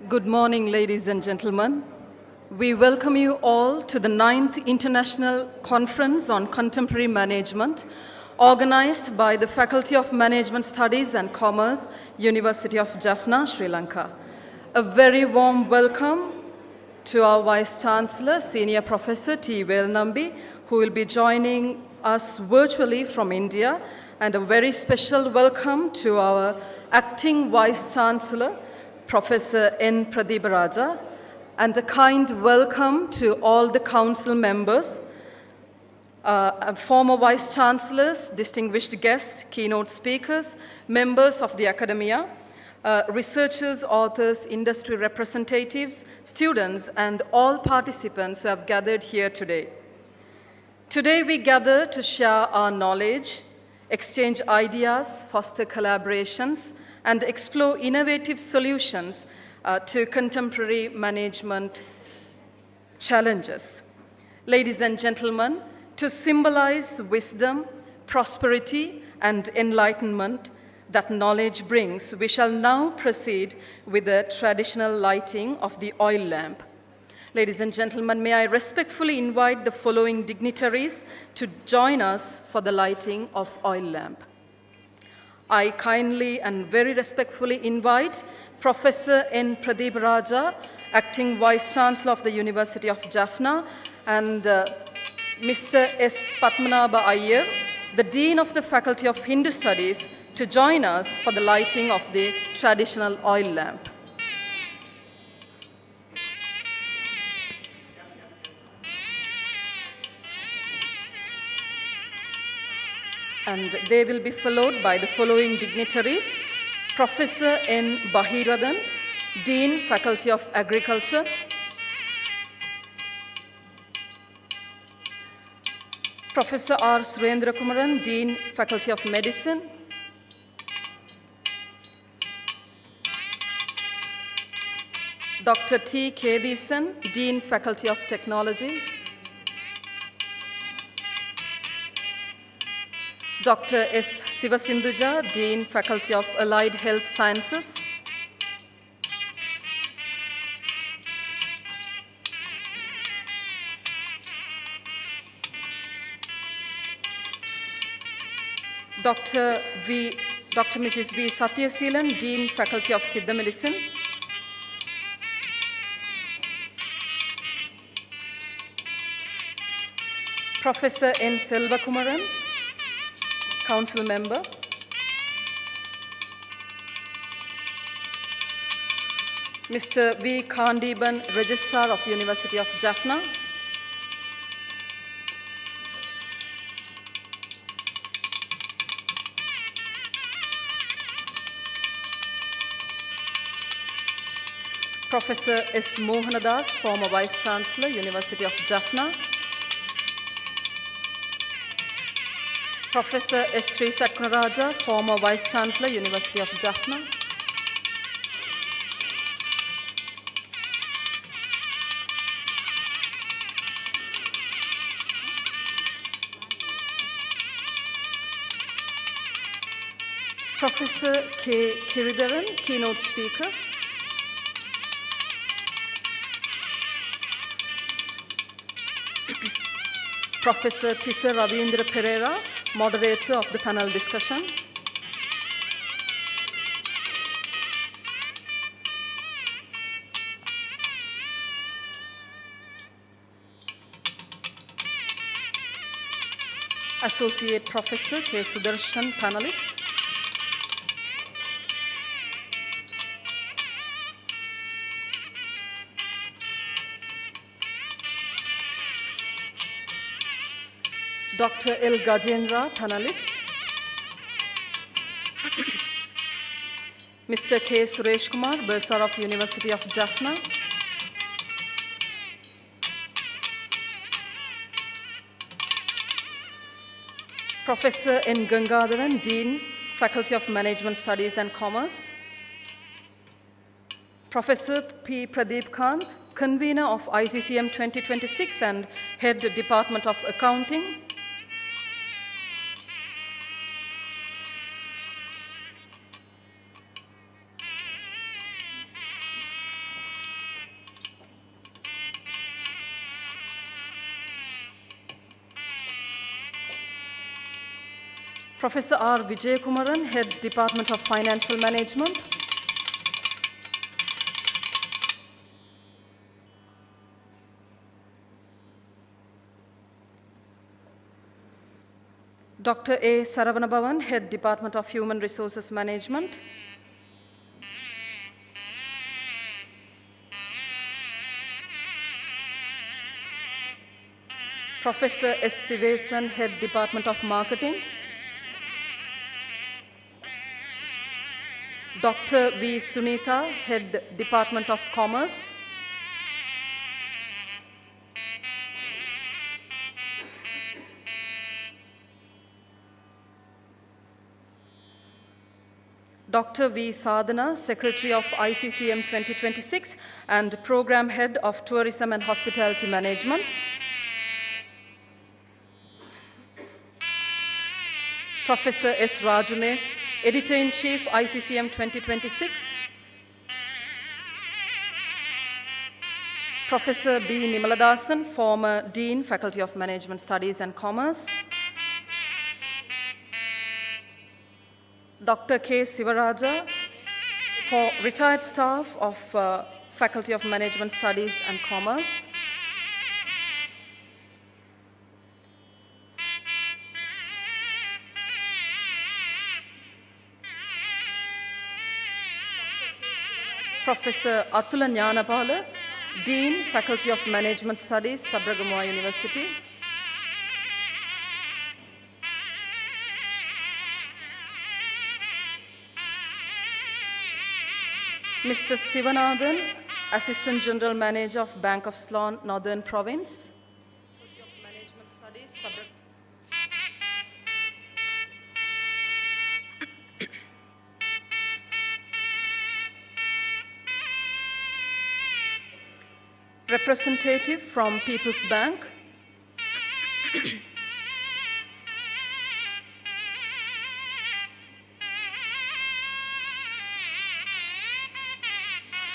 Good morning, ladies and gentlemen. We welcome you all to the 9th International Conference on Contemporary Management, organized by the Faculty of Management Studies and Commerce, University of Jaffna, Sri Lanka. A very warm welcome to our Vice Chancellor, Senior Professor T. Velnambi, who will be joining us virtually from India, and a very special welcome to our Acting Vice Chancellor, Professor N. Pradeeparaja, and a kind welcome to all the council members, former vice chancellors, distinguished guests, keynote speakers, members of the academia, researchers, authors, industry representatives, students, and all participants who have gathered here today. Today we gather to share our knowledge, exchange ideas, foster collaborations, and explore innovative solutions to contemporary management challenges. Ladies and gentlemen, to symbolize wisdom, prosperity, and enlightenment that knowledge brings, we shall now proceed with the traditional lighting of the oil lamp. Ladies and gentlemen, may I respectfully invite the following dignitaries to join us for the lighting of oil lamp. I kindly and very respectfully invite Professor N. Pradeeparaja, Acting Vice Chancellor of the University of Jaffna, and Mr. S. Padmanabha Iyer, the Dean of the Faculty of Hindu Studies, to join us for the lighting of the traditional oil lamp. And they will be followed by the following dignitaries: Professor N. Bahiradan, Dean, Faculty of Agriculture; Professor R. Surendra Kumaran, Dean, Faculty of Medicine; Dr. T. Kedisen, Dean, Faculty of Technology; Dr. S. Sivasinduja, Dean, Faculty of Allied Health Sciences; Dr. Mrs. V. Satyaseelan, Dean, Faculty of Siddha Medicine; Professor N. Selvakumaran, Council Member; Mr. V. Kandiban, Registrar of University of Jaffna; Professor S. Mohanadas, former Vice Chancellor, University of Jaffna; Professor S. Sri Saknaraja, former Vice Chancellor, University of Jaffna; Professor K. Kiridaran, keynote speaker; Professor Tissa Ravindra Pereira, moderator of the panel discussion; Associate Professor K. Sudarshan, panelist; Dr. L. Gajendra, panelist; Mr. K. Suresh Kumar, Bursar of University of Jaffna; Professor N. Gangadharan, Dean, Faculty of Management Studies and Commerce; Professor P. Pradeep Kant, Convener of ICCM 2026 and Head Department of Accounting; Professor R. Vijayakumaran, Head Department of Financial Management. Dr. A. Saravanabavan, Head Department of Human Resources Management. Professor S. Sivesan, Head Department of Marketing. Dr. V. Sunitha, Head Department of Commerce. Dr. V. Sadhana, Secretary of ICCM 2026 and Program Head of Tourism and Hospitality Management. Professor S. Rajames, Editor-in-Chief, ICCM 2026. Professor B. Nimaladasan, former Dean, Faculty of Management Studies and Commerce. Dr. K. Sivaraja, for retired staff of Faculty of Management Studies and Commerce. Professor Atula Jnanapala, Dean, Faculty of Management Studies, Sabaragamuwa University. Mr. Sivanathan, Assistant General Manager of Bank of Ceylon, Northern Province. Faculty of Management Studies, Representative from People's Bank.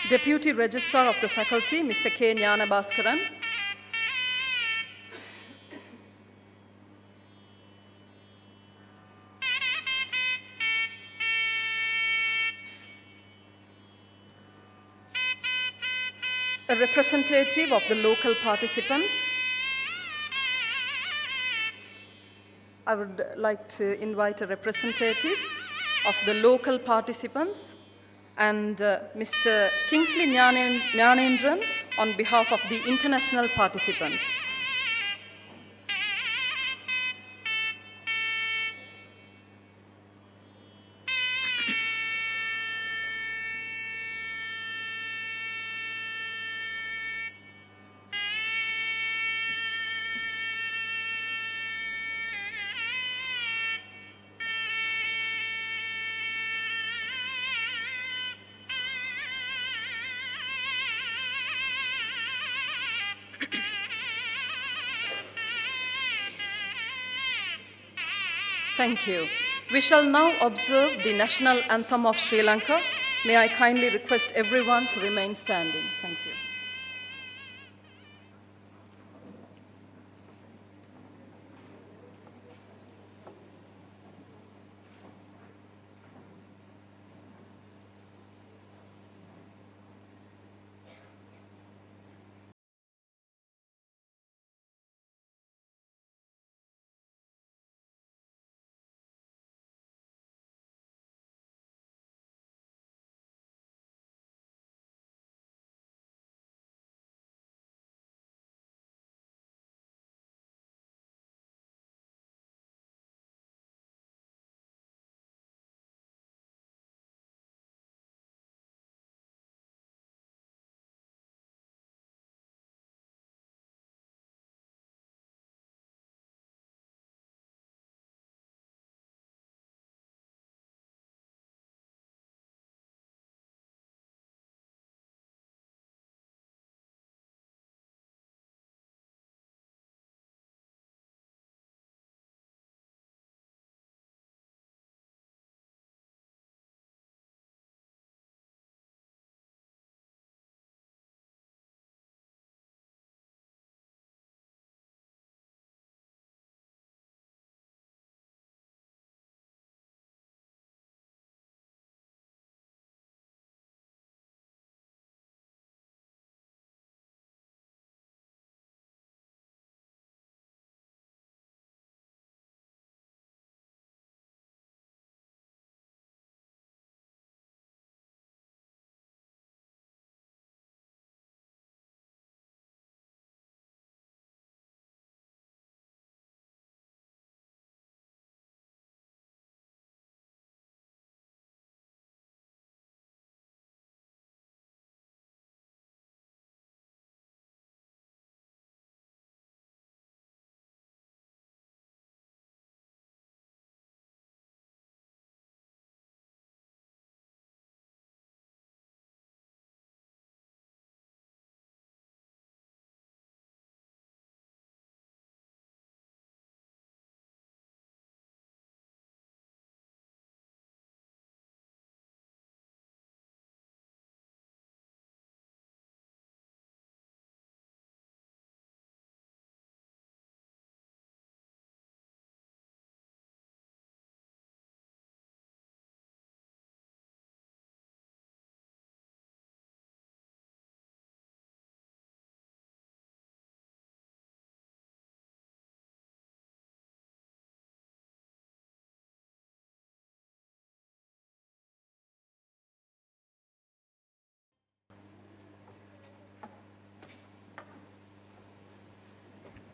Deputy Registrar of the Faculty, Mr. K. Jnana Bhaskaran. A representative of the local participants. I would like to invite a representative of the local participants and Mr. Kingsley Nyanendran on behalf of the international participants. Thank you. We shall now observe the national anthem of Sri Lanka. May I kindly request everyone to remain standing. Thank you.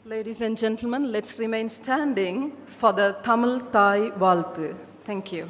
Ladies and gentlemen, let's remain standing for the Tamil Thai Valthu. Thank you.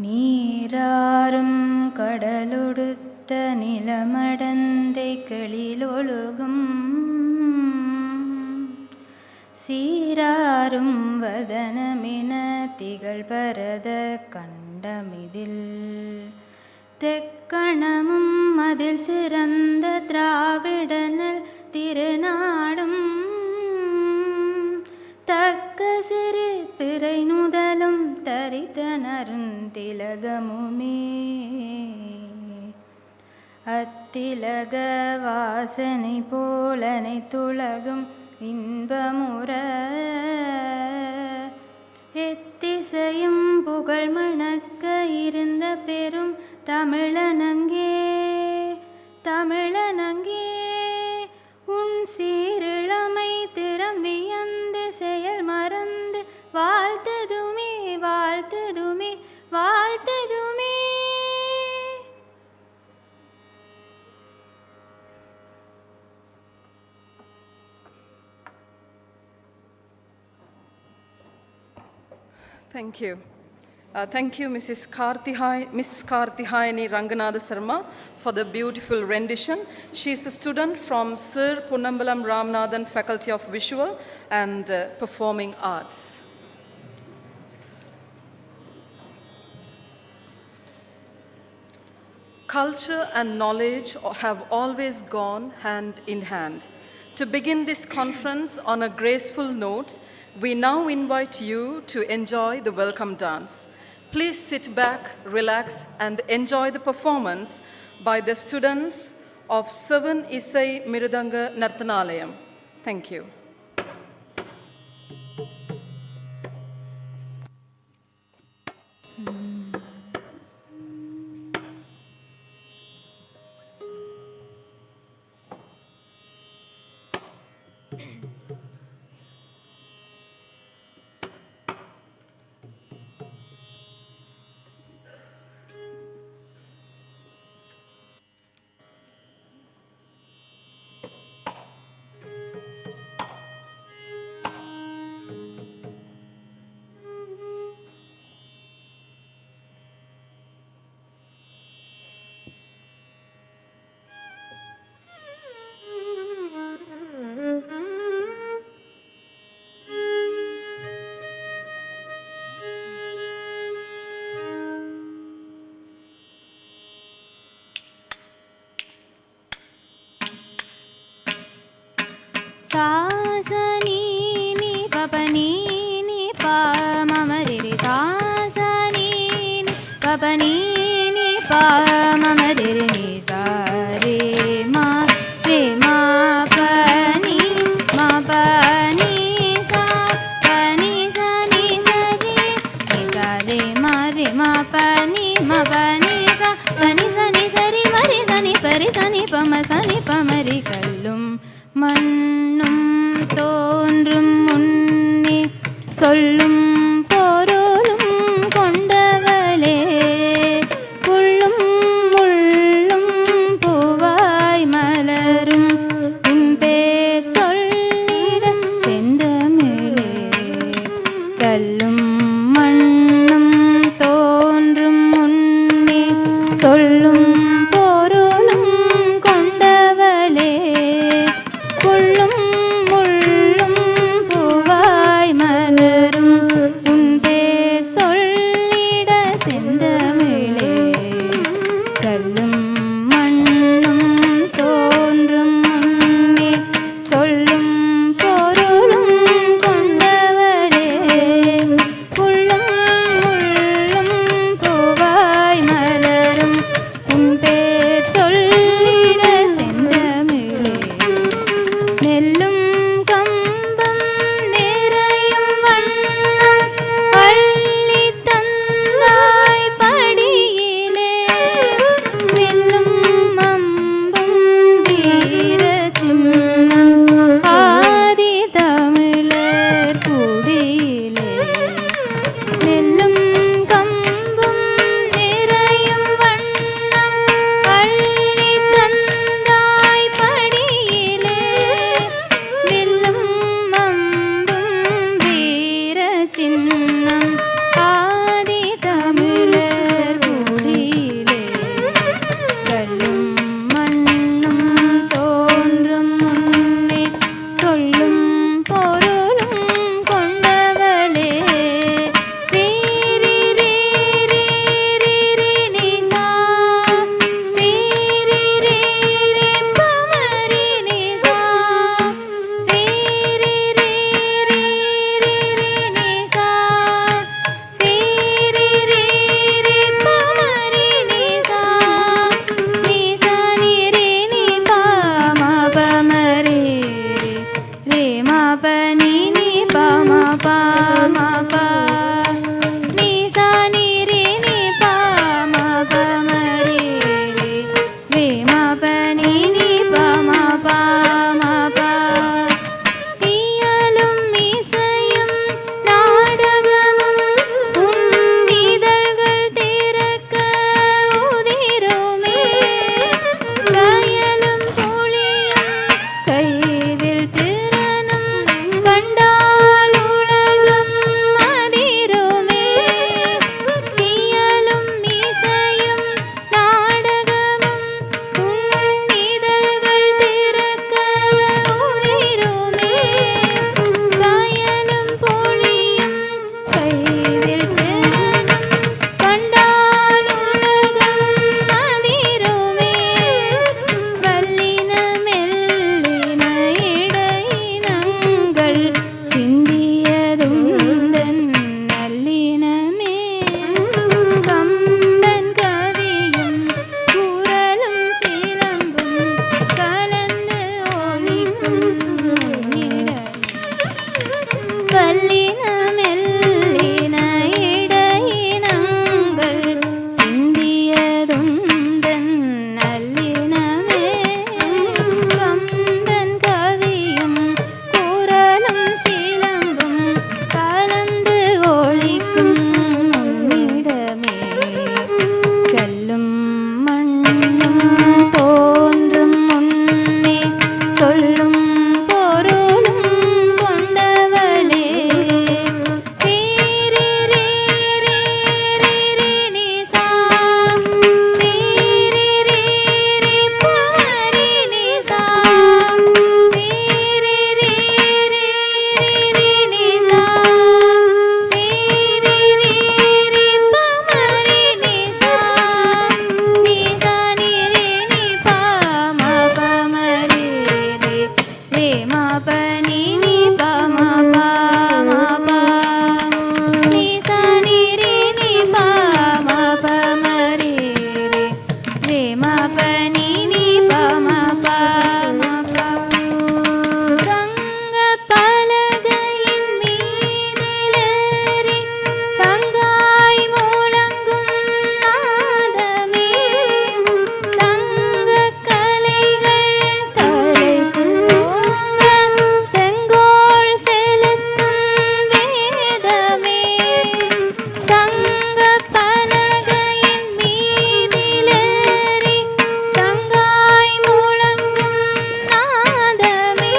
நீராறும் கடலொடுத்த நிலமடந்தை களிலொழுகும் சீராறும் வதனமென திகழ் பரத கண்டமிதில் தெக்கணமும் அதில் சிறந்த திராவிடனல் திருநாடும் தக்க சிறு பிறை நுதலும் தரித்தனருந்திலகமுமே அத்திலக வாசனை போலனை துலகும் இன்பமுற எத்திசையும் புகழ் மணக்க இருந்த பெரும் தமிழனங்கே தமிழனங்கே உன் சீரிழமை திறம் வியந்து செயல் மறந்து வாழ்த்ததுமே வாழ்த்ததுமே வாழ்த்ததுமே. Thank you. Thank you, Miss Karthihayani Ranganatha Sarma, for the beautiful rendition. She is a student from Sir Punnambalam Ramanathan Faculty of Visual and Performing Arts. Culture and knowledge have always gone hand in hand. To begin this conference on a graceful note, we now invite you to enjoy the welcome dance. Please sit back, relax, and enjoy the performance by the students of 7 Isai Mirudanga Nartanalayam. Thank you. sa sa ni ni pa pa ni ni pa ma ma re re sa sa ni ni pa pa ni ni pa ma ma re re ni sa re ma pa ni sa pa ni sa ni sa re ni sa re ma pa ni sa ni sa ni sa re ma re sa ni pa ma re kallum மண்ணும் தோன்றும் முன்னே சொல்லும் பொருளும் கொண்டவளே புள்ளும் முள்ளும் பூவாய் மலரும் உன் பேர் சொல்லிட செந்தமிழே கல்லும் மண்ணும் தோன்றும் முன்னே சொல்லும் பொருளும் கொண்டவளே புள்ளும் முள்ளும் பூவாய் மலரும் கைவில் திறனும் கண்டால் உலகம் அதிருமே. இயலும் இசையும் நாடகமும் உன் இதழ்கள் திறக்க உதிருமே. சாயலும் பொழியும் கைவில் திறனும் கண்டால் உலகம் அதிருமே. வல்லின மெல்லின இடையினங்கள் சிந்தியதுந்தன் நல்லினமே. கம்பன் கவியும் குரலும் சிலம்பும் கலந்து ஒலிக்கும் வல்லின மெல்லின இடையினங்கள் சிந்தியதுந்தன் நல்லினமே. கம்பன் கவியும் குரலும் சிலம்பும் கலந்து ஒலிக்கும் உன்னிடமே. கல்லும் மண்ணும் தோன்றும் முன்னே சொல்லும் பொருளும் கொண்டவளே. சீரி ரீ ரீ ரீ ரீ நீ சா. சீரி ரீ ரீ பமரி நீ சா. சீரி ரீ ரீ ரீ நீ சா. சீரி ரீ ரீ பமரி நீ சா. நீ சா நீ ரீ நீ பா மா பமரி ரீ ரீ மா ப நீ நீ பா மா பா மா பா. நீ சா நீ ரீ நீ பா மா பமரி ரீ ரீ மா ப நீ நீ பா மா பா மா பா. ரங்க பலகையின் மீதிலேறி சங்காய் முழங்கும் நாதமே. தங்க கலைகள் தலைக்கு ஓங்க செங்கோல் செலுத்தும் வேதமே. சங்க பலகையின் மீதிலேறி சங்காய் முழங்கும் நாதமே.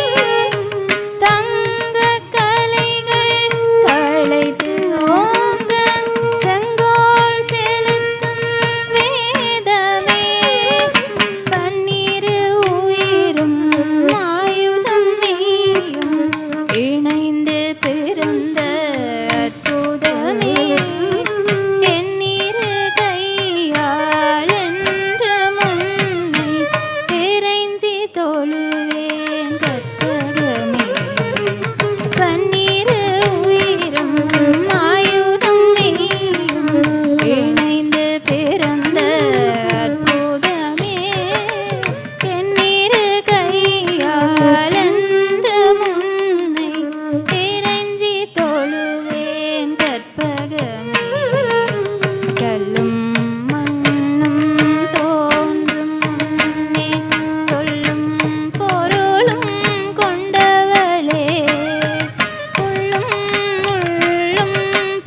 தங்க கலைகள் களைத்து ஓங்க செங்கோல் செலுத்தும் வேதமே. பன்னிரு உயிரும் ஆயுதம் நீயும் இணைந்து பிறந்த அற்புதமே. எண்ணிரு கையால் என்று முன்னை இறைஞ்சி தொழுவேன் கற்பகமே. பன்னிரு உயிரும் ஆயுதம் நீயும் இணைந்து பிறந்த அற்புதமே. எண்ணிரு கையால் என்று முன்னை இறைஞ்சி தொழுவேன் கற்பகமே. கல்லும் மண்ணும் தோன்றும் முன்னே சொல்லும் பொருளும் கொண்டவளே. உள்ளும் முள்ளும்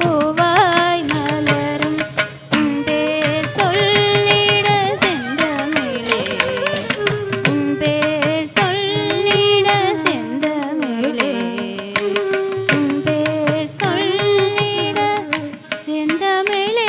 பூவாய் மலரும் உன் பேர் சொல்லிட செந்தமிழே. உன் பேர் சொல்லிட செந்தமிழே. உன் பேர் சொல்லிட செந்தமிழே.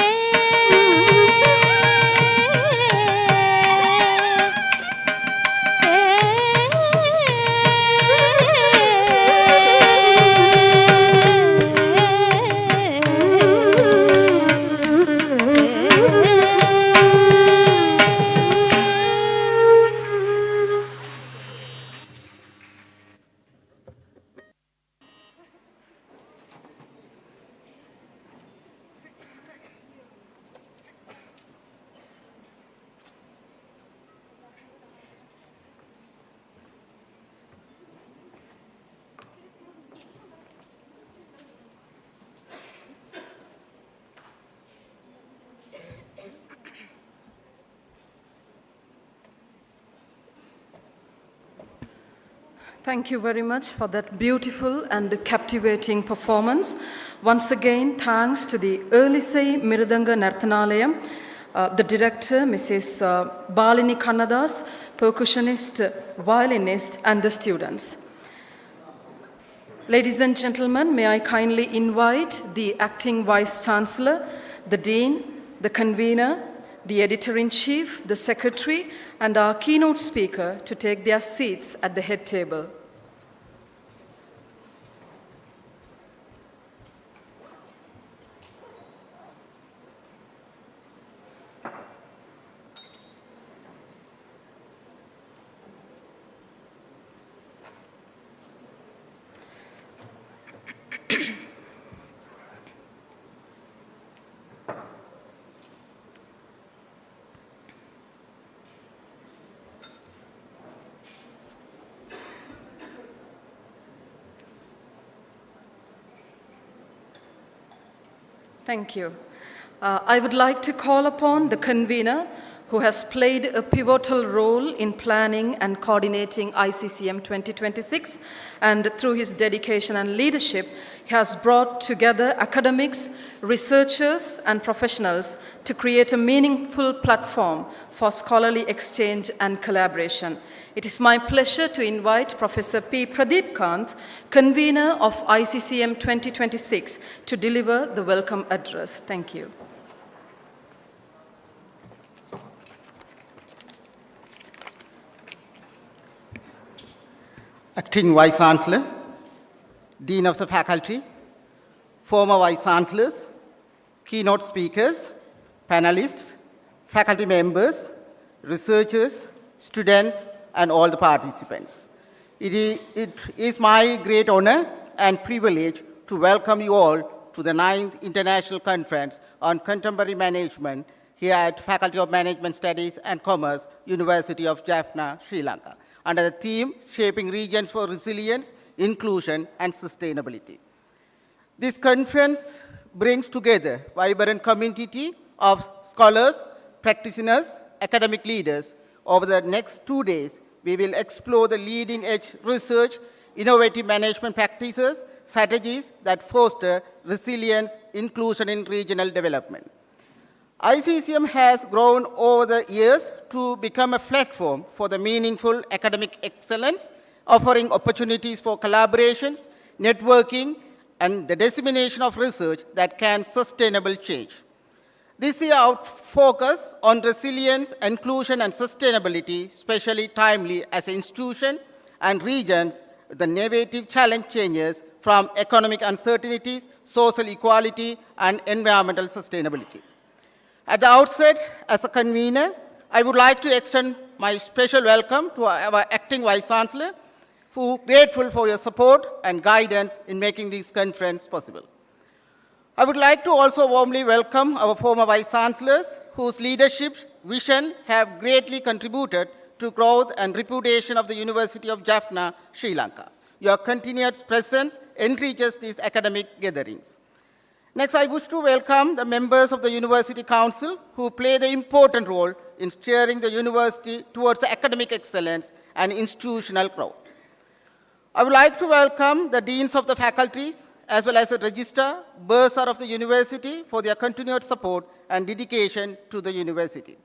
Thank you very much for that beautiful and captivating performance. Once again, thanks to the Erlisei Mirudanga Narthanalayam the director, Mrs. Balini Kannadas, percussionist, violinist, and the students. Ladies and gentlemen, may I kindly invite the Acting Vice-Chancellor, the Dean, the Convener, the Editor-in-Chief, the Secretary, and our keynote speaker to take their seats at the head table. Thank you. I would like to call upon the convener who has played a pivotal role in planning and coordinating ICCM 2026, and through his dedication and leadership, he has brought together academics, researchers, and professionals to create a meaningful platform for scholarly exchange and collaboration. It is my pleasure to invite Professor P. Pradeep Kant, convener of ICCM 2026, to deliver the welcome address. Thank you. Acting Vice-Chancellor, Dean of the Faculty, former Vice-Chancellors, keynote speakers, panelists, faculty members, researchers, students, and all the participants. It is my great honor and privilege to welcome you all to the 9th International Conference on Contemporary Management here at Faculty of Management Studies and Commerce, University of Jaffna, Sri Lanka, under the theme Shaping Regions for Resilience, Inclusion, and Sustainability. This conference brings together a vibrant community of scholars, practitioners, academic leaders. Over the next 2 days, we will explore the leading-edge research, innovative management practices, strategies that foster resilience, inclusion in regional development. ICCM has grown over the years to become a platform for the meaningful academic excellence, offering opportunities for collaborations, networking, and the dissemination of research that can sustainable change. This year, our focus on resilience, inclusion, and sustainability, especially timely as an institution and regions, the innovative challenge changes from economic uncertainties, social equality, and environmental sustainability. At the outset, as a convener, I would like to extend my special welcome to our Acting Vice-Chancellor, who is grateful for your support and guidance in making this conference possible. I would like to also warmly welcome our former Vice-Chancellors, whose leadership, vision have greatly contributed to growth and reputation of the University of Jaffna, Sri Lanka. Your continued presence enriches these academic gatherings. Next, I wish to welcome the members of the University Council who play the important role in steering the university towards the academic excellence and institutional growth. I would like to welcome the deans of the faculties, as well as the registrar, bursar of the university for their continued support and dedication to the university.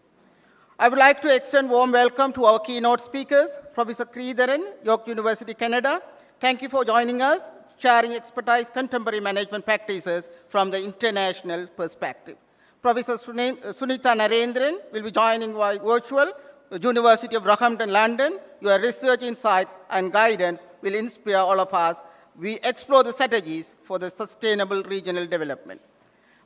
I would like to extend warm welcome to our keynote speakers, Professor Sridharan, York University, Canada. Thank you for joining us, sharing expertise contemporary management practices from the international perspective. Professor Sunita Narendran will be joining by virtual, University of Rockhampton, London. Your research insights and guidance will inspire all of us. We explore the strategies for the sustainable regional development.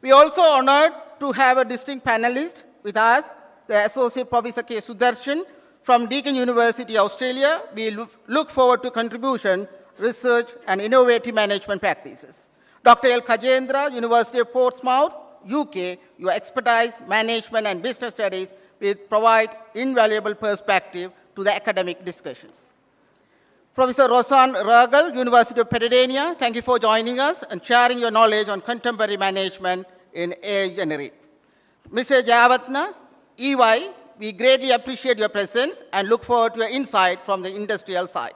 We are also honored to have a distinct panelist with us, the Associate Professor K. Sudarshan from Deakin University, Australia. We look forward to contribution, research, and innovative management practices. Dr. L. Kajendra, University of Portsmouth, UK, your expertise, management, and business studies will provide invaluable perspective to the academic discussions. Professor Rosan Ragal, University of Pennsylvania, thank you for joining us and sharing your knowledge on contemporary management in AI generate. Mr. Jaffna, EY, we greatly appreciate your presence and look forward to your insight from the industrial side.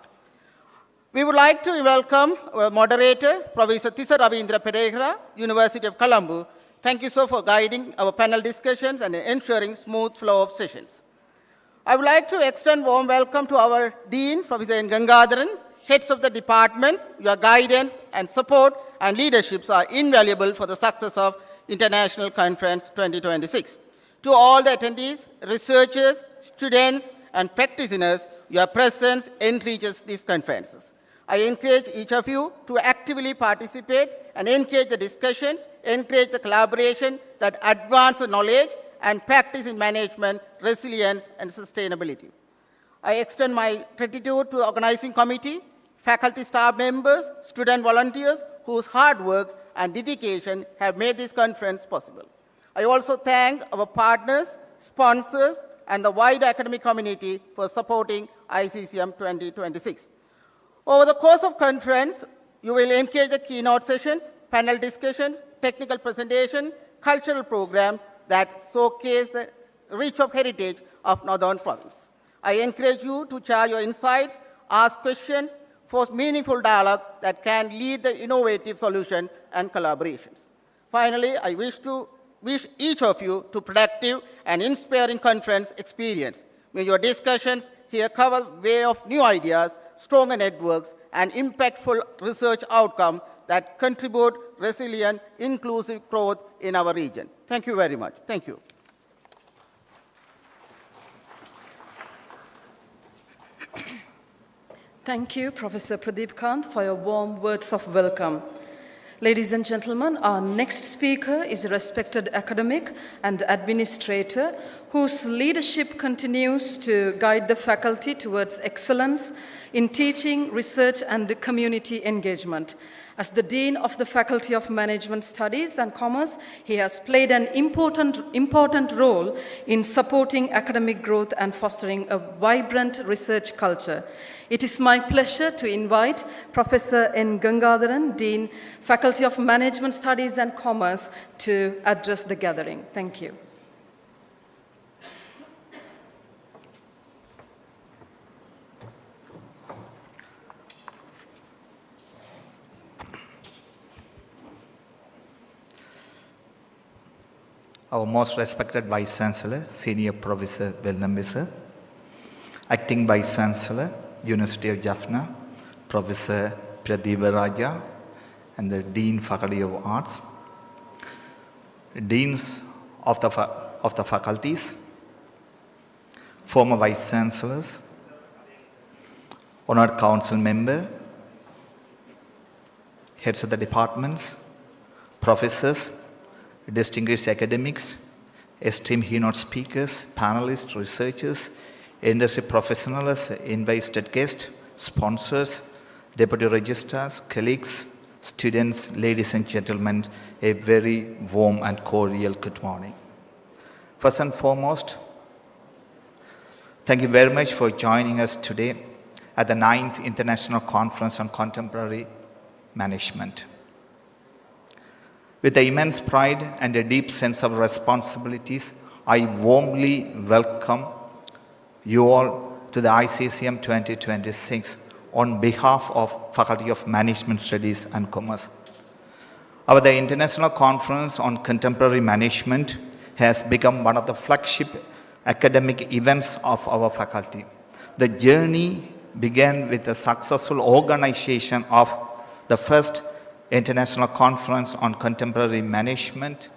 We would like to welcome our moderator, Professor Tissa Ravindra Pereira, University of Colombo, Thank you, sir, for guiding our panel discussions and ensuring smooth flow of sessions. I would like to extend warm welcome to our Dean, Professor N. Gangadharan, heads of the departments. Your guidance and support and leaderships are invaluable for the success of International Conference 2026. To all the attendees, researchers, students, and practitioners, your presence enriches these conferences. I encourage each of you to actively participate and engage the discussions, encourage the collaboration that advance the knowledge and practice in management, resilience, and sustainability. I extend my gratitude to the organizing committee, faculty staff members, student volunteers whose hard work and dedication have made this conference possible. I also thank our partners, sponsors, and the wider academic community for supporting ICCM 2026. Over the course of conference, you will engage the keynote sessions, panel discussions, technical presentation, cultural program that showcase the reach of heritage of Northern Province. I encourage you to share your insights, ask questions, force meaningful dialogue that can lead the innovative solutions and collaborations. Finally, I wish each of you to productive and inspiring conference experience. May your discussions here cover way of new ideas, stronger networks, and impactful research outcomes that contribute resilient, inclusive growth in our region. Thank you very much. Thank you. Thank you, Professor Pradeep Kant, for your warm words of welcome. Ladies and gentlemen, our next speaker is a respected academic and administrator whose leadership continues to guide the faculty towards excellence in teaching, research, and community engagement. As the Dean of the Faculty of Management Studies and Commerce, he has played an important role in supporting academic growth and fostering a vibrant research culture. It is my pleasure to invite Professor N. Gangadharan, Dean, Faculty of Management Studies and Commerce, to address the gathering. Thank you. Our most respected Vice Chancellor, Senior Professor Belnambi sir, Acting Vice Chancellor, University of Jaffna, Professor Pradeep Raja, and the Dean Faculty of Arts, Deans of the faculties, former Vice Chancellors, Honored Council Member, heads of the departments, professors, distinguished academics, esteemed keynote speakers, panelists, researchers, industry professionals, invited guests, sponsors, deputy registrars, colleagues, students, ladies and gentlemen, a very warm and cordial good morning. First and foremost, thank you very much for joining us today at the 9th International Conference on Contemporary Management. With the immense pride and a deep sense of responsibilities, I warmly welcome you all to the ICCM 2026 on behalf of Faculty of Management Studies and Commerce. The International Conference on Contemporary Management has become one of the flagship academic events of our faculty. The journey began with the successful organization of the first International Conference on Contemporary Management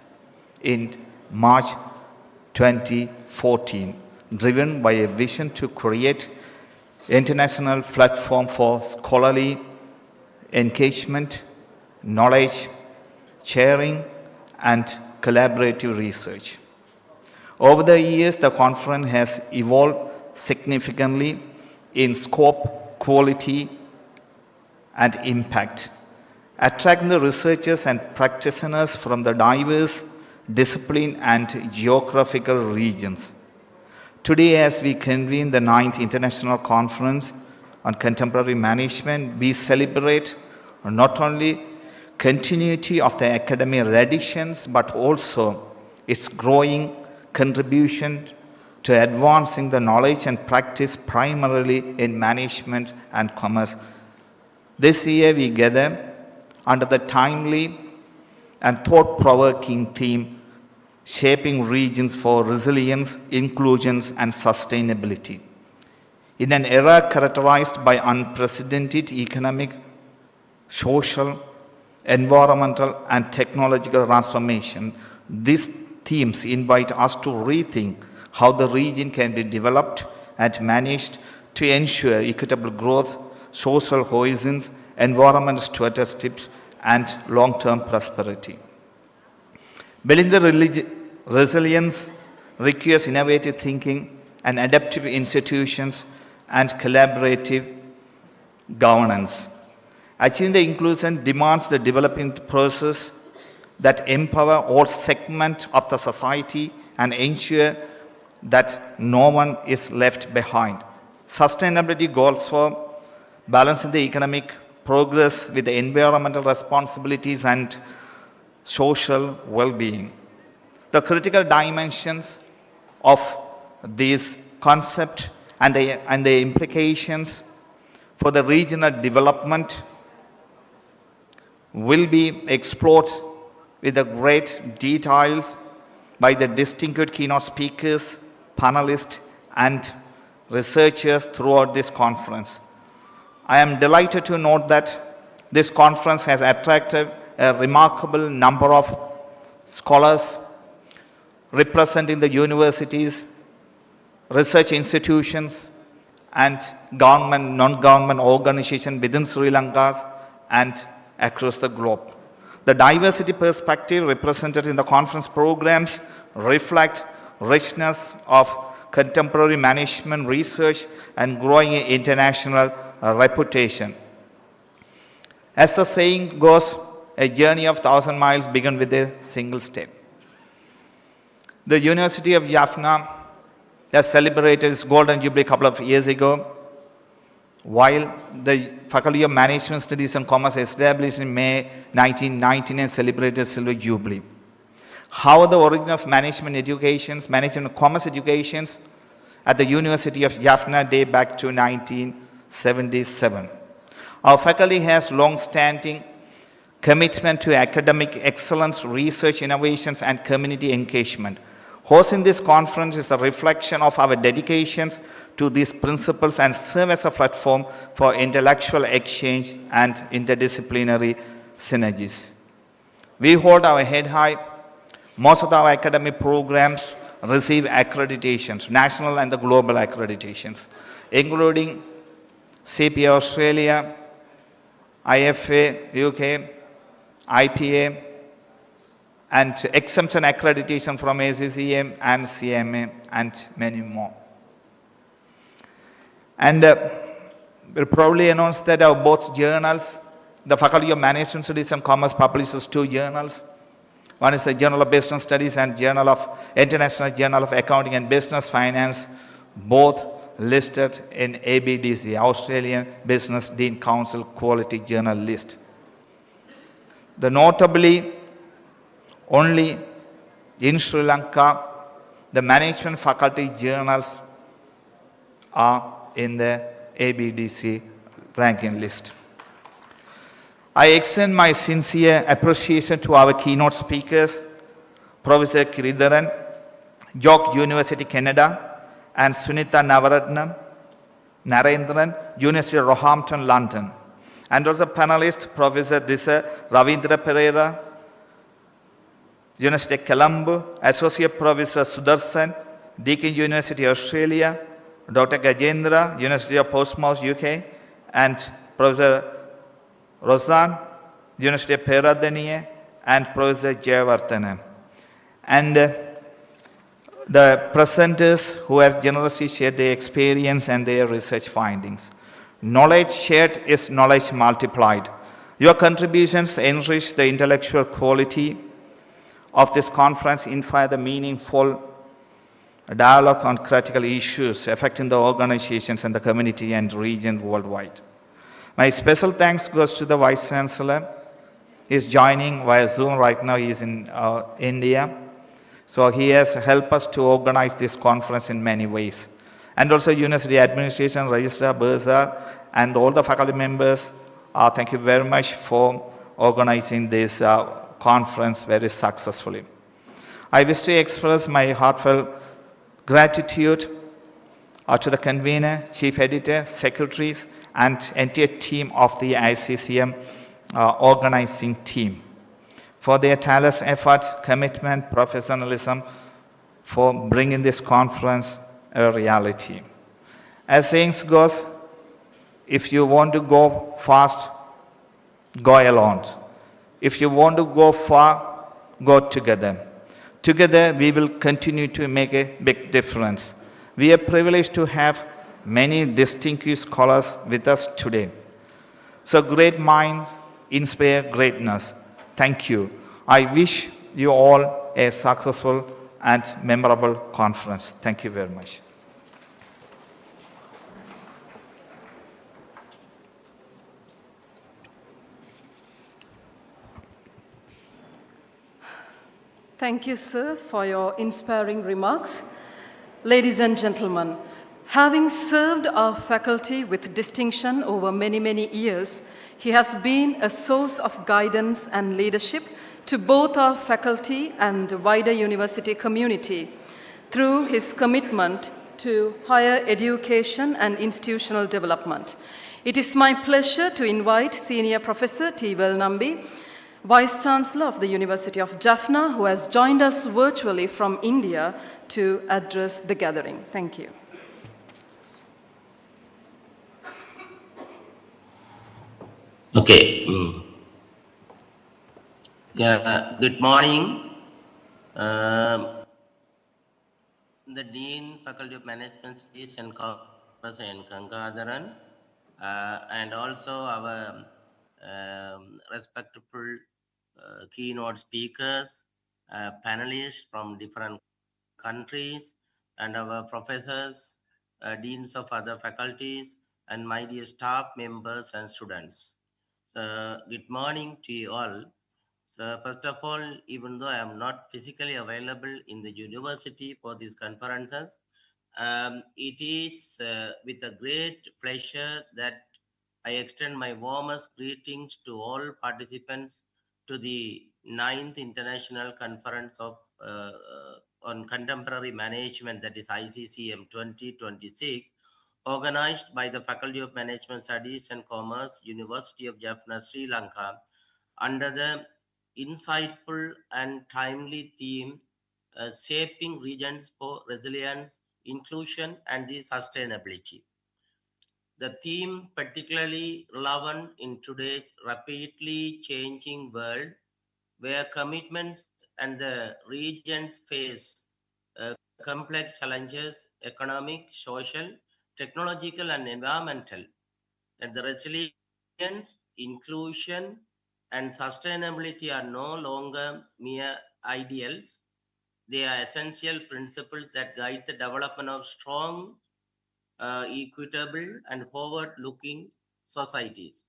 in March 2014, driven by a vision to create international platform for scholarly engagement, knowledge sharing, and collaborative research. Over the years, the conference has evolved significantly in scope, quality, and impact, attracting the researchers and practitioners from the diverse discipline and geographical regions. Today, as we convene the 9th International Conference on Contemporary Management, we celebrate not only continuity of the academic traditions, but also its growing contribution to advancing the knowledge and practice primarily in management and commerce. This year, we gather under the timely and thought-provoking theme, shaping regions for resilience, inclusions, and sustainability. In an era characterized by unprecedented economic, social, environmental, and technological transformation, these themes invite us to rethink how the region can be developed and managed to ensure equitable growth, social cohesion, environmental stewardship, and long-term prosperity. Building the resilience requires innovative thinking and adaptive institutions and collaborative governance. Achieving the inclusion demands the developing process that empower all segments of the society and ensure that no one is left behind. Sustainability goals for balancing the economic progress with the environmental responsibilities and social well-being. The critical dimensions of this concept and the implications for the regional development will be explored with the great details by the distinguished keynote speakers, panelists, and researchers throughout this conference. I am delighted to note that this conference has attracted a remarkable number of scholars representing the universities, research institutions, and government, non-government organizations within Sri Lanka and across the globe. The diversity perspective represented in the conference programs reflect richness of contemporary management research and growing international reputation. As the saying goes, a journey of 1,000 miles began with a single step. The University of Jaffna has celebrated its Golden Jubilee a couple of years ago, while the Faculty of Management Studies and Commerce established in May 1919 and celebrated Silver Jubilee. How the origin of management educations, management and commerce educations at the University of Jaffna date back to 1977. Our faculty has long-standing commitment to academic excellence, research, innovations, and community engagement. Hosting this conference is a reflection of our dedications to these principles and serve as a platform for intellectual exchange and interdisciplinary synergies. We hold our head high. Most of our academic programs receive accreditations, national and the global accreditations, including CPA Australia, IFA UK, IPA, and exemption accreditation from ICCM and CMA, and many more. And we'll probably announce that our both journals, the Faculty of Management Studies and Commerce publishes 2 journals. One is the Journal of Business Studies and International Journal of Accounting and Business Finance, both listed in ABDC, Australian Business Dean Council Quality Journal list. The notably, only in Sri Lanka, the management faculty journals are in the ABDC ranking list. I extend my sincere appreciation to our keynote speakers, Professor Kiridharan, York University, Canada, and Sunitha Narendran, University of Roehampton, London. And also panelist, Professor Disa Ravindra Pereira, University of Colombo, Associate Professor Sudarsan, Deakin University, Australia, Dr. Gajendra, University of Portsmouth, UK, and Professor Rosan, University of Peradeniya, and Professor Jayavarthana. And the presenters who have generously shared their experience and their research findings. Knowledge shared is knowledge multiplied. Your contributions enrich the intellectual quality of this conference, inspire the meaningful dialogue on critical issues affecting the organizations and the community and region worldwide. My special thanks goes to the Vice Chancellor. He is joining via Zoom right now. He is in India. So he has helped us to organize this conference in many ways. And also University Administration, Registrar, Bursar, and all the faculty members, thank you very much for organizing this conference very successfully. I wish to express my heartfelt gratitude to the convener, chief editor, secretaries, and entire team of the ICCM organizing team for their tireless efforts, commitment, professionalism for bringing this conference a reality. As sayings goes, if you want to go fast, go alone. If you want to go far, go together. Together, we will continue to make a big difference. We are privileged to have many distinguished scholars with us today. So great minds inspire greatness. Thank you. I wish you all a successful and memorable conference. Thank you very much. Thank you, sir, for your inspiring remarks. Ladies and gentlemen, having served our faculty with distinction over many, many years, he has been a source of guidance and leadership to both our faculty and wider university community through his commitment to higher education and institutional development. It is my pleasure to invite Senior Professor T.Well Nambi, Vice Chancellor of the University of Jaffna, who has joined us virtually from India to address the gathering. Thank you. Okay. Yeah, good morning. The Dean, Faculty of Management Studies and Commerce and Gangadaran, and also our respectable keynote speakers, panelists from different countries, and our professors, deans of other faculties, and my dear staff members and students. So, good morning to you all. So, first of all, even though I am not physically available in the university for these conferences, it is with a great pleasure that I extend my warmest greetings to all participants to the 9th International Conference on Contemporary Management, that is ICCM 2026, organized by the Faculty of Management Studies and Commerce, University of Jaffna, Sri Lanka, under the insightful and timely theme, Shaping Regions for Resilience, Inclusion, and the Sustainability. The theme particularly relevant in today's rapidly changing world, where commitments and the regions face complex challenges, economic, social, technological, and environmental, and the resilience, inclusion, and sustainability are no longer mere ideals. They are essential principles that guide the development of strong, equitable, and forward-looking societies.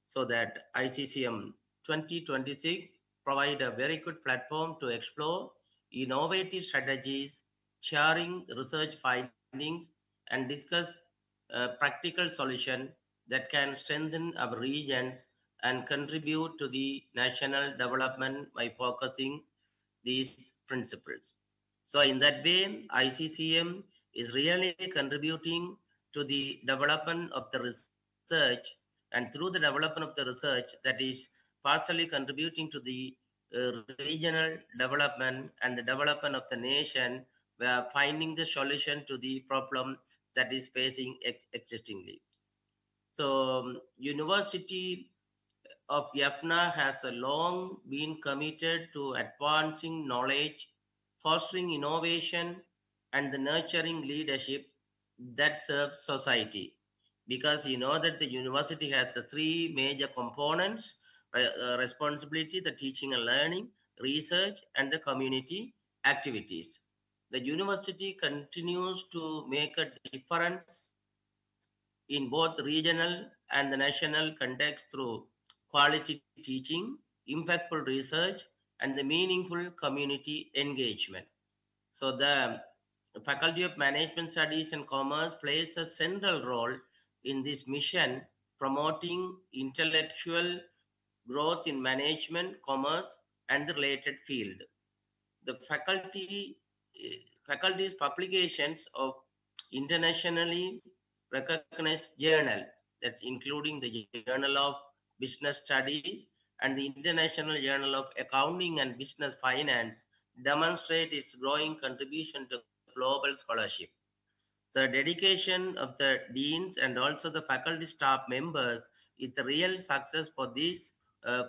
So that ICCM 2026 provide a very good platform to explore innovative strategies, sharing research findings, and discuss practical solutions that can strengthen our regions and contribute to the national development by focusing these principles. So in that way, ICCM is really contributing to the development of the research, and through the development of the research, that is partially contributing to the regional development and the development of the nation. We are finding the solution to the problem that is facing existingly. So University of Jaffna has long been committed to advancing knowledge, fostering innovation, and the nurturing leadership that serves society. Because you know that the university has the three major components: responsibility, the teaching and learning, research, and the community activities. The university continues to make a difference in both regional and the national context through quality teaching, impactful research, and the meaningful community engagement. So the Faculty of Management Studies and Commerce plays a central role in this mission, promoting intellectual growth in management, commerce, and the related field. The faculty's publications of internationally recognized journals, that's including the Journal of Business Studies and the International Journal of Accounting and Business Finance, demonstrate its growing contribution to global scholarship. The dedication of the deans and also the faculty staff members is the real success for these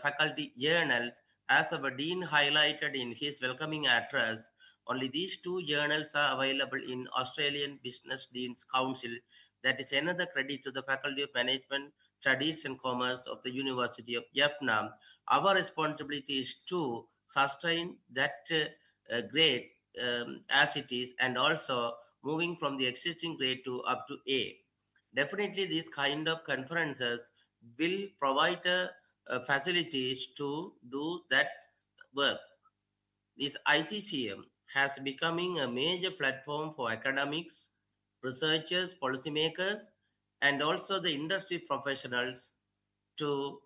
faculty journals. As our dean highlighted in his welcoming address, only these two journals are available in Australian Business Deans Council. That is another credit to the Faculty of Management, Studies and Commerce of the University of Jaffna. Our responsibility is to sustain that grade as it is, and also moving from the existing grade to up to A. Definitely, these kind of conferences will provide facilities to do that work. This ICCM has becoming a major platform for academics, researchers, policymakers, and also the industry professionals to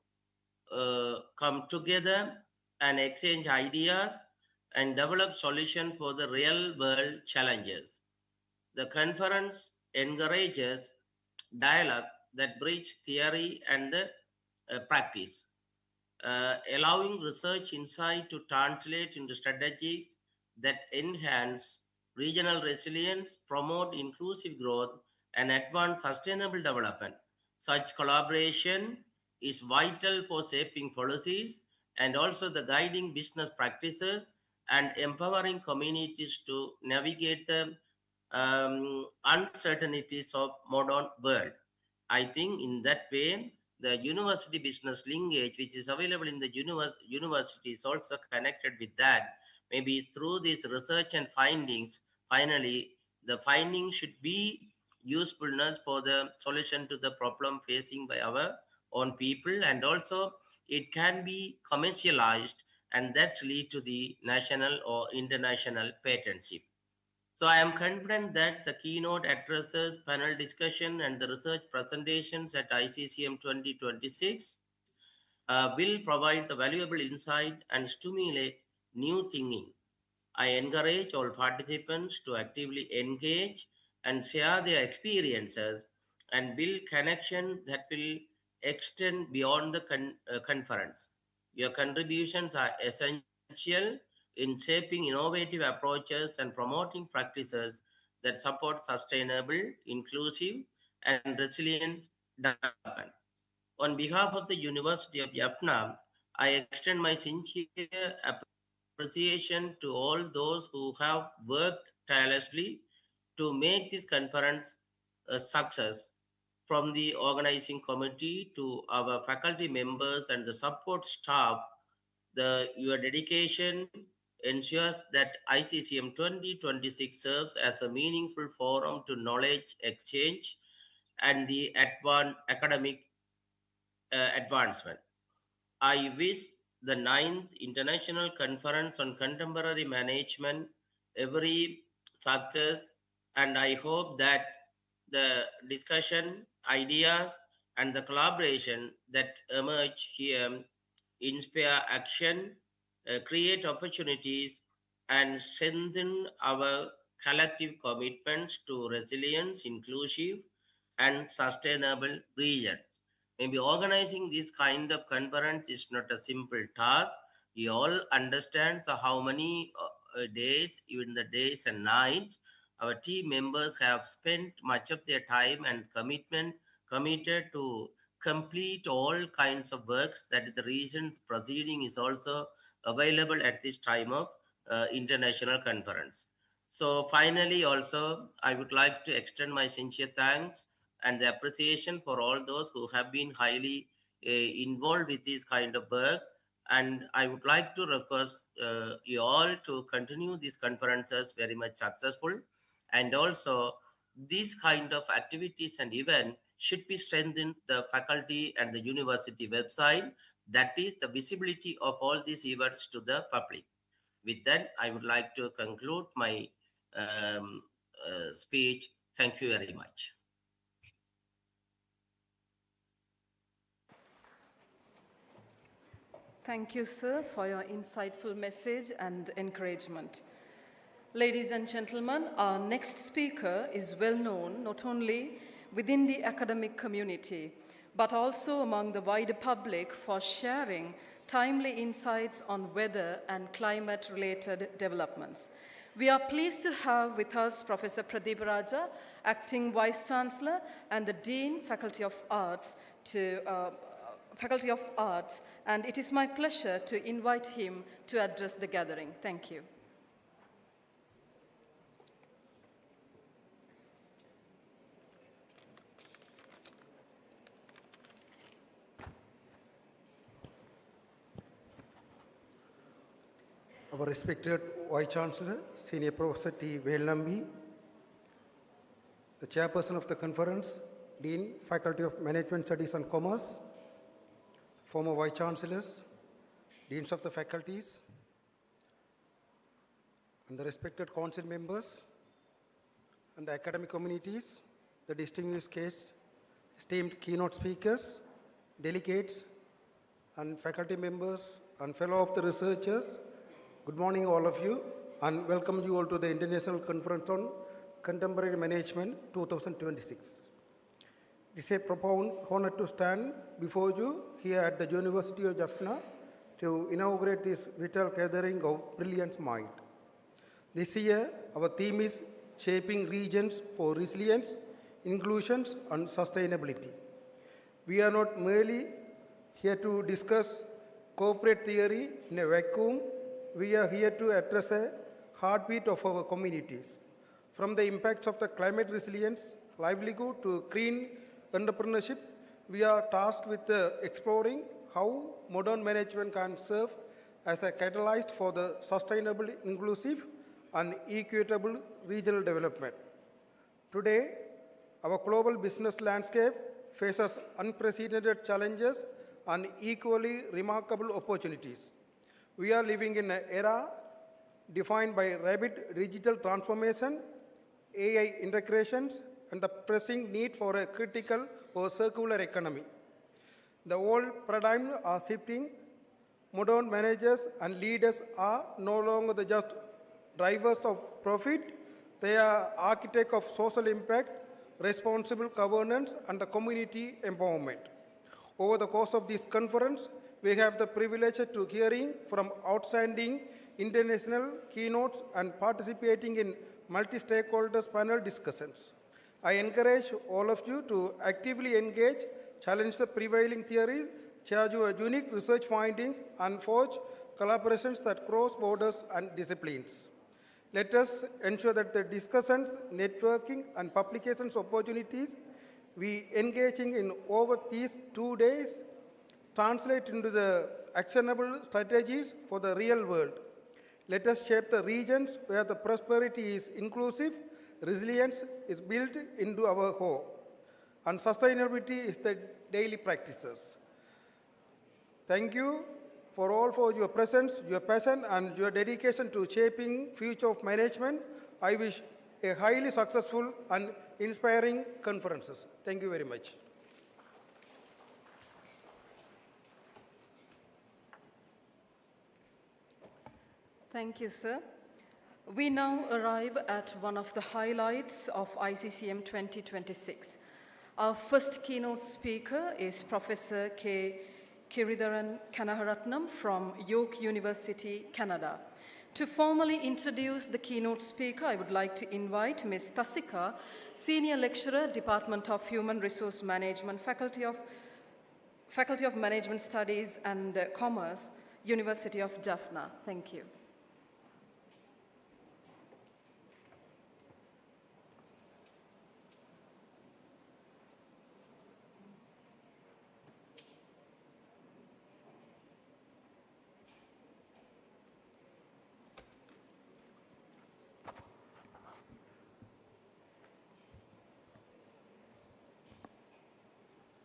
come together and exchange ideas and develop solutions for the real world challenges. The conference encourages dialogue that bridge theory and the practice, allowing research insight to translate into strategies that enhance regional resilience, promote inclusive growth, and advance sustainable development. Such collaboration is vital for shaping policies and also the guiding business practices and empowering communities to navigate the uncertainties of modern world. I think in that way, the university business linkage, which is available in the university, is also connected with that. Maybe through this research and findings, finally, the finding should be usefulness for the solution to the problem facing by our own people, and also it can be commercialized, and that's lead to the national or international patentship. So I am confident that the keynote addresses, panel discussion, and the research presentations at ICCM 2026 will provide the valuable insight and stimulate new thinking. I encourage all participants to actively engage and share their experiences and build connection that will extend beyond the conference. Your contributions are essential in shaping innovative approaches and promoting practices that support sustainable, inclusive, and resilient development. On behalf of the University of Jaffna, I extend my sincere appreciation to all those who have worked tirelessly to make this conference a success, from the organizing committee to our faculty members and the support staff. Your dedication ensures that ICCM 2026 serves as a meaningful forum to knowledge exchange and the academic advancement. I wish the ninth International Conference on Contemporary Management every success, and I hope that the discussion, ideas, and the collaboration that emerge here inspire action, create opportunities, and strengthen our collective commitments to resilience, inclusive, and sustainable regions. Maybe organizing this kind of conference is not a simple task. We all understand how many days, even the days and nights, our team members have spent much of their time and committed to complete all kinds of works. That is the reason proceeding is also available at this time of international conference. So finally, also, I would like to extend my sincere thanks and the appreciation for all those who have been highly involved with this kind of work. And I would like to request you all to continue these conferences very much successful. And also, these kind of activities and events should be strengthened the faculty and the university website. That is the visibility of all these events to the public. With that, I would like to conclude my speech. Thank you very much. Thank you, sir, for your insightful message and encouragement. Ladies and gentlemen, our next speaker is well known not only within the academic community, but also among the wider public for sharing timely insights on weather and climate-related developments. We are pleased to have with us Professor Pradeep Raja, Acting Vice Chancellor and the Dean, Faculty of Arts, and it is my pleasure to invite him to address the gathering. Thank you. Our respected Vice Chancellor, Senior Professor T. Velnambi, the Chairperson of the Conference, Dean, Faculty of Management Studies and Commerce, former Vice Chancellors, Deans of the Faculties, and the respected Council members, and the academic communities, the distinguished guests, esteemed keynote speakers, delegates, and faculty members, and fellow of the researchers. Good morning, all of you, and welcome you all to the International Conference on Contemporary Management 2026. It is a profound honor to stand before you here at the University of Jaffna to inaugurate this vital gathering of brilliant mind. This year, our theme is Shaping Regions for Resilience, Inclusion and Sustainability. We are not merely here to discuss corporate theory in a vacuum. We are here to address a heartbeat of our communities. From the impacts of the climate resilience, livelihood to green entrepreneurship, we are tasked with exploring how modern management can serve as a catalyst for the sustainable, inclusive, and equitable regional development. Today, our global business landscape faces unprecedented challenges and equally remarkable opportunities. We are living in an era defined by rapid digital transformation, AI integrations, and the pressing need for a critical or circular economy. The old paradigms are shifting. Modern managers and leaders are no longer just drivers of profit. They are architects of social impact, responsible governance, and the community empowerment. Over the course of this conference, we have the privilege to hearing from outstanding international keynotes and participating in multi-stakeholders panel discussions. I encourage all of you to actively engage, challenge the prevailing theories, share your unique research findings, and forge collaborations that cross borders and disciplines. Let us ensure that the discussions, networking, and publications opportunities we engaging in over these 2 days translate into the actionable strategies for the real world. Let us shape the regions where the prosperity is inclusive, resilience is built into our home, and sustainability is the daily practices. Thank you for your presence, your passion, and your dedication to shaping future of management. I wish a highly successful and inspiring conferences. Thank you very much. Thank you, sir. We now arrive at one of the highlights of ICCM 2026. Our first keynote speaker is Professor K. Kiridharan Kanaharatnam from York University, Canada. To formally introduce the keynote speaker, I would like to invite Ms. Tasika, Senior Lecturer, Department of Human Resource Management, Faculty of Management Studies and Commerce, University of Jaffna. Thank you.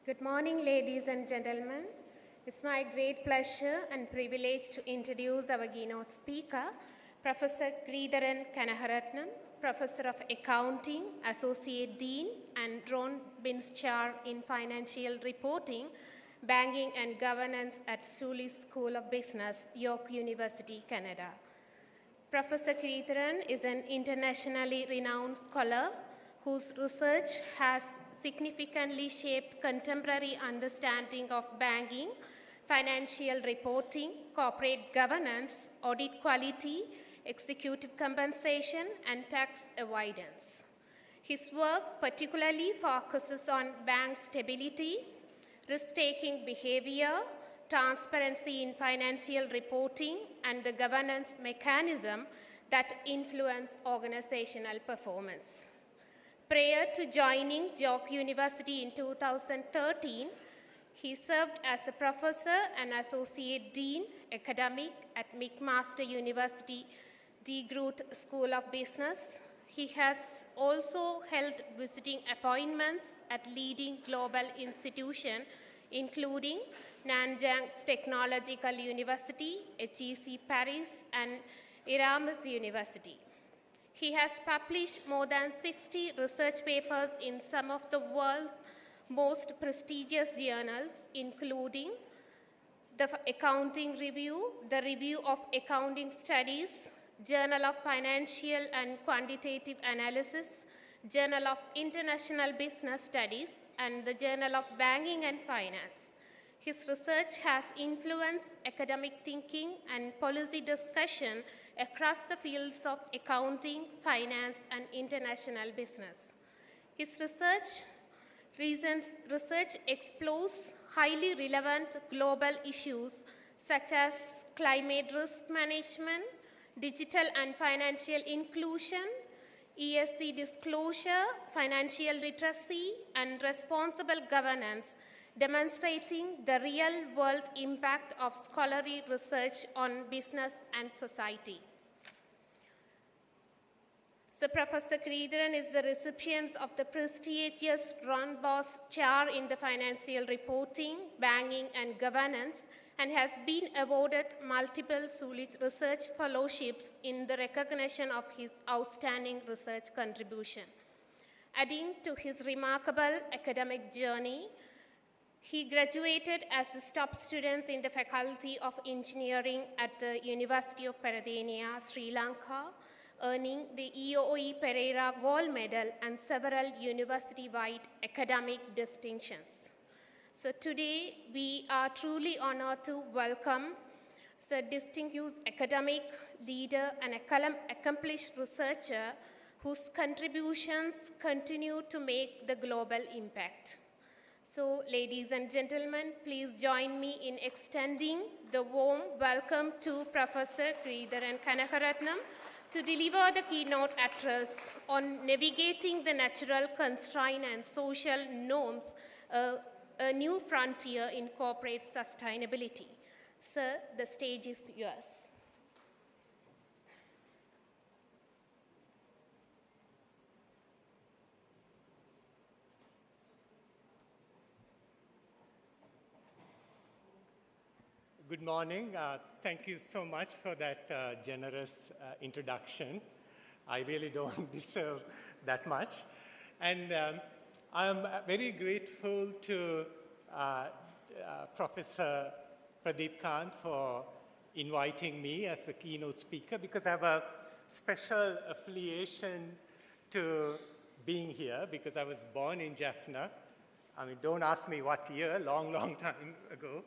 Good morning, ladies and gentlemen. It's my great pleasure and privilege to introduce our keynote speaker, Professor Kiridharan Kanaharatnam, Professor of Accounting, Associate Dean, and Ron Binns Chair in Financial Reporting Banking and Governance at Sully School of Business, York University, Canada. Professor Sridharan is an internationally renowned scholar whose research has significantly shaped contemporary understanding of banking, financial reporting, corporate governance, audit quality, executive compensation, and tax avoidance. His work particularly focuses on bank stability, risk-taking behavior, transparency in financial reporting, and the governance mechanism that influence organizational performance. Prior to joining York University in 2013, he served as a professor and associate dean academic at McMaster University DeGroote School of Business. He has also held visiting appointments at leading global institutions, including Nanjang's Technological University, HEC Paris, and Erasmus University. He has published more than 60 research papers in some of the world's most prestigious journals, including the Accounting Review, the Review of Accounting Studies, Journal of Financial and Quantitative Analysis, Journal of International Business Studies, and the Journal of Banking and Finance. His research has influenced academic thinking and policy discussion across the fields of accounting, finance, and international business. His research explores highly relevant global issues such as climate risk management, digital and financial inclusion, ESG disclosure, financial literacy, and responsible governance, demonstrating the real-world impact of scholarly research on business and society. So Professor Sridharan is the recipient of the prestigious Ron Boss Chair in the Financial Reporting, Banking, and Governance, and has been awarded multiple Zulich Research Fellowships in the recognition of his outstanding research contribution. Adding to his remarkable academic journey, he graduated as the top student in the Faculty of Engineering at the University of Peradeniya, Sri Lanka, earning the EOE Pereira Gold Medal and several university-wide academic distinctions. So today, we are truly honored to welcome the distinguished academic, leader, and accomplished researcher whose contributions continue to make the global impact. So, ladies and gentlemen, please join me in extending the warm welcome to Professor Sridharan Kanakaratnam to deliver the keynote address on navigating the natural constraint and social norms, a new frontier in corporate sustainability. Sir, the stage is yours. Good morning. Thank you so much for that generous introduction. I really don't deserve that much. And I'm very grateful to Professor Pradeep Kant for inviting me as the keynote speaker, because I have a special affiliation to being here because I was born in Jaffna. I mean, don't ask me what year, long time ago.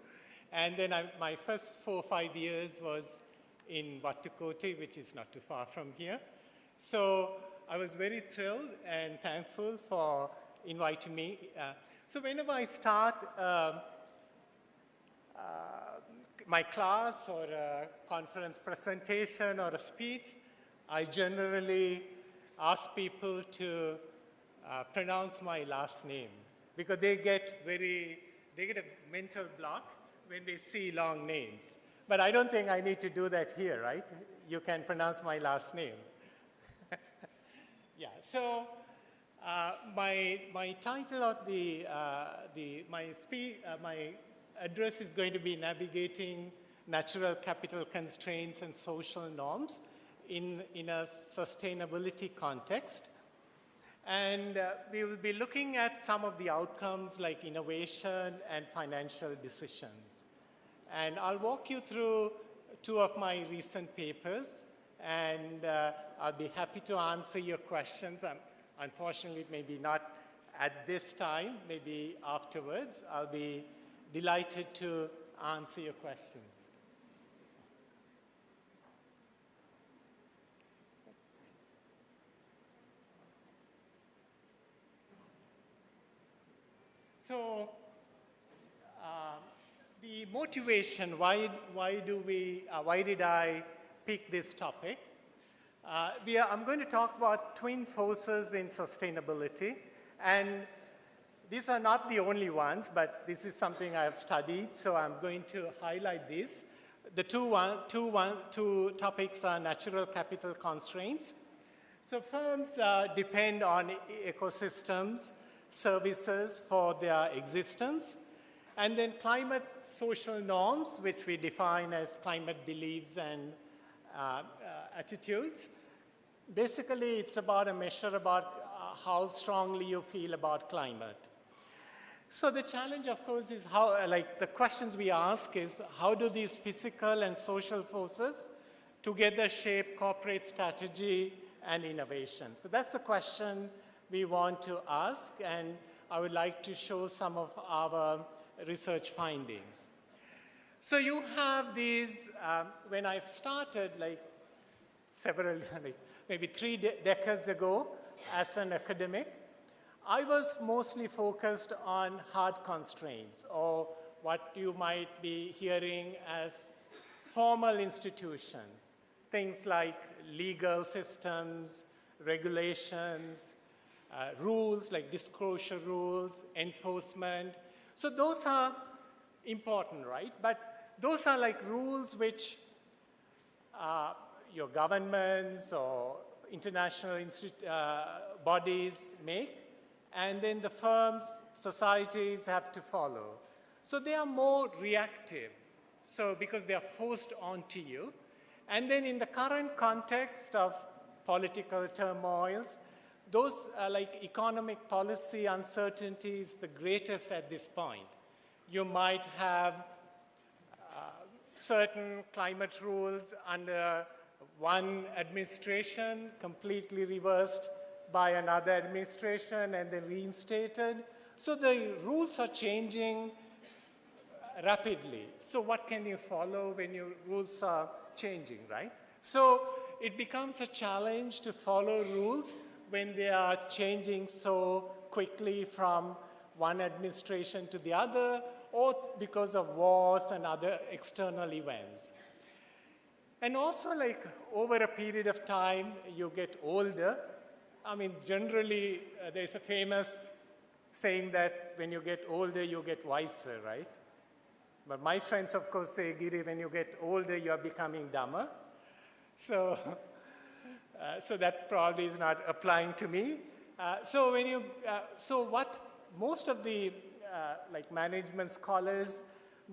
And then my first 4 or 5 years was in Watukote, which is not too far from here. So I was very thrilled and thankful for inviting me. So whenever I start my class or a conference presentation or a speech, I generally ask people to pronounce my last name, because they get a mental block when they see long names. But I don't think I need to do that here, right? You can pronounce my last name. Yeah, so my title of my address is going to be Navigating Natural Capital Constraints and Social Norms in a Sustainability Context. And we will be looking at some of the outcomes like innovation and financial decisions. And I'll walk you through two of my recent papers, and I'll be happy to answer your questions. Unfortunately, maybe not at this time, maybe afterwards. I'll be delighted to answer your questions. So, the motivation, why did I pick this topic? I'm going to talk about twin forces in sustainability, and these are not the only ones, but this is something I have studied, so I'm going to highlight this. The two topics are natural capital constraints. So firms depend on ecosystems, services for their existence, and then climate social norms, which we define as climate beliefs and attitudes. Basically, it's about a measure about how strongly you feel about climate. So the challenge, of course, is how, like the questions we ask is, how do these physical and social forces together shape corporate strategy and innovation? So that's the question we want to ask, and I would like to show some of our research findings. So you have these, when I started like several, like maybe 3 decades ago as an academic, I was mostly focused on hard constraints, or what you might be hearing as formal institutions, things like legal systems, regulations, rules like disclosure rules, enforcement. So those are important, right? But those are like rules which your governments or international bodies make, and then the firms, societies have to follow. So they are more reactive, so because they are forced onto you. And then in the current context of political turmoils, those like economic policy uncertainty is the greatest at this point. You might have certain climate rules under one administration completely reversed by another administration and then reinstated. So the rules are changing rapidly. So what can you follow when your rules are changing, right? So it becomes a challenge to follow rules when they are changing so quickly from one administration to the other, or because of wars and other external events. And also, like, over a period of time, you get older. I mean, generally, there's a famous saying that when you get older, you get wiser, right? But my friends, of course, say, Giri, when you get older, you are becoming dumber. So that probably is not applying to me. So what most of the like management scholars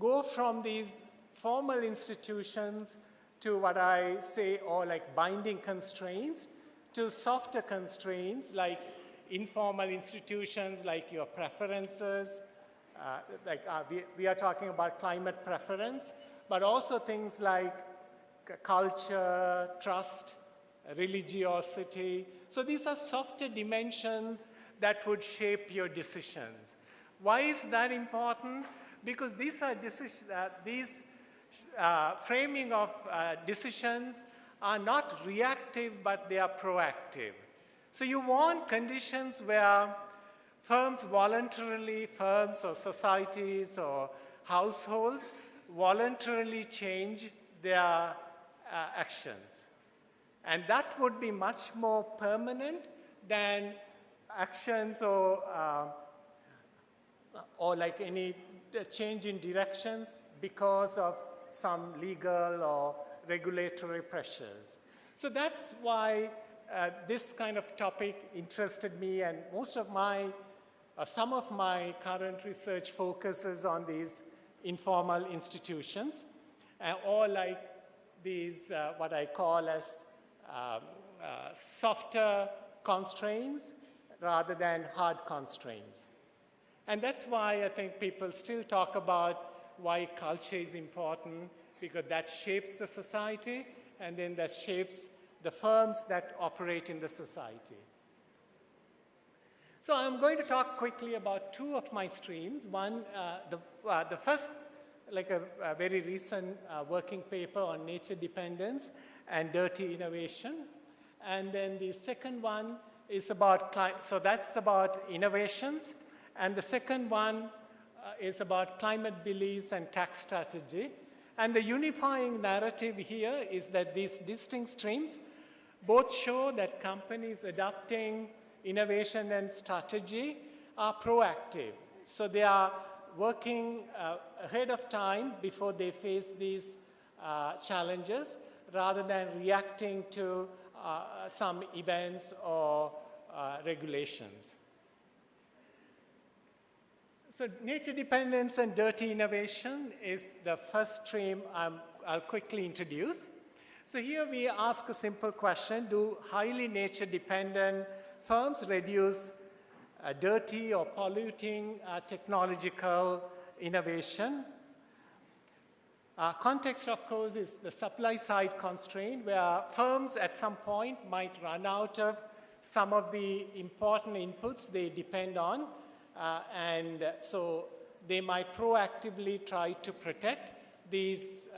go from these formal institutions to what I say are like binding constraints to softer constraints like informal institutions like your preferences, we are talking about climate preference, but also things like culture, trust, religiosity. So these are softer dimensions that would shape your decisions. Why is that important? Because these are framing of decisions are not reactive, but they are proactive. So you want conditions where firms or societies or households voluntarily change their actions. And that would be much more permanent than actions or like any change in directions because of some legal or regulatory pressures. So that's why this kind of topic interested me, and some of my current research focuses on these informal institutions, or like these, what I call as softer constraints, rather than hard constraints. And that's why I think people still talk about why culture is important, because that shapes the society, and then that shapes the firms that operate in the society. So I'm going to talk quickly about two of my streams. One, the first, like a very recent working paper on nature dependence and dirty innovation. And then the second one is about, so that's about innovations. And the second one is about climate beliefs and tax strategy. And the unifying narrative here is that these distinct streams both show that companies adopting innovation and strategy are proactive. So they are working ahead of time before they face these challenges, rather than reacting to some events or regulations. So nature dependence and dirty innovation is the first stream I'll quickly introduce. So here we ask a simple question: do highly nature dependent firms reduce dirty or polluting technological innovation? Context, of course, is the supply side constraint, where firms at some point might run out of some of the important inputs they depend on, and so they might proactively try to protect these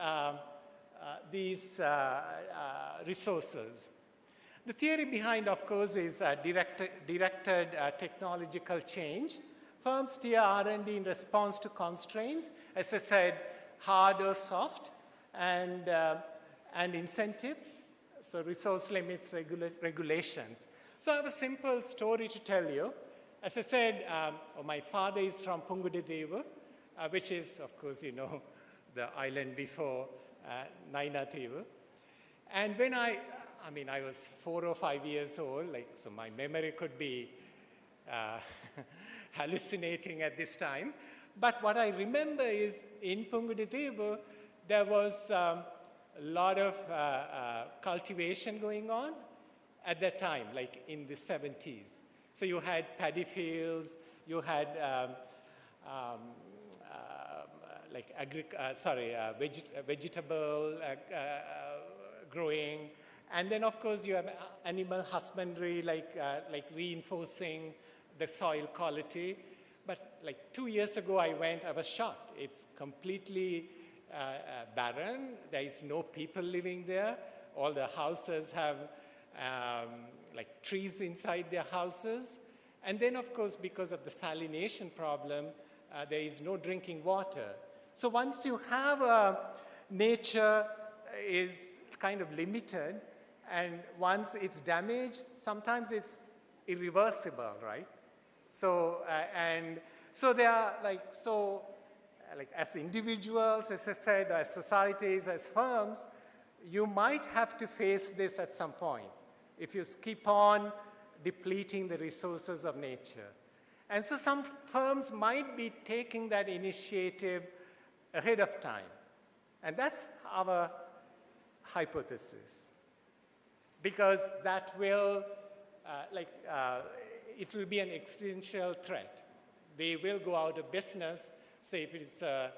resources. The theory behind, of course, is directed technological change. Firms steer R&D in response to constraints, as I said, hard or soft, and incentives, so resource limits, regulations. So I have a simple story to tell you. As I said, my father is from Pungudidevu, which is, of course, you know, the island before Nainativu. And when I was 4 or 5 years old, so my memory could be hallucinating at this time. But what I remember is in Pungudidevu, there was a lot of cultivation going on at that time, like in the 70s. So you had paddy fields, you had vegetable growing, and then of course you have animal husbandry, like reinforcing the soil quality. But like 2 years ago I was shocked. It's completely barren. There is no people living there. All the houses have like trees inside their houses. And then of course, because of the salination problem, there is no drinking water. So once you have nature is kind of limited, and once it's damaged, sometimes it's irreversible, right? So, so they are like as individuals, as I said, as societies, as firms, you might have to face this at some point if you keep on depleting the resources of nature. And so some firms might be taking that initiative ahead of time. And that's our hypothesis. Because that will, it will be an existential threat. They will go out of business, say if it's an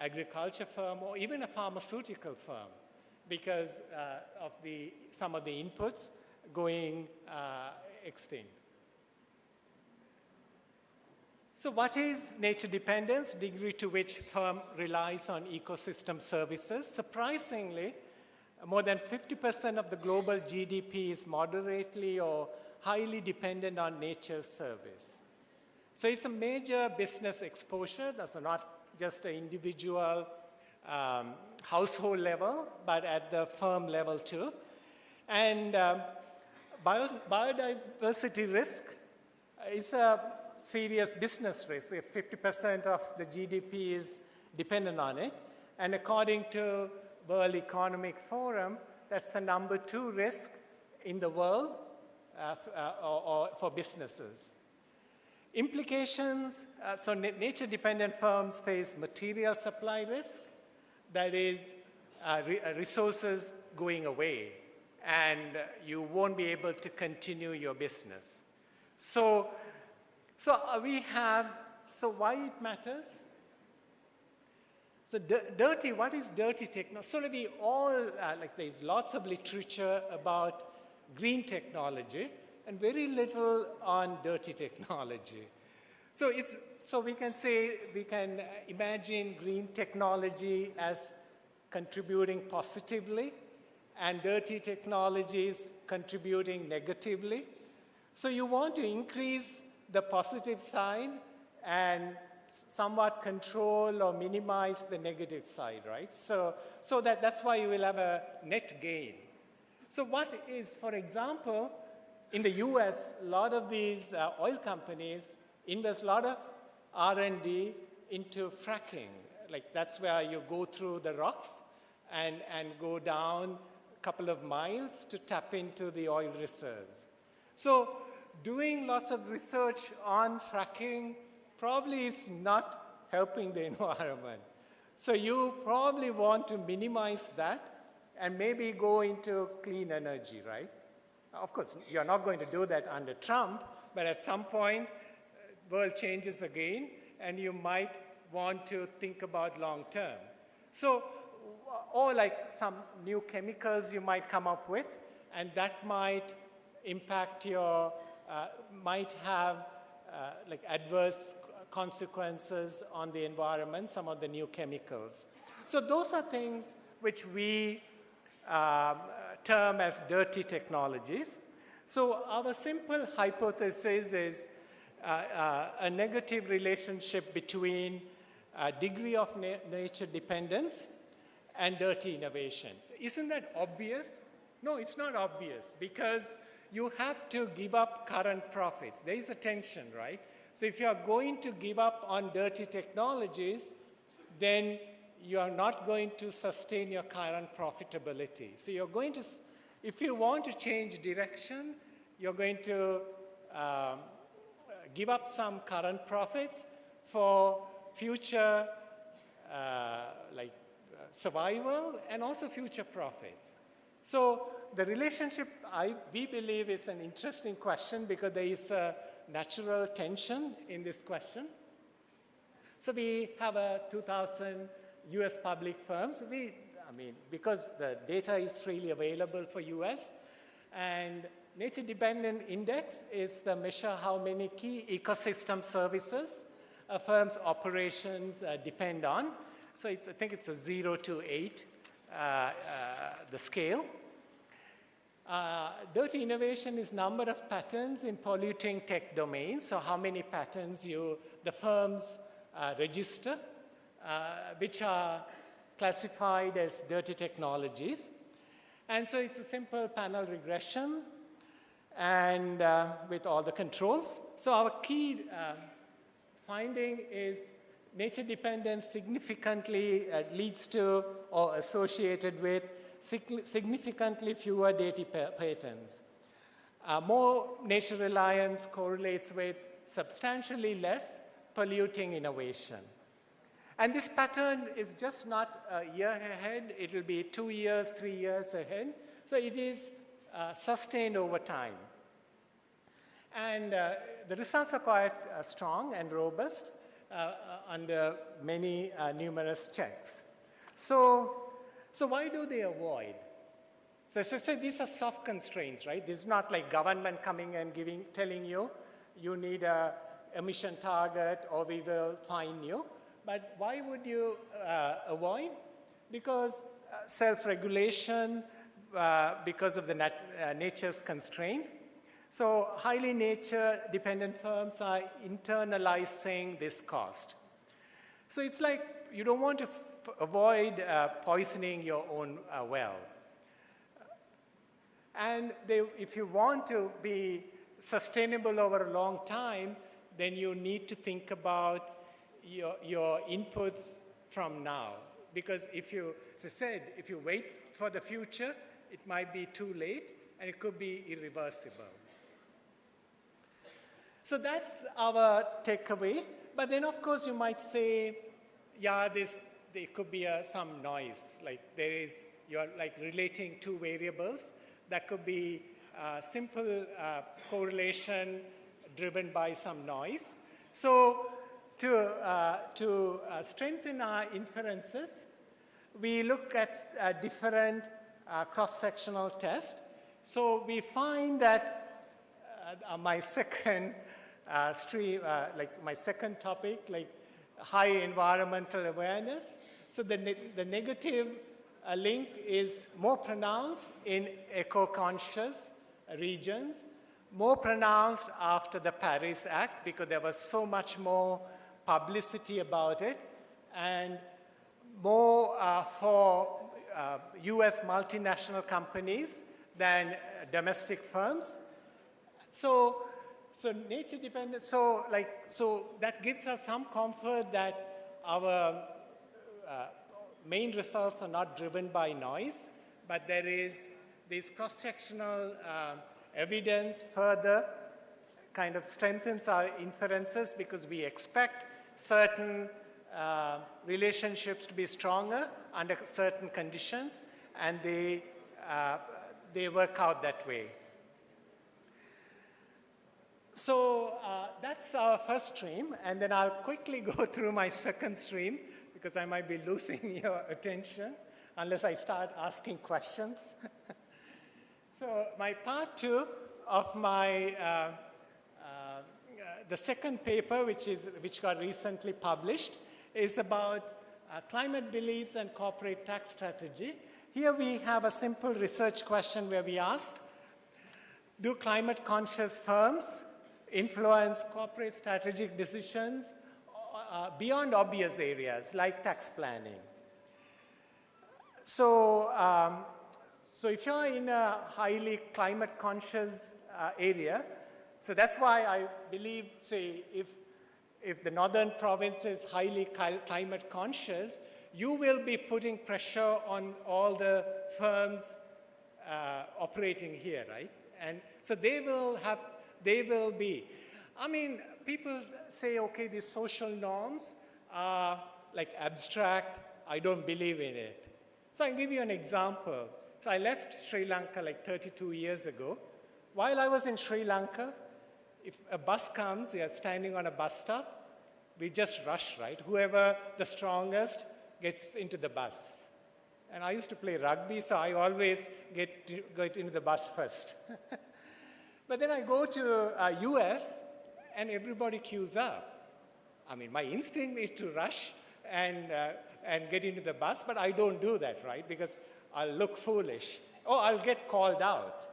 agriculture firm or even a pharmaceutical firm, because of some of the inputs going extinct. So what is nature dependence? Degree to which firm relies on ecosystem services. Surprisingly, more than 50% of the global GDP is moderately or highly dependent on nature's service. So it's a major business exposure. That's not just an individual household level, but at the firm level too. And biodiversity risk is a serious business risk if 50% of the GDP is dependent on it. And according to World Economic Forum, that's the number 2 risk in the world or for businesses. Implications, so nature-dependent firms face material supply risk, that is resources going away, and you won't be able to continue your business. So we have, so why it matters? So dirty, what is dirty technology? So we all, like there's lots of literature about green technology and very little on dirty technology. So we can say, we can imagine green technology as contributing positively and dirty technologies contributing negatively. So you want to increase the positive side and somewhat control or minimize the negative side, right? So that's why you will have a net gain. So what is, for example, in the US, a lot of these oil companies invest a lot of R&D into fracking. Like that's where you go through the rocks and go down a couple of miles to tap into the oil reserves. So doing lots of research on fracking probably is not helping the environment. So you probably want to minimize that and maybe go into clean energy, right? Of course, you're not going to do that under Trump, but at some point, world changes again, and you might want to think about long term. So, or like some new chemicals you might come up with, and that might impact your, might have like adverse consequences on the environment, some of the new chemicals. So those are things which we term as dirty technologies. So our simple hypothesis is a negative relationship between degree of nature dependence and dirty innovations. Isn't that obvious? No, it's not obvious because you have to give up current profits. There is a tension, right? So if you are going to give up on dirty technologies, then you are not going to sustain your current profitability. So you're going to, if you want to change direction, you're going to give up some current profits for future survival and also future profits. So the relationship, we believe, is an interesting question because there is a natural tension in this question. So we have a 2,000 US public firms. Because the data is freely available for US, and Nature Dependent Index is the measure how many key ecosystem services a firm's operations depend on. So I think it's a 0 to 8, the scale. Dirty innovation is number of patents in polluting tech domains. So how many patents the firms register, which are classified as dirty technologies. And so it's a simple panel regression and with all the controls. So our key finding is nature dependence significantly leads to or associated with significantly fewer dirty patents. More nature reliance correlates with substantially less polluting innovation. And this pattern is just not a year ahead, it will be 2 years, 3 years ahead. So it is sustained over time. And the results are quite strong and robust under many numerous checks. So why do they avoid? So as I said, these are soft constraints, right? This is not like government coming and telling you, you need a emission target or we will fine you. But why would you avoid? Because self-regulation, because of the nature's constraint. So highly nature-dependent firms are internalizing this cost. So it's like you don't want to avoid poisoning your own well. And if you want to be sustainable over a long time, then you need to think about your inputs from now. Because if you, as I said, if you wait for the future, it might be too late and it could be irreversible. So that's our takeaway. But then, of course, you might say, yeah, there could be some noise. Like you're like relating two variables. That could be simple correlation, driven by some noise. So to strengthen our inferences, we look at different cross-sectional tests. So we find that my second stream, like my second topic, like high environmental awareness. So the negative link is more pronounced in eco-conscious regions, more pronounced after the Paris Act because there was so much more publicity about it, and more for US multinational companies than domestic firms. So nature dependent, so that gives us some comfort that our main results are not driven by noise, but there is this cross-sectional evidence further kind of strengthens our inferences because we expect certain relationships to be stronger under certain conditions, and they work out that way. So that's our first stream, and then I'll quickly go through my second stream because I might be losing your attention unless I start asking questions. So my part two of my, the second paper, which got recently published, is about climate beliefs and corporate tax strategy. Here we have a simple research question where we ask, do climate conscious firms influence corporate strategic decisions beyond obvious areas like tax planning? So, so if you're in a highly climate conscious area, so that's why I believe, say, if the northern province is highly climate conscious, you will be putting pressure on all the firms operating here, right? And so they will be. I mean, people say, okay, these social norms are like abstract. I don't believe in it. So I'll give you an example. So I left Sri Lanka like 32 years ago. While I was in Sri Lanka, if a bus comes, we are standing on a bus stop, we just rush, right? Whoever the strongest gets into the bus. And I used to play rugby, so I always get into the bus first. But then I go to US, and everybody queues up. I mean, my instinct is to rush and get into the bus, but I don't do that, right? Because I'll look foolish. Or I'll get called out.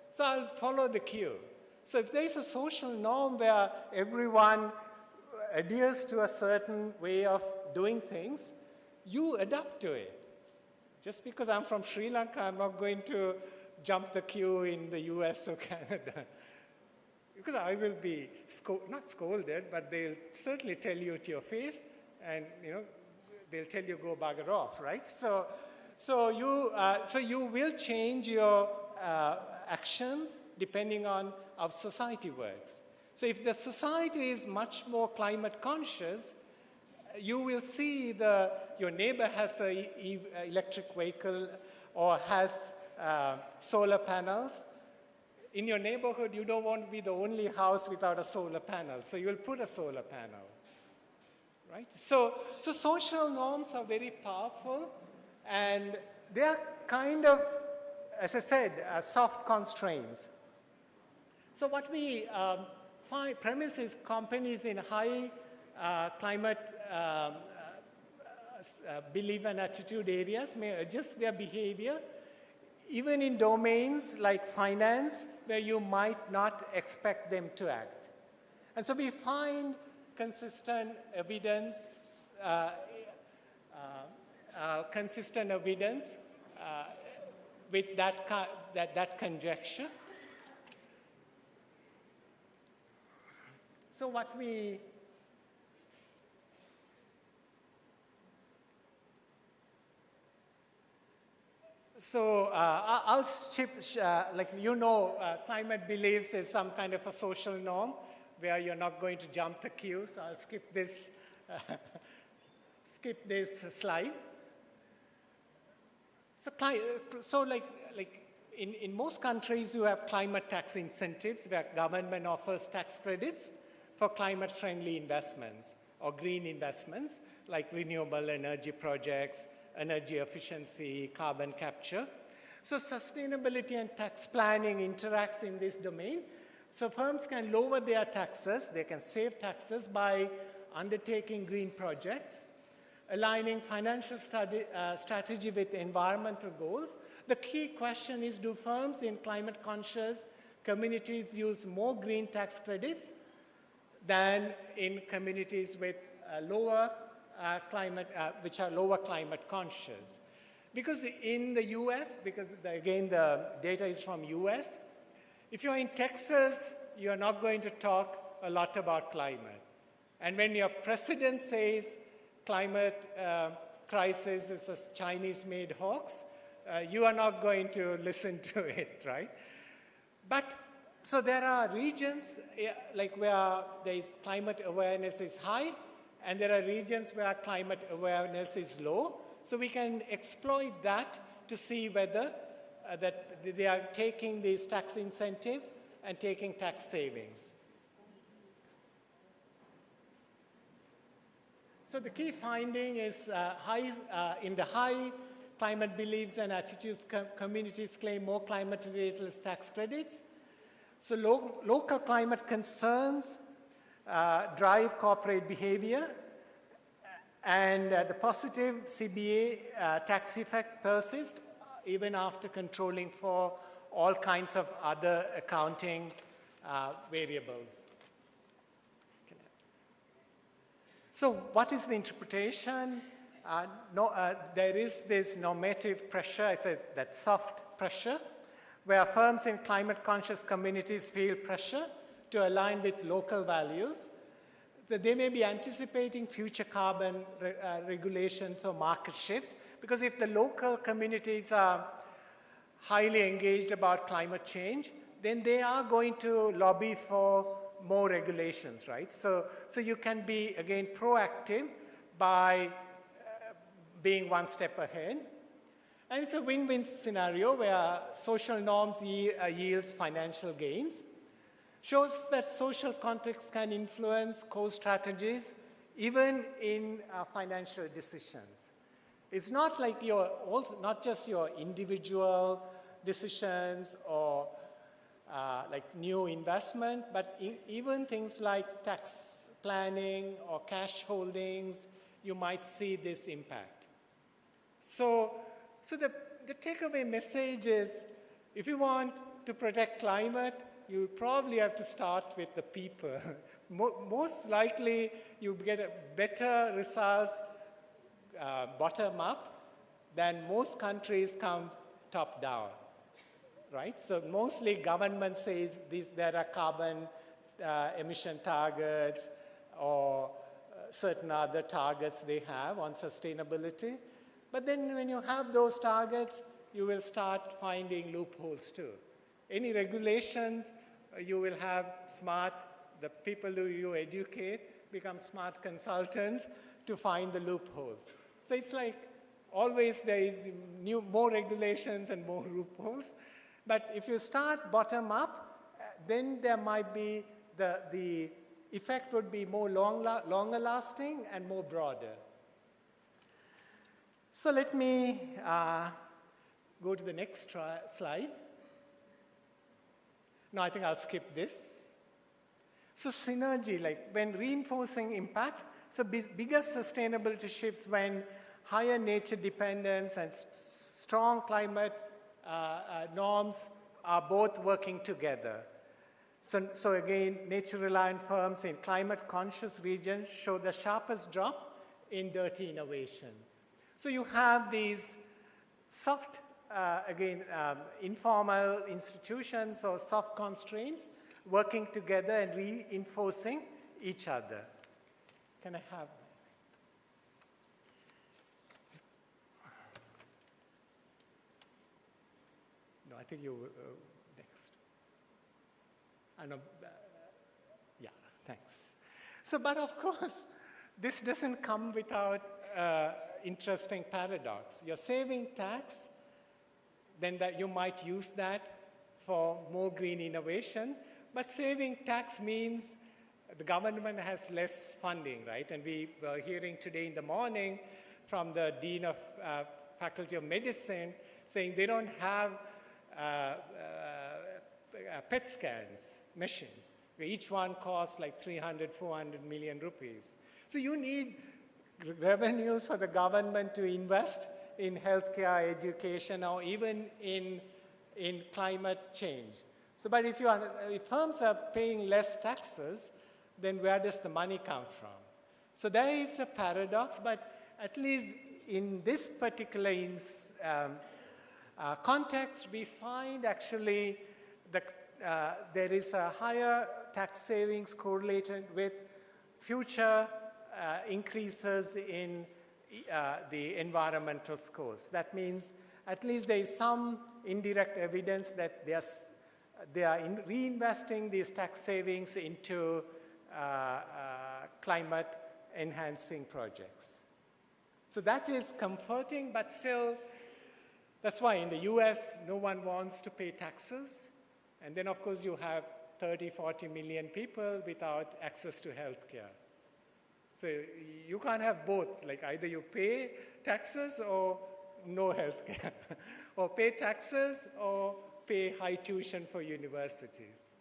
So I'll follow the queue. So if there's a social norm where everyone adheres to a certain way of doing things, you adapt to it. Just because I'm from Sri Lanka, I'm not going to jump the queue in the US or Canada. Because I will be, not scolded, but they'll certainly tell you to your face, and they'll tell you go bugger off, right? So you will change your actions depending on how society works. So if the society is much more climate conscious, you will see your neighbor has an electric vehicle or has solar panels. In your neighborhood, you don't want to be the only house without a solar panel, so you'll put a solar panel, right? So social norms are very powerful, and they are kind of, as I said, soft constraints. So what we premise is companies in high climate belief and attitude areas may adjust their behavior, even in domains like finance, where you might not expect them to act. And so we find consistent evidence, with that conjecture. So what we I'll skip, climate beliefs is some kind of a social norm where you're not going to jump the queue, so I'll skip this, slide. So in most countries, you have climate tax incentives where government offers tax credits for climate-friendly investments or green investments like renewable energy projects, energy efficiency, carbon capture. So sustainability and tax planning interacts in this domain. So firms can lower their taxes, they can save taxes by undertaking green projects, aligning financial strategy with environmental goals. The key question is, do firms in climate-conscious communities use more green tax credits than in communities with lower which are lower climate conscious? Because in the US, because again the data is from US, if you're in Texas, you're not going to talk a lot about climate. And when your president says climate crisis is a Chinese-made hoax, you are not going to listen to it, right? But so there are regions like where there is climate awareness is high, and there are regions where climate awareness is low. So we can exploit that to see whether that they are taking these tax incentives and taking tax savings. So the key finding is in the high climate beliefs and attitudes, communities claim more climate-related tax credits. So local climate concerns drive corporate behavior, and the positive CBA tax effect persists even after controlling for all kinds of other accounting variables. So what is the interpretation? There is this normative pressure, I said that soft pressure, where firms in climate-conscious communities feel pressure to align with local values, that they may be anticipating future carbon regulations or market shifts, because if the local communities are highly engaged about climate change, then they are going to lobby for more regulations, right? So you can be, again, proactive by being one step ahead. And it's a win-win scenario where social norms yields financial gains. Shows that social context can influence core strategies even in financial decisions. It's not like not just your individual decisions or like new investment, but even things like tax planning or cash holdings, you might see this impact. So the takeaway message is, if you want to protect climate, you probably have to start with the people. Most likely, you get better results bottom up than most countries come top down, right? So mostly government says there are carbon emission targets or certain other targets they have on sustainability. But then when you have those targets, you will start finding loopholes too. Any regulations, you will have the people who you educate become smart consultants to find the loopholes. So it's like always there is more regulations and more loopholes. But if you start bottom up, then there might be the effect would be more longer lasting and more broader. So let me go to the next slide. No, I think I'll skip this. So synergy, like when reinforcing impact, so bigger sustainability shifts when higher nature dependence and strong climate norms are both working together. So again, nature-reliant firms in climate-conscious regions show the sharpest drop in dirty innovation. So you have these soft, informal institutions or soft constraints working together and reinforcing each other. Can I have? No, I think you next. I know. Yeah, thanks. So, but of course, this doesn't come without interesting paradox. You're saving tax, then that you might use that for more green innovation. But saving tax means the government has less funding, right? And we were hearing today in the morning from the Dean of Faculty of Medicine saying they don't have PET scans machines, where each one costs like 300, 400 million rupees. So you need revenues for the government to invest in healthcare, education, or even in climate change. So, but if firms are paying less taxes, then where does the money come from? So there is a paradox, but at least in this particular context, we find actually there is a higher tax savings correlated with future increases in the environmental scores. That means at least there is some indirect evidence that they are reinvesting these tax savings into climate enhancing projects. So that is comforting, but still, that's why in the US, no one wants to pay taxes. And then, of course, you have 30, 40 million people without access to healthcare. So you can't have both, like either you pay taxes or no healthcare, or pay taxes or pay high tuition for universities.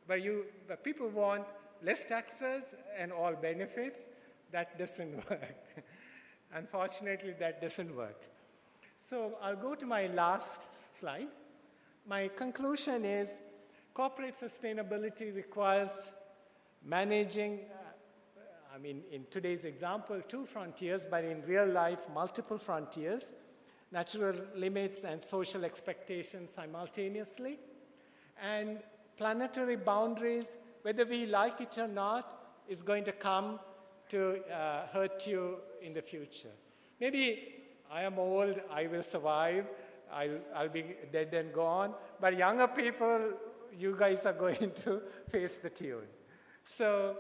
But people want less taxes and all benefits. That doesn't work. Unfortunately, that doesn't work. So I'll go to my last slide. My conclusion is corporate sustainability requires managing, in today's example, 2 frontiers, but in real life, multiple frontiers, natural limits and social expectations simultaneously, and planetary boundaries, whether we like it or not, is going to come to hurt you in the future. Maybe I am old, I will survive, I'll be dead and gone, but younger people, you guys are going to face the tune. So,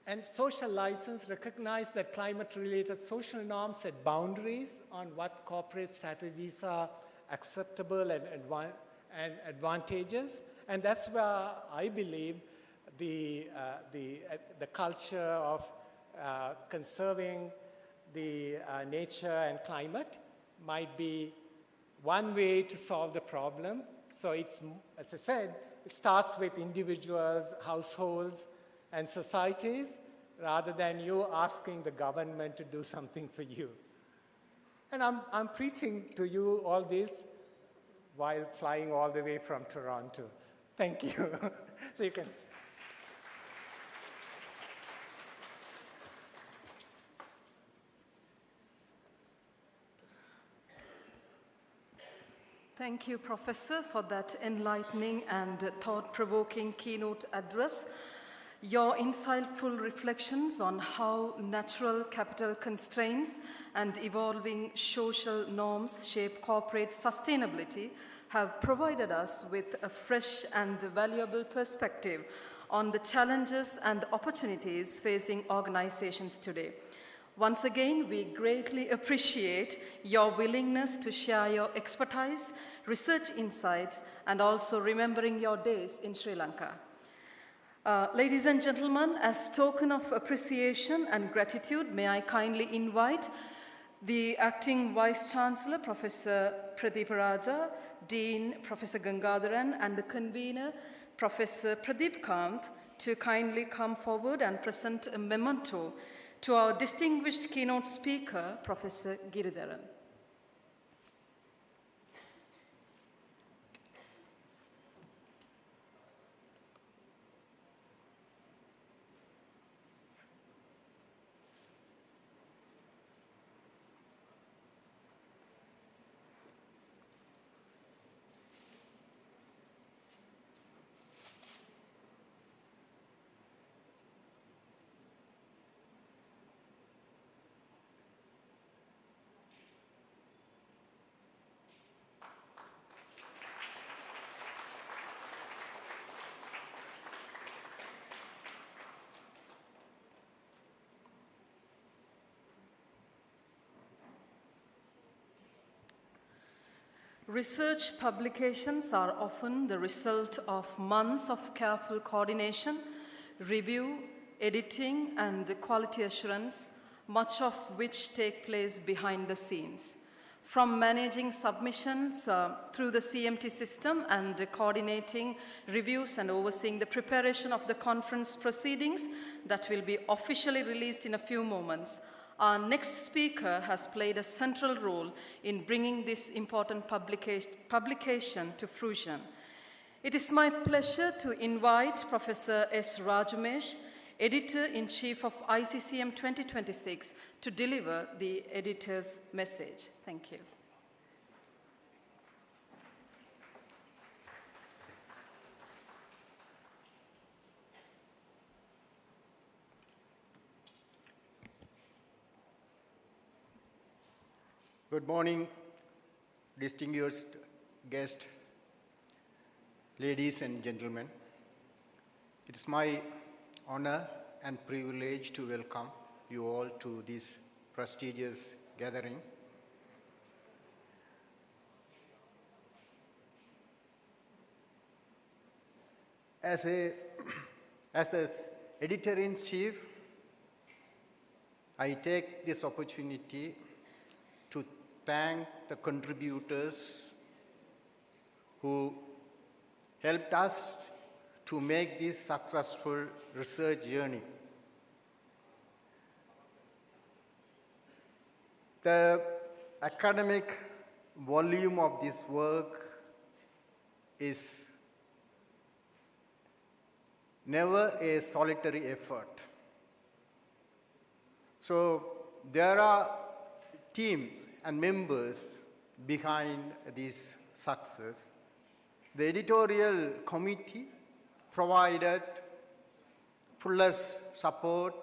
and social license recognize that climate-related social norms set boundaries on what corporate strategies are acceptable and advantageous. And that's where I believe the culture of conserving the nature and climate might be one way to solve the problem. So it's, as I said, it starts with individuals, households, and societies, rather than you asking the government to do something for you. And I'm preaching to you all this while flying all the way from Toronto. Thank you. So you can. Thank you, Professor, for that enlightening and thought-provoking keynote address. Your insightful reflections on how natural capital constraints and evolving social norms shape corporate sustainability have provided us with a fresh and valuable perspective on the challenges and opportunities facing organizations today. Once again, we greatly appreciate your willingness to share your expertise, research insights, and also remembering your days in Sri Lanka. Ladies and gentlemen, as token of appreciation and gratitude, may I kindly invite the Acting Vice-Chancellor, Professor Pradeep Raja, Dean, Professor Gangadharan, and the convener, Professor Pradeep Kant, to kindly come forward and present a memento to our distinguished keynote speaker, Professor Giridharan. Research publications are often the result of months of careful coordination, review, editing, and quality assurance, much of which take place behind the scenes. From managing submissions through the CMT system and coordinating reviews and overseeing the preparation of the conference proceedings that will be officially released in a few moments, our next speaker has played a central role in bringing this important publication to fruition. It is my pleasure to invite Professor S. Rajamesh, Editor-in-Chief of ICCM 2026, to deliver the editor's message. Thank you. Good morning, distinguished guests, ladies and gentlemen. It is my honor and privilege to welcome you all to this prestigious gathering. As the editor-in-chief, I take this opportunity to thank the contributors who helped us to make this successful research journey. The academic volume of this work is never a solitary effort. So there are teams and members behind this success. The editorial committee provided fullest support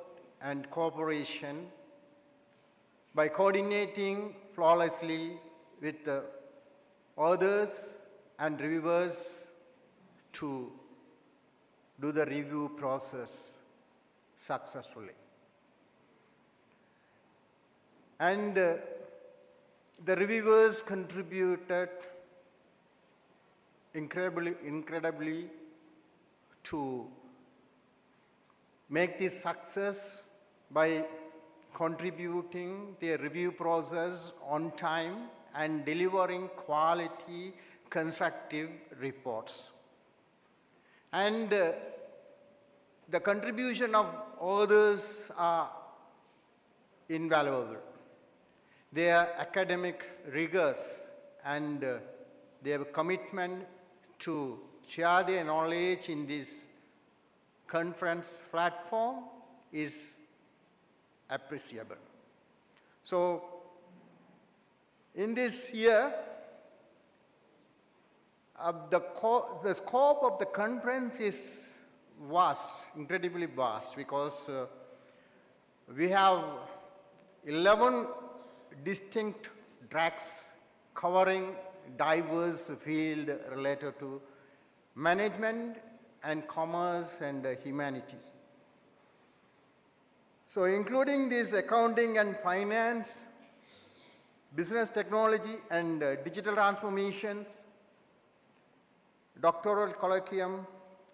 and cooperation by coordinating flawlessly with the authors and reviewers to do the review process successfully. And the reviewers contributed incredibly to make this success by contributing their review process on time and delivering quality, constructive reports. And the contribution of others are invaluable. Their academic rigors and their commitment to share their knowledge in this conference platform is appreciable. So, in this year, the scope of the conference is vast, incredibly vast, because we have 11 distinct tracks covering diverse fields related to management and commerce and humanities. So including this accounting and finance, business technology and digital transformations, doctoral colloquium,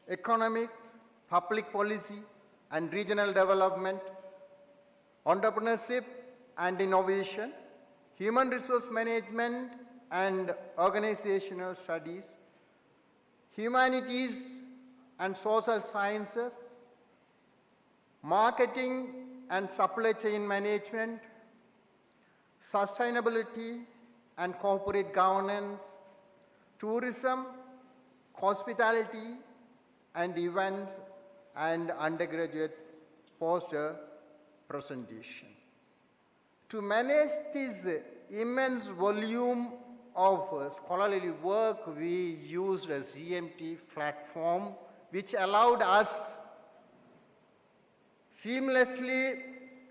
economics, public policy and regional development, entrepreneurship and innovation, human resource management and organizational studies, humanities and social sciences, marketing and supply chain management, sustainability and corporate governance, tourism, hospitality and events, and undergraduate poster presentation. To manage this immense volume of scholarly work, we used a CMT platform which allowed us seamlessly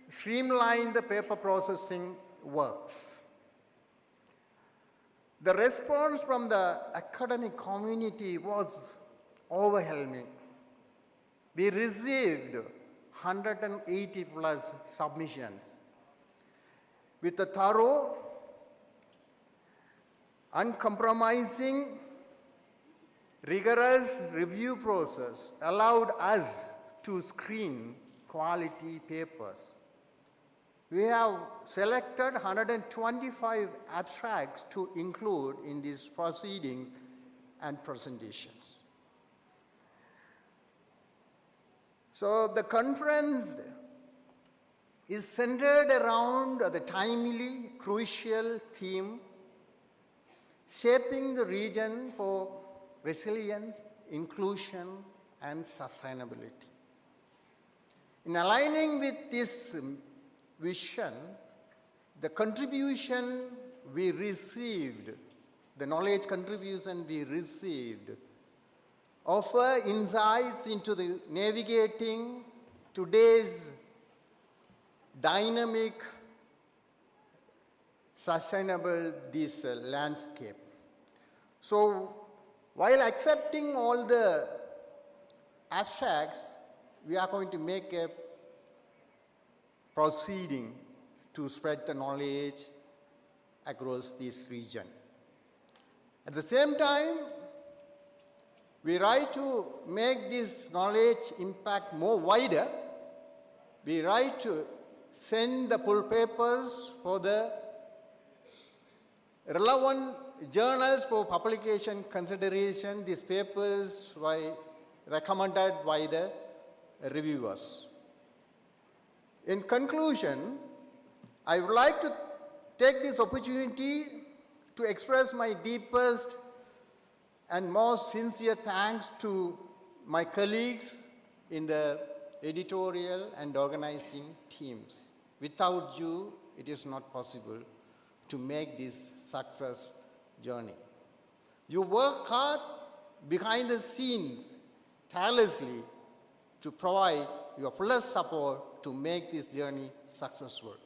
streamline the paper processing works. The response from the academic community was overwhelming. We received 180 plus submissions with a thorough uncompromising, rigorous review process allowed us to screen quality papers. We have selected 125 abstracts to include in these proceedings and presentations. So the conference is centered around the timely, crucial theme, shaping the region for resilience, inclusion, and sustainability. In aligning with this vision, the contribution we received, the knowledge contribution we received, offer insights into the navigating today's dynamic, sustainable this landscape. So while accepting all the abstracts, we are going to make a proceeding to spread the knowledge across this region. At the same time, we try to make this knowledge impact more wider. We try to send the pull papers for the relevant journals for publication consideration. These papers were recommended by the reviewers. In conclusion, I would like to take this opportunity to express my deepest and most sincere thanks to my colleagues in the editorial and organizing teams. Without you, it is not possible to make this success journey. You work hard behind the scenes tirelessly to provide your fullest support to make this journey successful.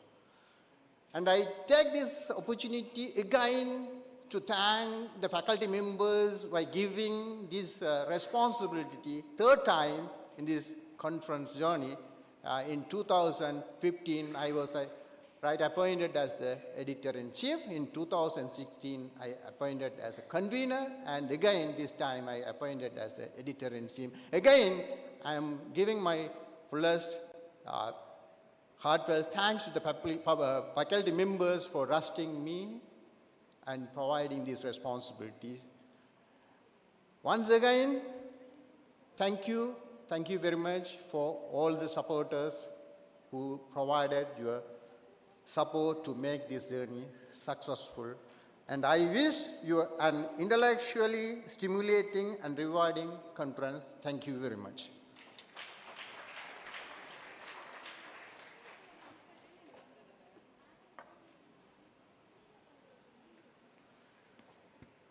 And I take this opportunity again to thank the faculty members by giving this responsibility third time in this conference journey. In 2015, I was appointed as the editor-in-chief. In 2016, I appointed as a convener, and again this time I appointed as the editor-in-chief. Again, I am giving my fullest heartfelt thanks to the faculty members for trusting me and providing these responsibilities. Once again, thank you very much for all the supporters who provided your support to make this journey successful. And I wish you an intellectually stimulating and rewarding conference. Thank you very much.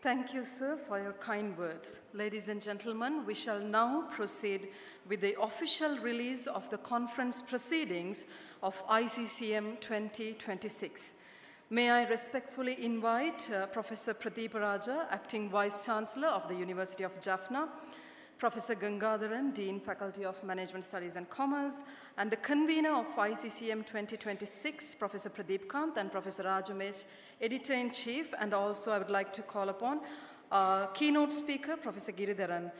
Thank you, sir, for your kind words. Ladies and gentlemen, we shall now proceed with the official release of the conference proceedings of ICCM 2026. May I respectfully invite Professor Pradeep Raja, Acting Vice-Chancellor of the University of Jaffna, Professor Gangadharan, Dean, Faculty of Management Studies and Commerce, and the convener of ICCM 2026, Professor Pradeep Kant and Professor Rajumesh, Editor-in-Chief, and also I would like to call upon keynote speaker, Professor Giridharan,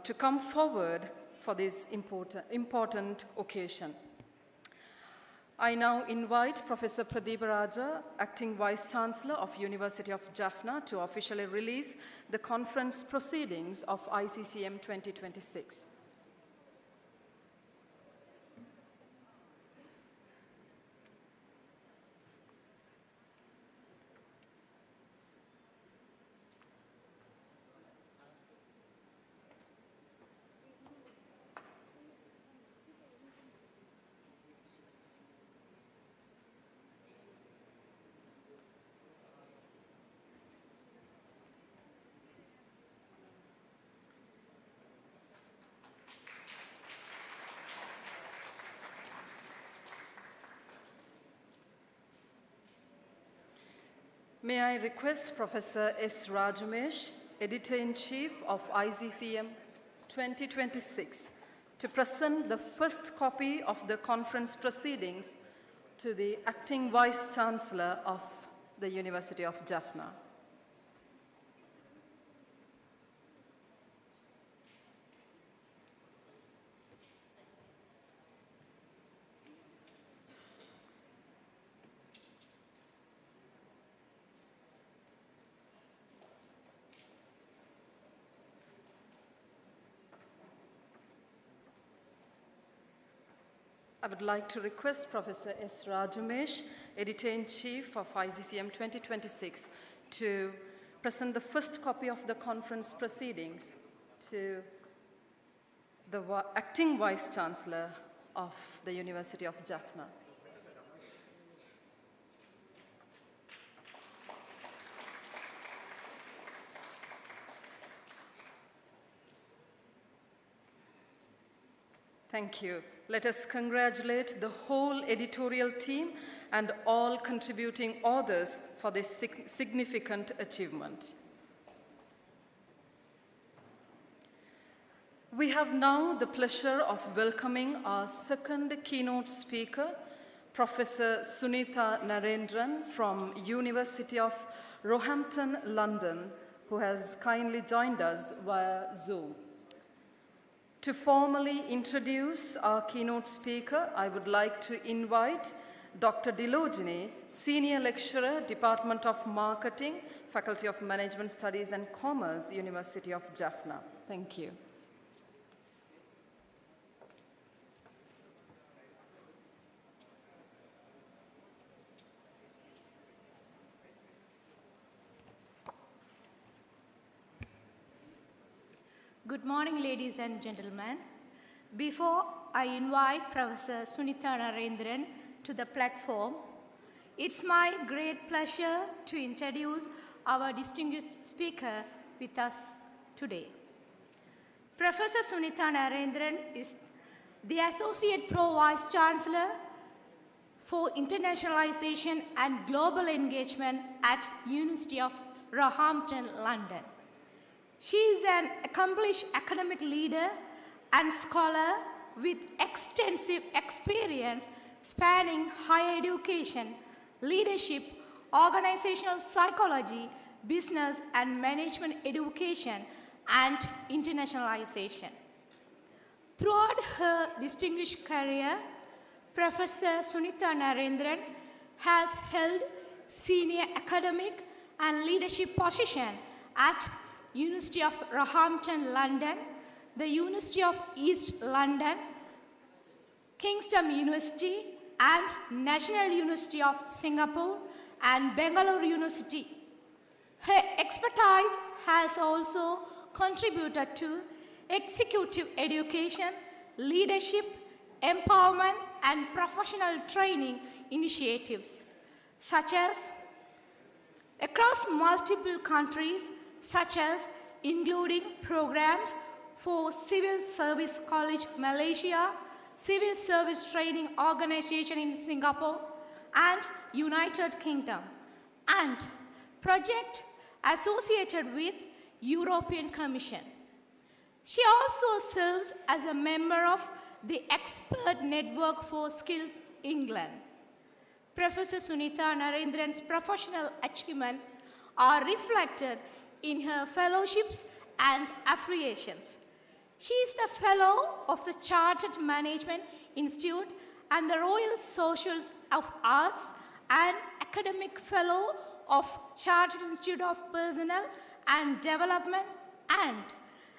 to come forward for this important occasion. I now invite Professor Pradeep Raja, Acting Vice-Chancellor of University of Jaffna, to officially release the conference proceedings of ICCM 2026. May I request Professor S. Rajumesh, Editor-in-Chief of ICCM 2026, to present the first copy of the conference proceedings to the Acting Vice-Chancellor of the University of Jaffna. I would like to request Professor S. Rajamesh, Editor-in-Chief of ICCM 2026, to present the first copy of the conference proceedings to the Acting Vice-Chancellor of the University of Jaffna. Thank you. Let us congratulate the whole editorial team and all contributing authors for this significant achievement. We have now the pleasure of welcoming our second keynote speaker, Professor Sunitha Narendran from University of Roehampton, London, who has kindly joined us via Zoom. To formally introduce our keynote speaker, I would like to invite Dr. Dilojini, Senior Lecturer, Department of Marketing, Faculty of Management Studies and Commerce, University of Jaffna. Thank you. Good morning, ladies and gentlemen. Before I invite Professor Sunitha Narendran to the platform, it's my great pleasure to introduce our distinguished speaker with us today. Professor Sunitha Narendran is the Associate Pro Vice Chancellor for Internationalization and Global Engagement at University of Roehampton, London. She is an accomplished academic leader and scholar with extensive experience spanning higher education, leadership, organizational psychology, business and management education, and internationalization. Throughout her distinguished career, Professor Sunitha Narendran has held senior academic and leadership positions at University of Roehampton, London, the University of East London, Kingston University, and National University of Singapore and Bangalore University. Her expertise has also contributed to executive education, leadership, empowerment, and professional training initiatives, such as across multiple countries, such as including programs for Civil Service College Malaysia, Civil Service Training Organization in Singapore and United Kingdom, and projects associated with European Commission. She also serves as a member of the Expert Network for Skills England. Professor Sunitha Narendran's professional achievements are reflected in her fellowships and affiliations. She is the Fellow of the Chartered Management Institute and the Royal Socials of Arts and Academic Fellow of Chartered Institute of Personnel and Development and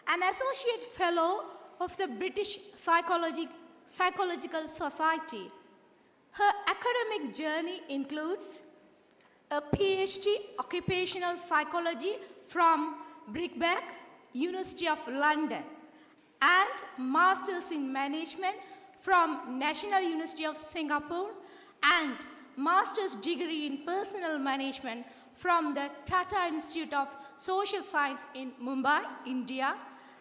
an Associate Fellow of the British Psychological Society. Her academic journey includes a PhD Occupational Psychology from Birkbeck, University of London, and Masters in Management from National University of Singapore and Master's degree in Personal Management from the Tata Institute of Social Science in Mumbai, India,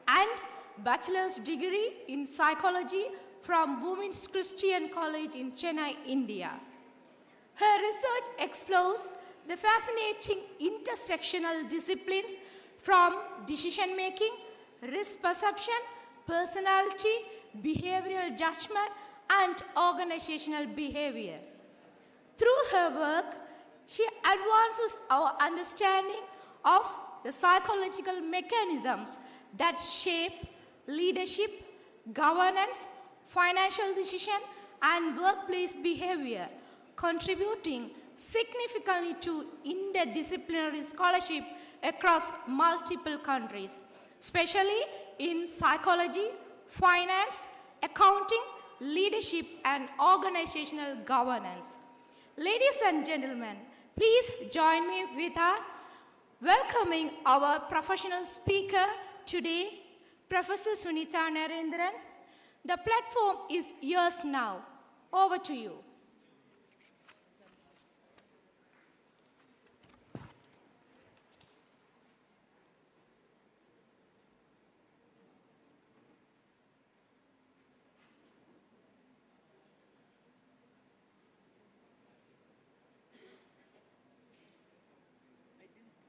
and Bachelor's degree in Psychology from Women's Christian College in Chennai, India. Her research explores the fascinating intersectional disciplines from decision-making, risk perception, personality, behavioral judgment, and organizational behavior. Through her work, she advances our understanding of the psychological mechanisms that shape leadership, governance, financial decision, and workplace behavior, contributing significantly to interdisciplinary scholarship across multiple countries, especially in psychology, finance, accounting, leadership and organizational governance. Ladies and gentlemen, please join me with welcoming our professional speaker today, Professor Sunita Narendran. The platform is yours now. Over to you.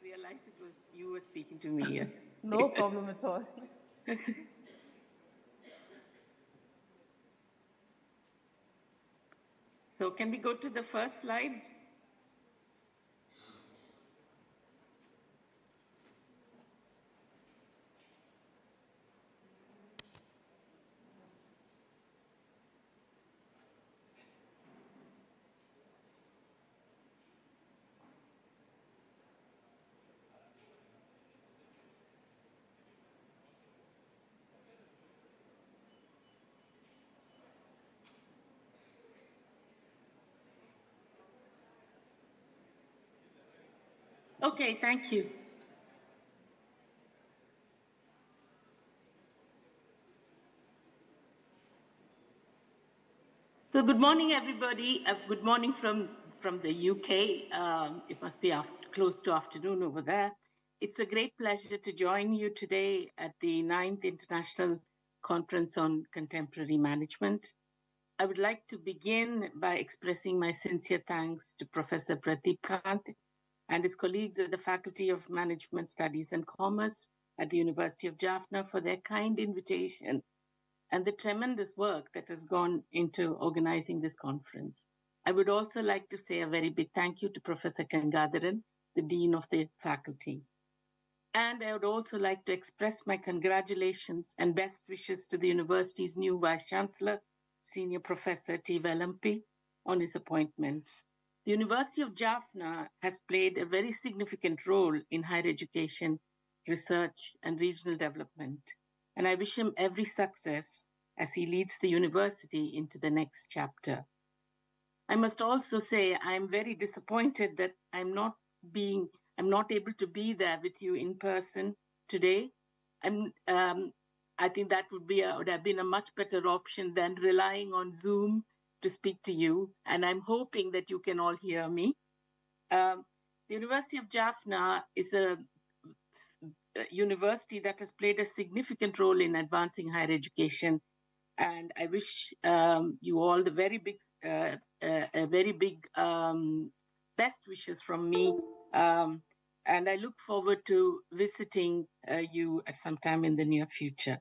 Realize it was you were speaking to me, yes. No problem at all. So can we go to the first slide? Okay, thank you. So good morning, everybody. Good morning from the UK. It must be close to afternoon over there. It's a great pleasure to join you today at the 9th International Conference on Contemporary Management. I would like to begin by expressing my sincere thanks to Professor Pradeep Kant and his colleagues at the Faculty of Management Studies and Commerce at the University of Jaffna for their kind invitation and the tremendous work that has gone into organizing this conference. I would also like to say a very big thank you to Professor Gangadharan, the Dean of the Faculty. And I would also like to express my congratulations and best wishes to the university's new Vice Chancellor, Senior Professor T. Velampi, on his appointment. The University of Jaffna has played a very significant role in higher education, research, and regional development. And I wish him every success as he leads the university into the next chapter. I must also say I'm very disappointed that I'm not able to be there with you in person today. I think that would have been a much better option than relying on Zoom to speak to you, and I'm hoping that you can all hear me. The University of Jaffna is a university that has played a significant role in advancing higher education, and I wish you all the very big best wishes from me, and I look forward to visiting you at some time in the near future.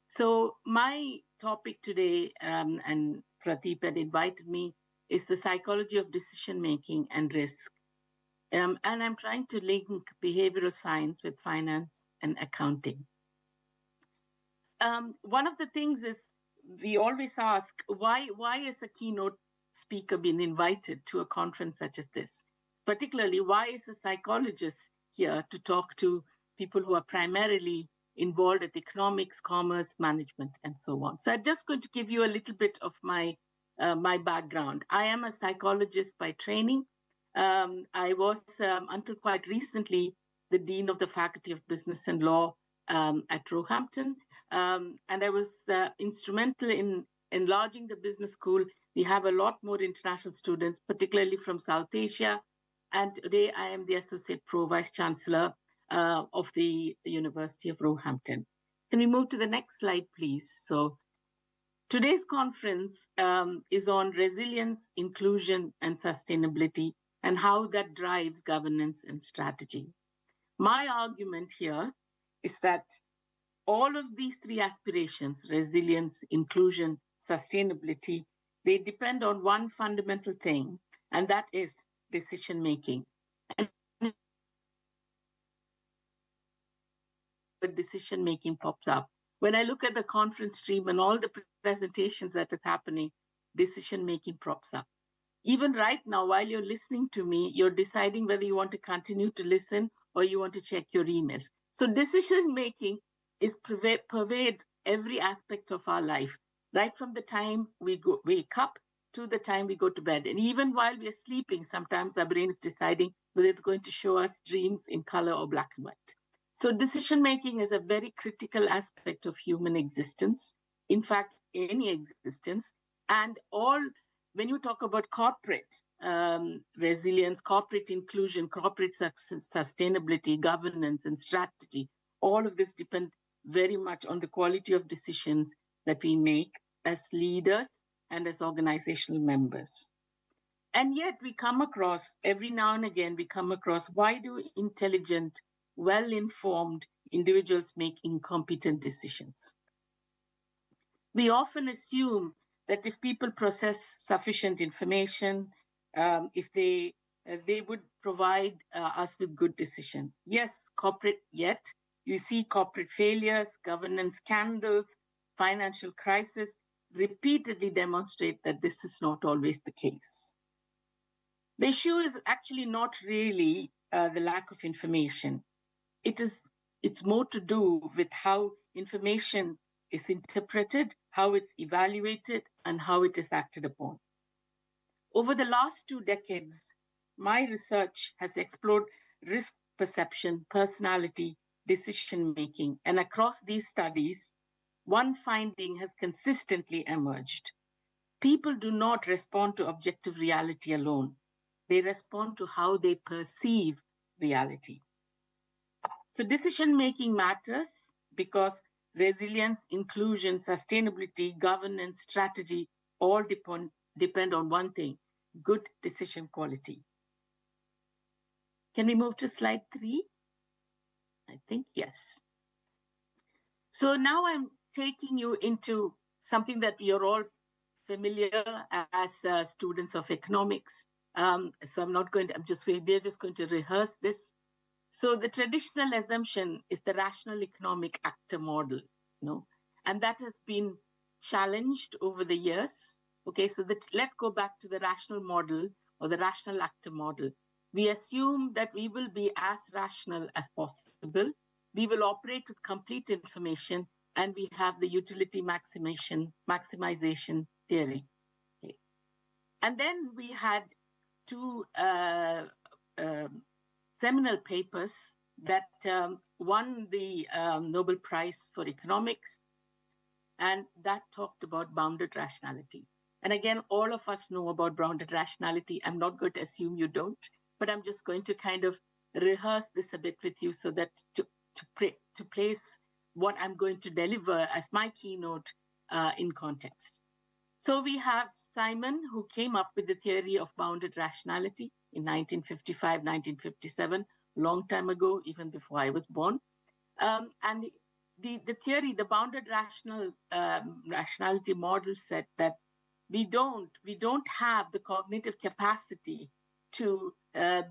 So my topic today, and Pradeep had invited me, is the psychology of decision-making and risk. And I'm trying to link behavioral science with finance and accounting. One of the things is we always ask, why is a keynote speaker being invited to a conference such as this? Particularly, why is a psychologist here to talk to people who are primarily involved with economics, commerce, management, and so on? So I'm just going to give you a little bit of my background. I am a psychologist by training. I was, until quite recently, the Dean of the Faculty of Business and Law at Roehampton. And I was instrumental in enlarging the business school. We have a lot more international students, particularly from South Asia. And today I am the Associate Pro Vice Chancellor of the University of Roehampton. Can we move to the next slide, please? So today's conference is on resilience, inclusion, and sustainability, and how that drives governance and strategy. My argument here is that all of these three aspirations, resilience, inclusion, sustainability, they depend on one fundamental thing, and that is decision-making. And the decision-making pops up. When I look at the conference stream and all the presentations that is happening, decision-making pops up. Even right now, while you're listening to me, you're deciding whether you want to continue to listen or you want to check your emails. So decision-making pervades every aspect of our life. right from the time we wake up to the time we go to bed. And even while we are sleeping, sometimes our brain is deciding whether it's going to show us dreams in color or black and white. So decision making is a very critical aspect of human existence. In fact, any existence. And when you talk about corporate resilience, corporate inclusion, corporate sustainability, governance, and strategy, all of this depend very much on the quality of decisions that we make as leaders and as organizational members. And yet every now and again, why do intelligent, well-informed individuals make incompetent decisions? We often assume that if people possess sufficient information, if they would provide us with good decisions. Yes, yet you see corporate failures, governance scandals, financial crisis repeatedly demonstrate that this is not always the case. The issue is actually not really the lack of information. It's more to do with how information is interpreted, how it's evaluated, and how it is acted upon. Over the last 2 decades, my research has explored risk perception, personality, decision-making, and across these studies, one finding has consistently emerged. People do not respond to objective reality alone. They respond to how they perceive reality. So decision-making matters because resilience, inclusion, sustainability, governance, strategy, all depend on one thing, good decision quality. Can we move to slide 3? I think yes. So now I'm taking you into something that you're all familiar as students of economics. So we're just going to rehearse this. So the traditional assumption is the rational economic actor model, and that has been challenged over the years. Okay, so let's go back to the rational model or the rational actor model. We assume that we will be as rational as possible. We will operate with complete information, and we have the utility maximization theory. Okay. And then we had 2 seminal papers that won the Nobel Prize for Economics, and that talked about bounded rationality. And again, all of us know about bounded rationality. I'm not going to assume you don't, but I'm just going to kind of rehearse this a bit with you so that to place what I'm going to deliver as my keynote in context. So we have Simon, who came up with the theory of bounded rationality in 1955, 1957, long time ago, even before I was born. And the theory, the bounded rationality model said that we don't have the cognitive capacity to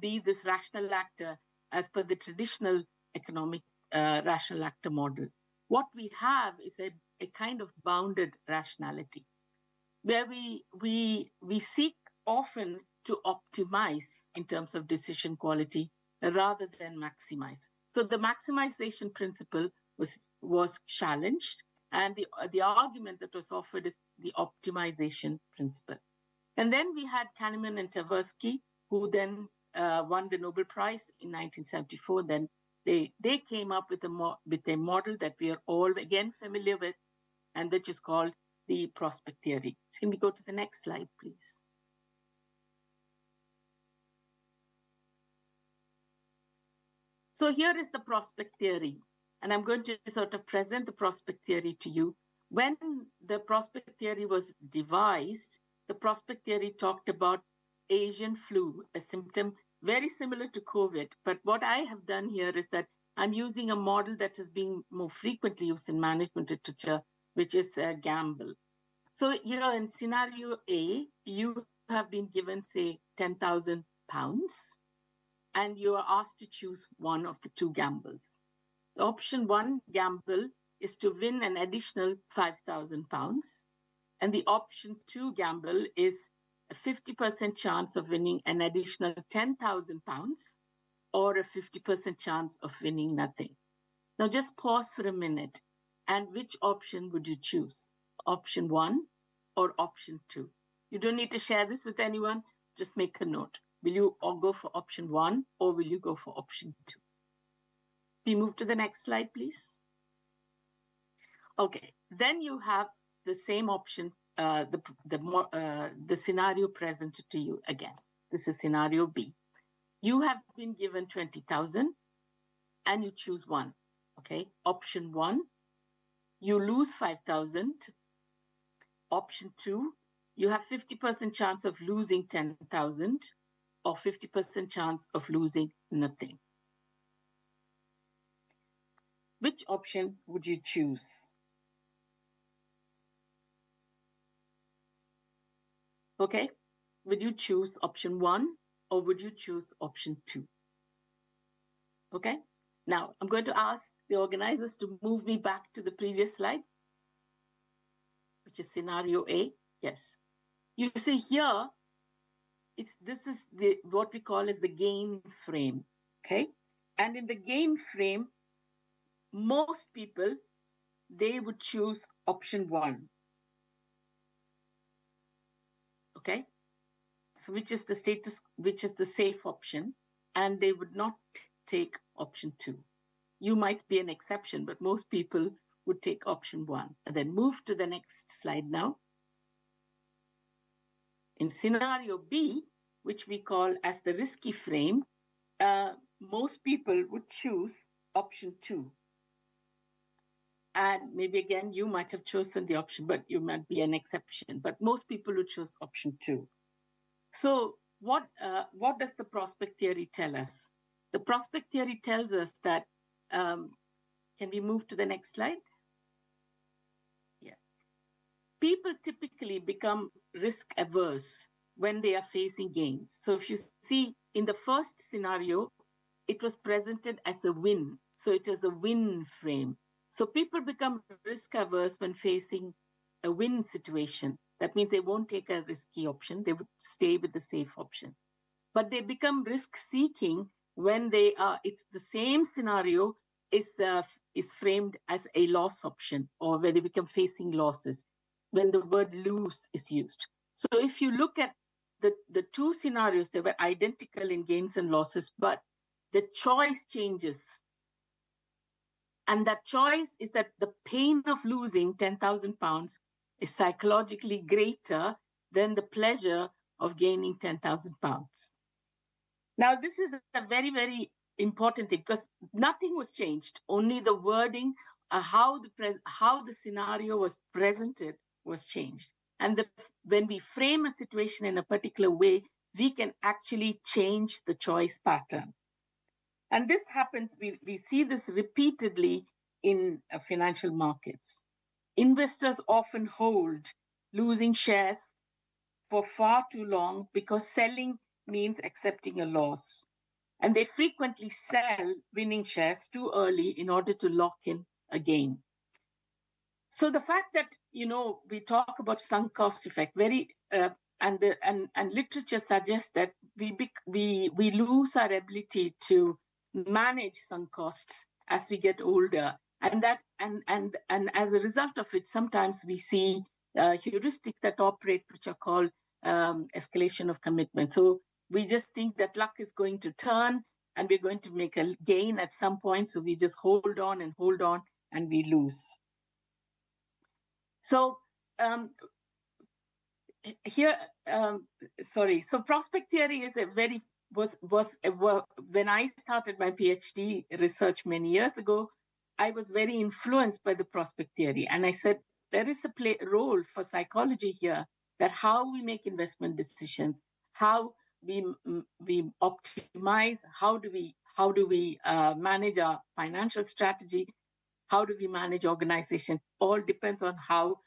be this rational actor as per the traditional economic rational actor model. What we have is a kind of bounded rationality, where we seek often to optimize in terms of decision quality rather than maximize. So the maximization principle was challenged, and the argument that was offered is the optimization principle. And then we had Kahneman and Tversky, who then won the Nobel Prize in 1974. Then they came up with a model that we are all again familiar with, and which is called the prospect theory. Can we go to the next slide, please? So here is the prospect theory, and I'm going to sort of present the prospect theory to you. When the prospect theory was devised, the prospect theory talked about Asian flu, a symptom very similar to COVID. But what I have done here is that I'm using a model that is being more frequently used in management literature, which is a gamble. So here in scenario A, you have been given, say, £10,000, and you are asked to choose one of the 2 gambles. Option 1 gamble is to win an additional £5,000, and the option 2 gamble is a 50% chance of winning an additional £10,000 or a 50% chance of winning nothing. Now just pause for a minute, and which option would you choose? option 1 or option 2? You don't need to share this with anyone, just make a note. Will you all go for option 1 or will you go for option 2? We move to the next slide, please. Okay, then you have the same option, the scenario presented to you again. This is scenario B. You have been given 20,000 and you choose one. Okay, option 1, you lose 5,000. Option 2, you have 50% chance of losing 10,000 or 50% chance of losing nothing. Which option would you choose? Okay, would you choose option 1 or would you choose option 2? Okay, now I'm going to ask the organizers to move me back to the previous slide, which is scenario A. Yes, you see here, this is what we call as the gain frame. Okay, and in the gain frame, most people, they would choose option 1. Okay, so which is the safe option, and they would not take option 2. You might be an exception, but most people would take option 1. And then move to the next slide now. In scenario B, which we call as the risky frame, most people would choose option 2. And maybe again, you might have chosen the option, but you might be an exception. But most people would choose option 2. So what does the prospect theory tell us? The prospect theory tells us that, can we move to the next slide? Yeah. People typically become risk averse when they are facing gains. So if you see in the first scenario, it was presented as a win. So it is a win frame. So people become risk averse when facing a win situation. That means they won't take a risky option. They would stay with the safe option. But they become risk seeking when it's the same scenario is framed as a loss option, or where they become facing losses, when the word lose is used. So if you look at the two scenarios, they were identical in gains and losses, but the choice changes. And that choice is that the pain of losing 10,000 pounds is psychologically greater than the pleasure of gaining 10,000 pounds. Now, this is a very, very important thing, because nothing was changed. Only the wording, how the scenario was presented was changed. And when we frame a situation in a particular way, we can actually change the choice pattern. And this happens, we see this repeatedly in financial markets. Investors often hold losing shares for far too long because selling means accepting a loss. And they frequently sell winning shares too early in order to lock in a gain. So the fact that, we talk about sunk cost effect, and literature suggests that we lose our ability to manage sunk costs as we get older, and as a result of it, sometimes we see heuristics that operate, which are called escalation of commitment. So we just think that luck is going to turn and we're going to make a gain at some point, so we just hold on and we lose. So So prospect theory is when I started my PhD research many years ago, I was very influenced by the prospect theory. And I said, there is a role for psychology here, that how we make investment decisions, how we optimize, how do we manage our financial strategy, how do we manage organization, all depends on how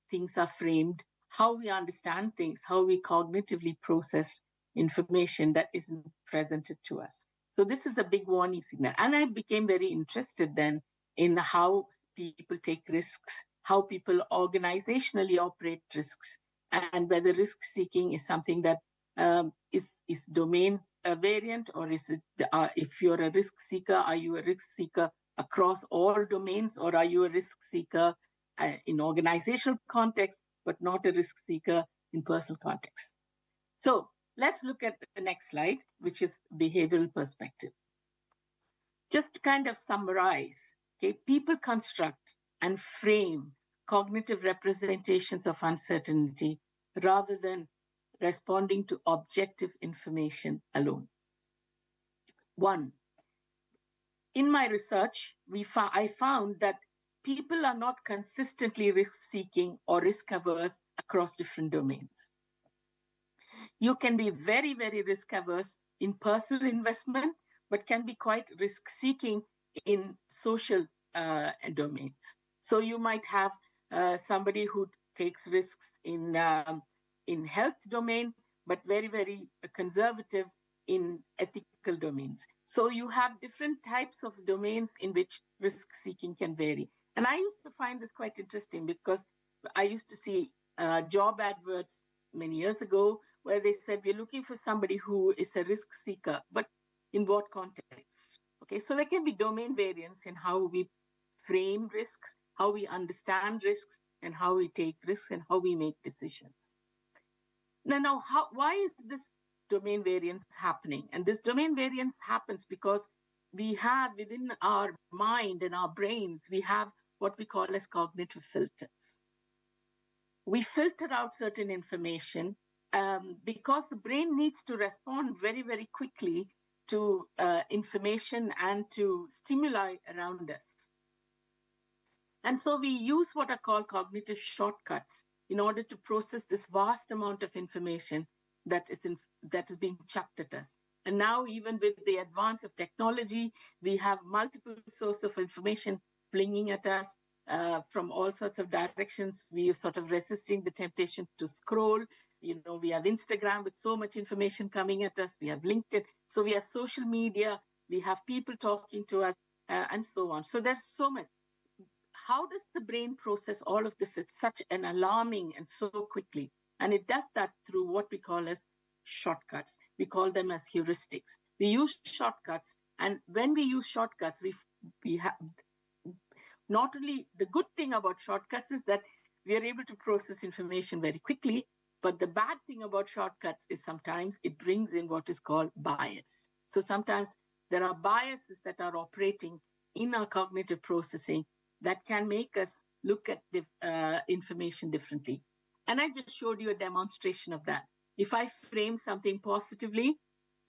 things are framed, how we understand things, how we cognitively process information that isn't presented to us. So this is a big warning signal. And I became very interested then in how people take risks, how people organizationally operate risks, and whether risk seeking is something that is domain variant, or is it, if you're a risk seeker, are you a risk seeker across all domains, or are you a risk seeker in organizational context, but not a risk seeker in personal context. So let's look at the next slide, which is behavioral perspective. Just to kind of summarize, okay, people construct and frame cognitive representations of uncertainty rather than responding to objective information alone. One, in my research, I found that people are not consistently risk-seeking or risk-averse across different domains. You can be very, very risk-averse in personal investment, but can be quite risk-seeking in social domains. So you might have somebody who takes risks in health domain, but very, very conservative in ethical domains. So you have different types of domains in which risk-seeking can vary. And I used to find this quite interesting because I used to see job adverts many years ago where they said, we're looking for somebody who is a risk seeker, but in what context? Okay, so there can be domain variance in how we frame risks, how we understand risks, and how we take risks and how we make decisions. Now, why is this domain variance happening? And this domain variance happens because we have within our mind and our brains, we have what we call as cognitive filters. We filter out certain information because the brain needs to respond very, very quickly to information and to stimuli around us. And so we use what are called cognitive shortcuts in order to process this vast amount of information that is being chucked at us. And now, even with the advance of technology, we have multiple sources of information flinging at us from all sorts of directions. We are sort of resisting the temptation to scroll. You know, we have Instagram with so much information coming at us. We have LinkedIn. So we have social media. We have people talking to us and so on. So there's so much. How does the brain process all of this at such an alarming and so quickly? And it does that through what we call as shortcuts. We call them as heuristics. We use shortcuts. And when we use shortcuts, we have not only the good thing about shortcuts is that we are able to process information very quickly, but the bad thing about shortcuts is sometimes it brings in what is called bias. So sometimes there are biases that are operating in our cognitive processing that can make us look at the information differently. And I just showed you a demonstration of that. If I frame something positively,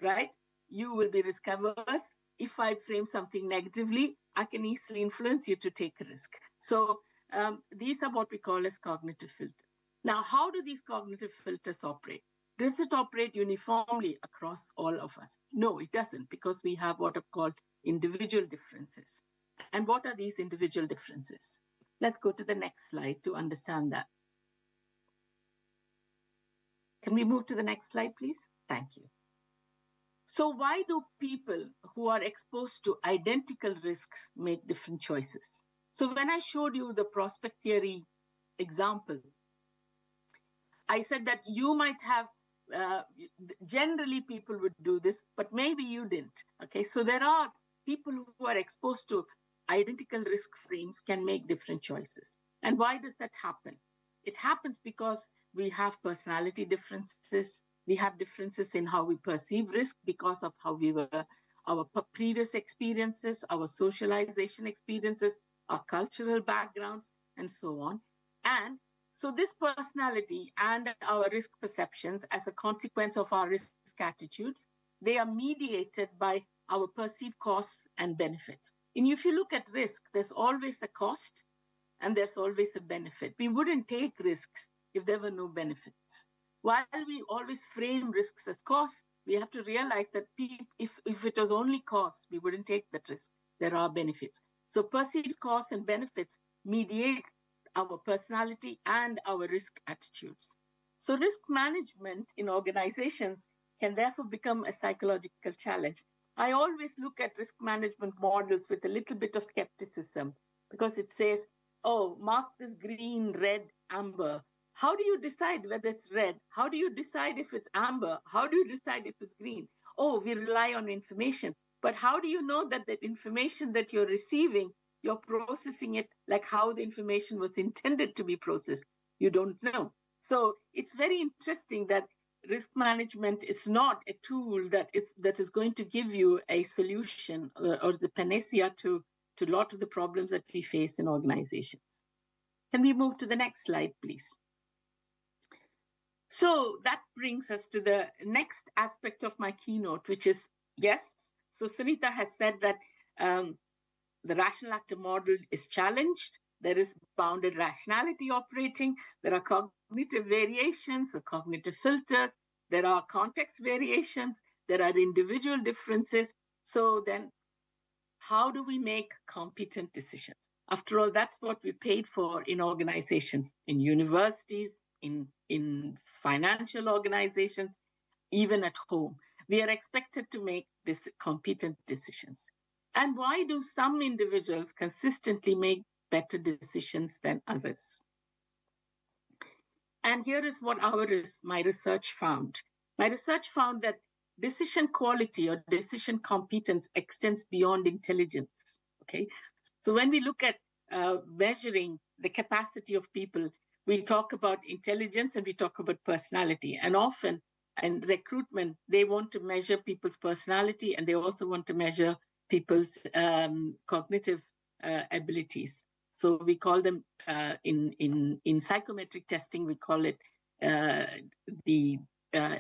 right, you will be risk averse. If I frame something negatively, I can easily influence you to take a risk. So these are what we call as cognitive filters. Now, how do these cognitive filters operate? Does it operate uniformly across all of us? No, it doesn't, because we have what are called individual differences. And what are these individual differences? Let's go to the next slide to understand that. Can we move to the next slide, please? Thank you. So why do people who are exposed to identical risks make different choices? So when I showed you the prospect theory example, I said that you might have, generally people would do this, but maybe you didn't. Okay, so there are people who are exposed to identical risk frames can make different choices. And why does that happen? It happens because we have personality differences. We have differences in how we perceive risk because of how we were, our previous experiences, our socialization experiences, our cultural backgrounds, and so on. And so this personality and our risk perceptions as a consequence of our risk attitudes, they are mediated by our perceived costs and benefits. And if you look at risk, there's always a cost and there's always a benefit. We wouldn't take risks if there were no benefits. While we always frame risks as costs, we have to realize that if it was only costs, we wouldn't take that risk. There are benefits. So perceived costs and benefits mediate our personality and our risk attitudes. So risk management in organizations can therefore become a psychological challenge. I always look at risk management models with a little bit of skepticism because it says, oh, mark this green, red, amber. How do you decide whether it's red? How do you decide if it's amber? How do you decide if it's green? Oh, we rely on information. But how do you know that the information that you're receiving you're processing it like how the information was intended to be processed. You don't know. So it's very interesting that risk management is not a tool that is going to give you a solution or the panacea to a lot of the problems that we face in organizations. Can we move to the next slide, please? So that brings us to the next aspect of my keynote, which is, yes, so Sunita has said that the rational actor model is challenged. There is bounded rationality operating. There are cognitive variations, the cognitive filters. There are context variations. There are individual differences. So then how do we make competent decisions? After all, that's what we paid for in organizations, in universities, in financial organizations, even at home. We are expected to make competent decisions. And why do some individuals consistently make better decisions than others? And here is what my research found. My research found that decision quality or decision competence extends beyond intelligence. Okay, so when we look at measuring the capacity of people, we talk about intelligence and we talk about personality. And often in recruitment, they want to measure people's personality and they also want to measure people's cognitive abilities. So we call them in psychometric testing, we call it the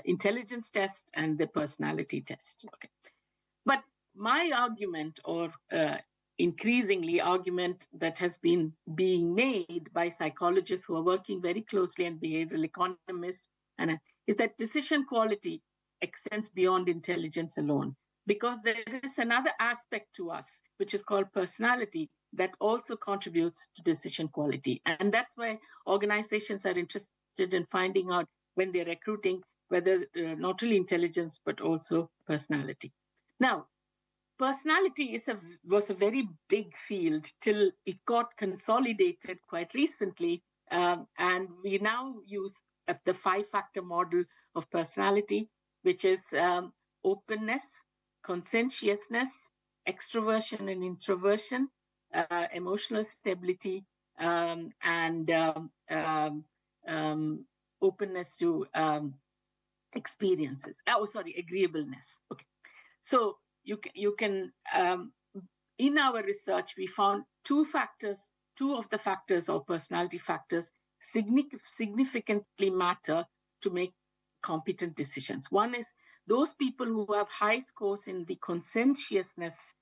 intelligence test and the personality test. Okay. But my argument, or increasingly argument that has been being made by psychologists who are working very closely and behavioral economists, is that decision quality extends beyond intelligence alone, because there is another aspect to us, which is called personality, that also contributes to decision quality. And that's why organizations are interested in finding out when they're recruiting, whether not only intelligence, but also personality. Now, personality was a very big field till it got consolidated quite recently. And we now use the 5-factor model of personality, which is openness, conscientiousness, extroversion and introversion, emotional stability, and openness to experiences. Agreeableness. Okay. So you can in our research, we found two of the factors or personality factors significantly matter to make competent decisions. One is those people who have high scores in the conscientiousness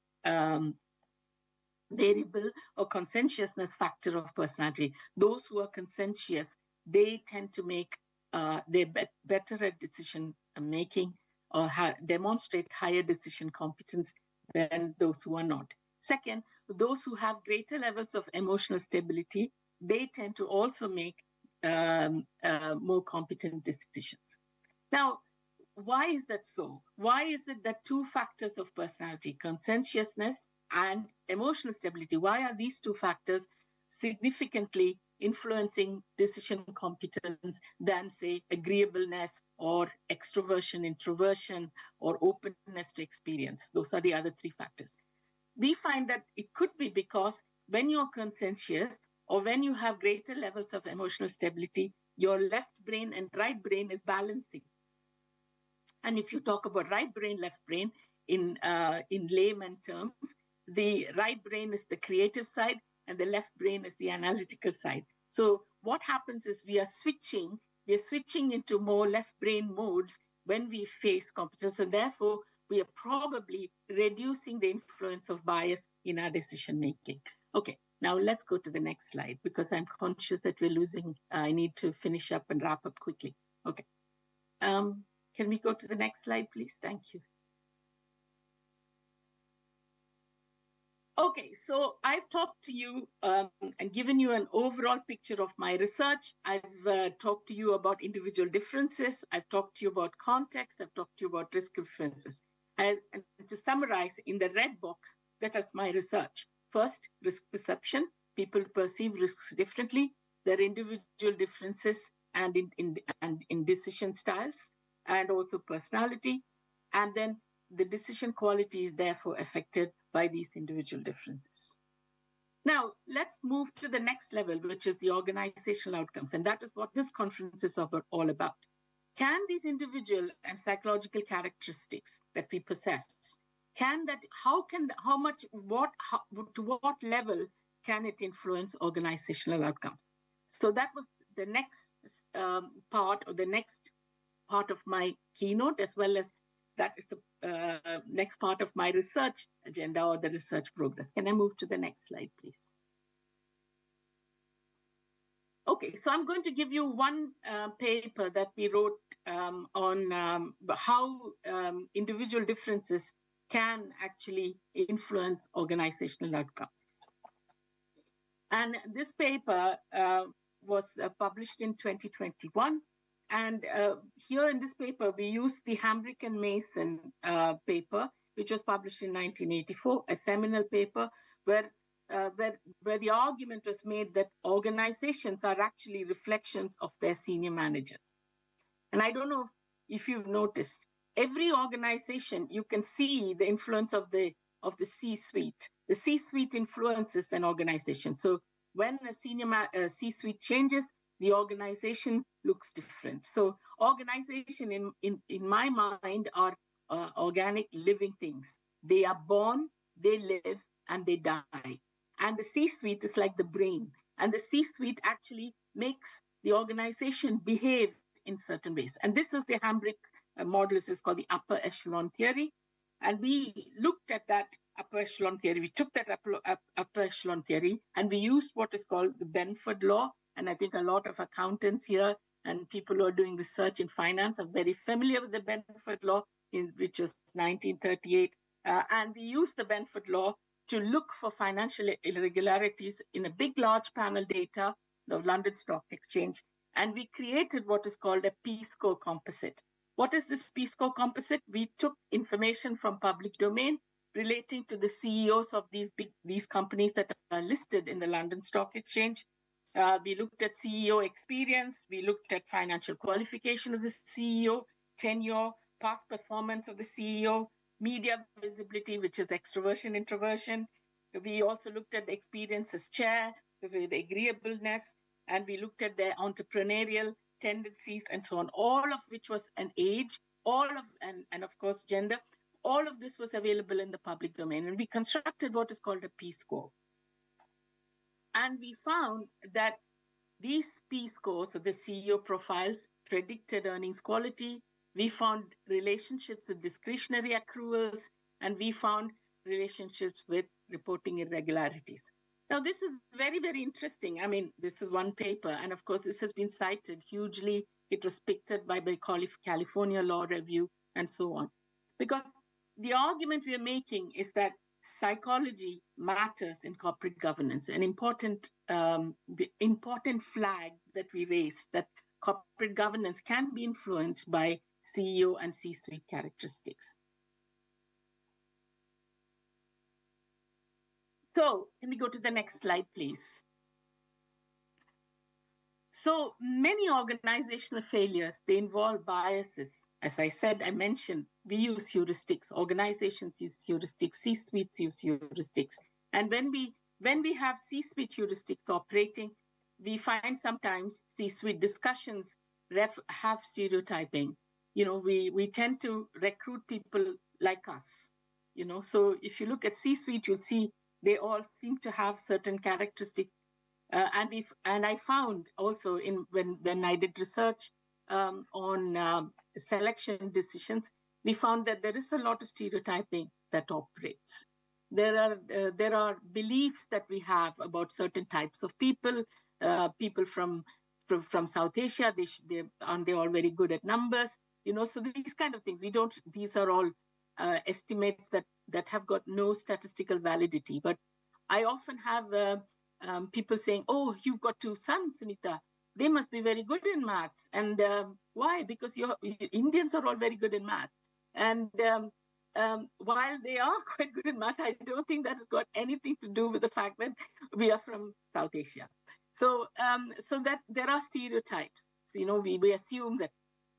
variable or conscientiousness factor of personality. Those who are conscientious, they tend to make they're better at decision making or demonstrate higher decision competence than those who are not. Second, those who have greater levels of emotional stability, they tend to also make more competent decisions. Now, why is that so? Why is it that two factors of personality, conscientiousness and emotional stability, why are these two factors significantly influencing decision competence than, say, agreeableness or extroversion, introversion, or openness to experience? Those are the other three factors. We find that it could be because when you're conscientious or when you have greater levels of emotional stability, your left brain and right brain is balancing. And if you talk about right brain, left brain, in layman terms, the right brain is the creative side and the left brain is the analytical side. So what happens is we are switching into more left brain modes when we face competence, and therefore we are probably reducing the influence of bias in our decision making. Okay, now let's go to the next slide because I'm conscious that we're losing. I need to finish up and wrap up quickly. Okay. Can we go to the next slide, please? Thank you. Okay, so I've talked to you and given you an overall picture of my research. I've talked to you about individual differences. I've talked to you about context. I've talked to you about risk differences. And to summarize, in the red box, that is my research. First, risk perception. People perceive risks differently. There are individual differences and in decision styles and also personality. And then the decision quality is therefore affected by these individual differences. Now, let's move to the next level, which is the organizational outcomes. And that is what this conference is all about. Can these individual and psychological characteristics that we possess, to what level can it influence organizational outcomes? So that was the next part, or the next part of my keynote, as well as that is the next part of my research agenda or the research progress. Can I move to the next slide, please? Okay, so I'm going to give you one paper that we wrote on how individual differences can actually influence organizational outcomes. And this paper was published in 2021. And here in this paper, we used the Hambrick and Mason paper, which was published in 1984, a seminal paper where the argument was made that organizations are actually reflections of their senior managers. And I don't know if you've noticed, every organization, you can see the influence of the C-suite. The C-suite influences an organization. So when a senior C-suite changes, the organization looks different. So organization, in my mind, are organic living things. They are born, they live, and they die. And the C-suite is like the brain. And the C-suite actually makes the organization behave in certain ways. And this is the Hambrick model. This is called the upper echelon theory. And we looked at that upper echelon theory. We took that upper echelon theory and we used what is called the Benford law. And I think a lot of accountants here and people who are doing research in finance are very familiar with the Benford law, which was 1938. And we used the Benford law to look for financial irregularities in a big, large panel data, the London Stock Exchange. And we created what is called a P-score composite. What is this P-score composite? We took information from public domain relating to the CEOs of these companies that are listed in the London Stock Exchange. We looked at CEO experience. We looked at financial qualification of the CEO, tenure, past performance of the CEO, media visibility, which is extroversion, introversion. We also looked at the experience as chair, the agreeableness, and we looked at their entrepreneurial tendencies and so on, all of which was an age, and of course, gender. All of this was available in the public domain. And we constructed what is called a P-score. And we found that these P-scores, so the CEO profiles, predicted earnings quality. We found relationships with discretionary accruals, and we found relationships with reporting irregularities. Now, this is very, very interesting. I mean, this is one paper, and of course, this has been cited hugely. It was picked up by the California Law Review and so on. Because the argument we are making is that psychology matters in corporate governance, an important flag that we raised, that corporate governance can be influenced by CEO and C-suite characteristics. So can we go to the next slide, please? So many organizational failures, they involve biases. As I said, I mentioned, we use heuristics. Organizations use heuristics. C-suites use heuristics. And when we have C-suite heuristics operating, we find sometimes C-suite discussions have stereotyping. You know, we tend to recruit people like us. You know, so if you look at C-suite, you'll see they all seem to have certain characteristics. And I found also when I did research on selection decisions, we found that there is a lot of stereotyping that operates. There are beliefs that we have about certain types of people. People from South Asia, aren't they all very good at numbers? You know, so these kind of things. These are all estimates that have got no statistical validity. But I often have people saying, "Oh, you've got two sons, Smita. They must be very good in maths." And why? Because Indians are all very good in maths. And while they are quite good in maths, I don't think that has got anything to do with the fact that we are from South Asia. So that there are stereotypes. You know, we assume that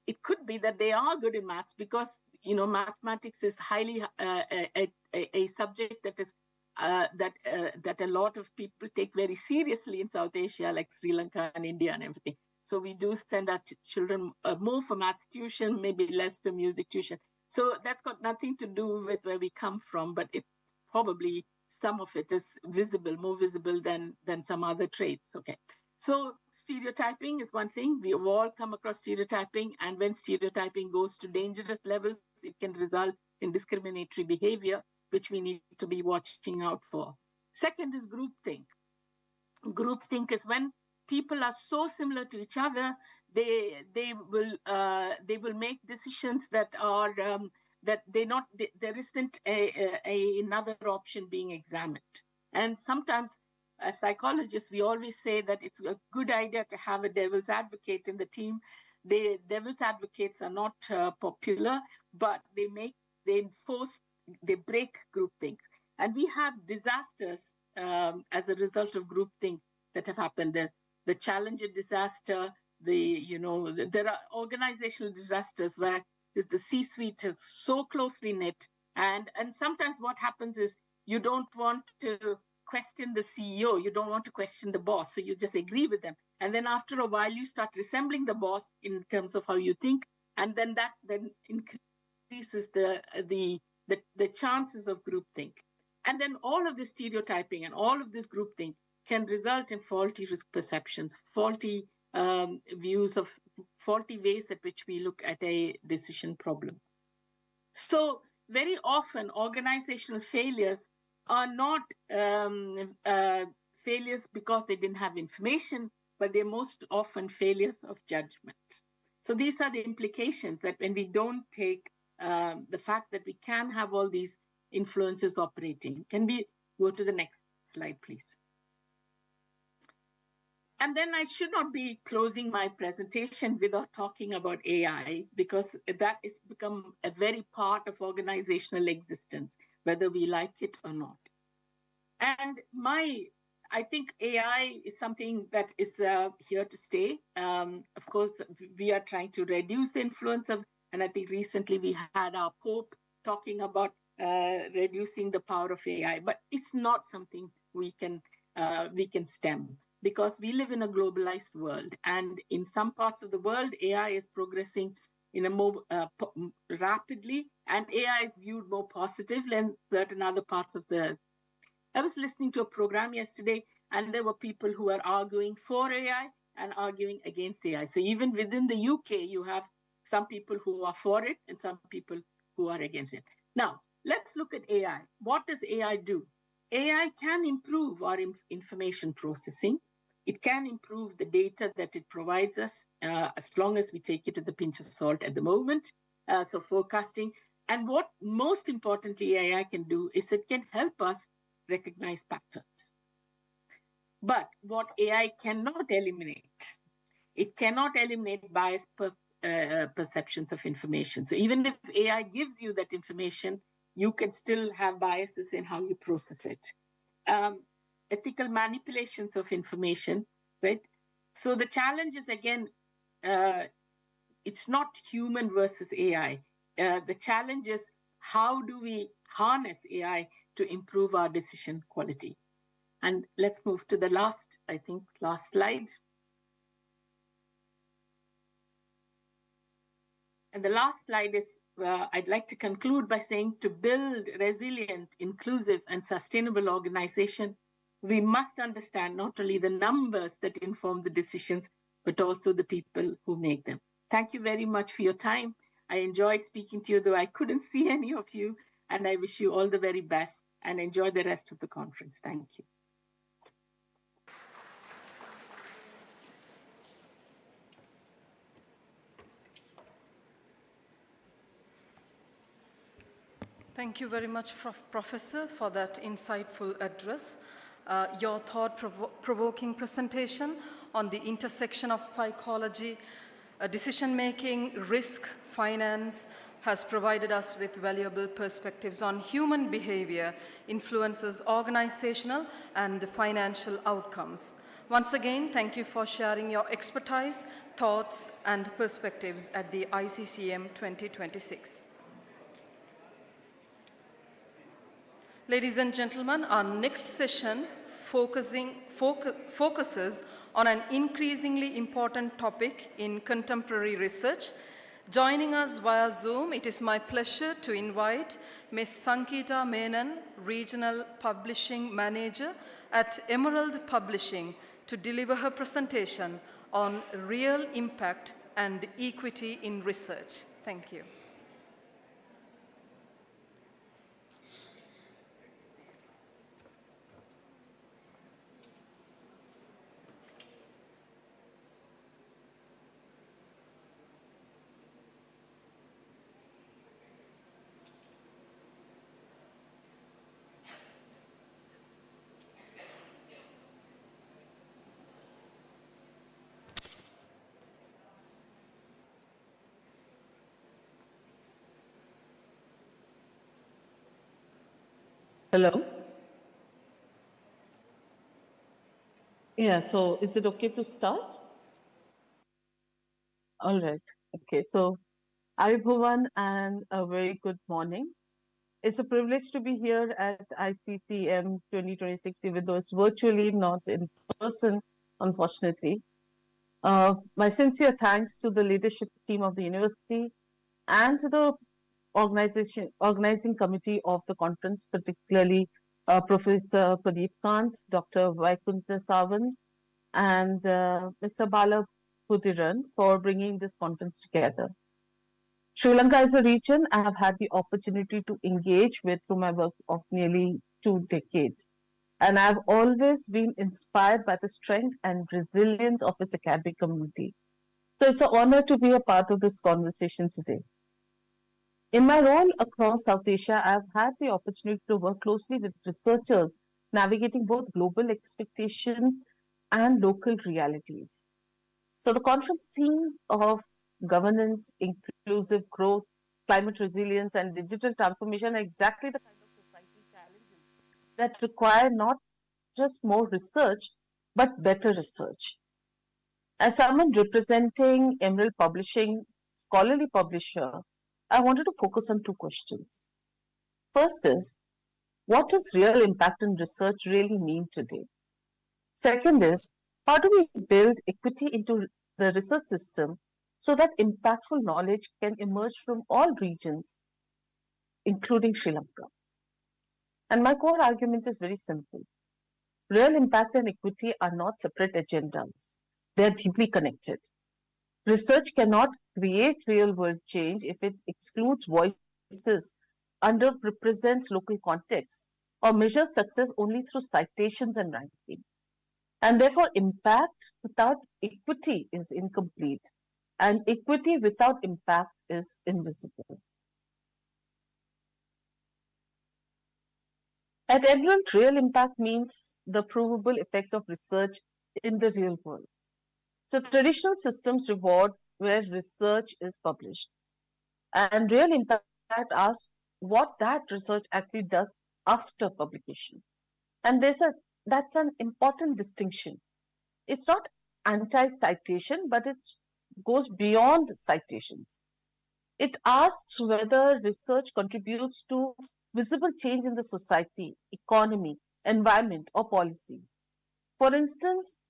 it could be that they are good in maths because, you know, mathematics is highly a subject that is that a lot of people take very seriously in South Asia, like Sri Lanka and India and everything. So we do send our children more for maths tuition, maybe less for music tuition. So that's got nothing to do with where we come from, but it's probably some of it is visible, more visible than some other traits. Okay. So stereotyping is one thing. We have all come across stereotyping, and when stereotyping goes to dangerous levels, it can result in discriminatory behavior, which we need to be watching out for. Second is groupthink. Groupthink is when people are so similar to each other, they will make decisions that are that there isn't another option being examined. And sometimes, as psychologists, we always say that it's a good idea to have a devil's advocate in the team. The devil's advocates are not popular, but they break groupthink. And we have disasters as a result of groupthink that have happened. The Challenger disaster, there are organizational disasters where the C-suite is so closely knit. And sometimes what happens is you don't want to question the CEO, you don't want to question the boss, so you just agree with them. And then after a while, you start resembling the boss in terms of how you think, and then that increases the chances of groupthink. And then all of this stereotyping and all of this groupthink can result in faulty risk perceptions, faulty views of faulty ways at which we look at a decision problem. So very often organizational failures are not failures because they didn't have information, but they're most often failures of judgment. So these are the implications that when we don't take the fact that we can have all these influences operating. Can we go to the next slide, please? And then I should not be closing my presentation without talking about AI, because that has become a very part of organizational existence, whether we like it or not. And I think AI is something that is here to stay. Of course, we are trying to reduce the influence of, and I think recently we had our Pope talking about reducing the power of AI, but it's not something we can stem, because we live in a globalized world, and in some parts of the world, AI is progressing in a more rapidly, and AI is viewed more positively than certain other parts of the. I was listening to a program yesterday, and there were people who are arguing for AI and arguing against AI. So even within the UK, you have some people who are for it and some people who are against it. Now, let's look at AI. What does AI do? AI can improve our information processing. It can improve the data that it provides us, as long as we take it with a pinch of salt at the moment. So forecasting. And what most importantly AI can do is it can help us recognize patterns. But what AI cannot eliminate, it cannot eliminate biased perceptions of information. So even if AI gives you that information, you can still have biases in how you process it. Ethical manipulations of information, right? So the challenge is, again, it's not human versus AI. The challenge is, how do we harness AI to improve our decision quality? And let's move to the last slide. And the last slide is, I'd like to conclude by saying, to build resilient, inclusive, and sustainable organization, we must understand not only the numbers that inform the decisions, but also the people who make them. Thank you very much for your time. I enjoyed speaking to you, though I couldn't see any of you, and I wish you all the very best and enjoy the rest of the conference. Thank you. Thank you very much, Professor, for that insightful address. Your thought-provoking presentation on the intersection of psychology, decision-making, risk, finance, has provided us with valuable perspectives on human behavior, influences organizational and financial outcomes. Once again, thank you for sharing your expertise, thoughts, and perspectives at the ICCM 2026. Ladies and gentlemen, our next session focuses on an increasingly important topic in contemporary research. Joining us via Zoom, it is my pleasure to invite Ms. Sankita Menon, Regional Publishing Manager at Emerald Publishing, to deliver her presentation on real impact and equity in research. Thank you. Hello? Yeah, so is it okay to start? All right. Okay, so Ayubhavan and a very good morning. It's a privilege to be here at ICCM 2026, even though it's virtually, not in person, unfortunately. My sincere thanks to the leadership team of the university and to the organizing committee of the conference, particularly Professor Pradeep Kant, Dr. Vaikunta Savan, and Mr. Bala Puthiran for bringing this conference together. Sri Lanka is a region I have had the opportunity to engage with through my work of nearly 2 decades. And I've always been inspired by the strength and resilience of its academic community. So it's an honor to be a part of this conversation today. In my role across South Asia, I've had the opportunity to work closely with researchers navigating both global expectations and local realities. So the conference theme of governance, inclusive growth, climate resilience, and digital transformation are exactly the kind of society challenges that require not just more research, but better research. As someone representing Emerald Publishing, scholarly publisher, I wanted to focus on 2 questions. First is, what does real impact in research really mean today? Second is, how do we build equity into the research system so that impactful knowledge can emerge from all regions, including Sri Lanka? And my core argument is very simple. Real impact and equity are not separate agendas. They are deeply connected. Research cannot create real-world change if it excludes voices, underrepresents local contexts, or measures success only through citations and ranking. And therefore, impact without equity is incomplete, and equity without impact is invisible. At Emerald, real impact means the provable effects of research in the real world. So traditional systems reward where research is published. And real impact asks what that research actually does after publication. And that's an important distinction. It's not anti-citation, but it goes beyond citations. It asks whether research contributes to visible change in the society, economy, environment, or policy. For instance,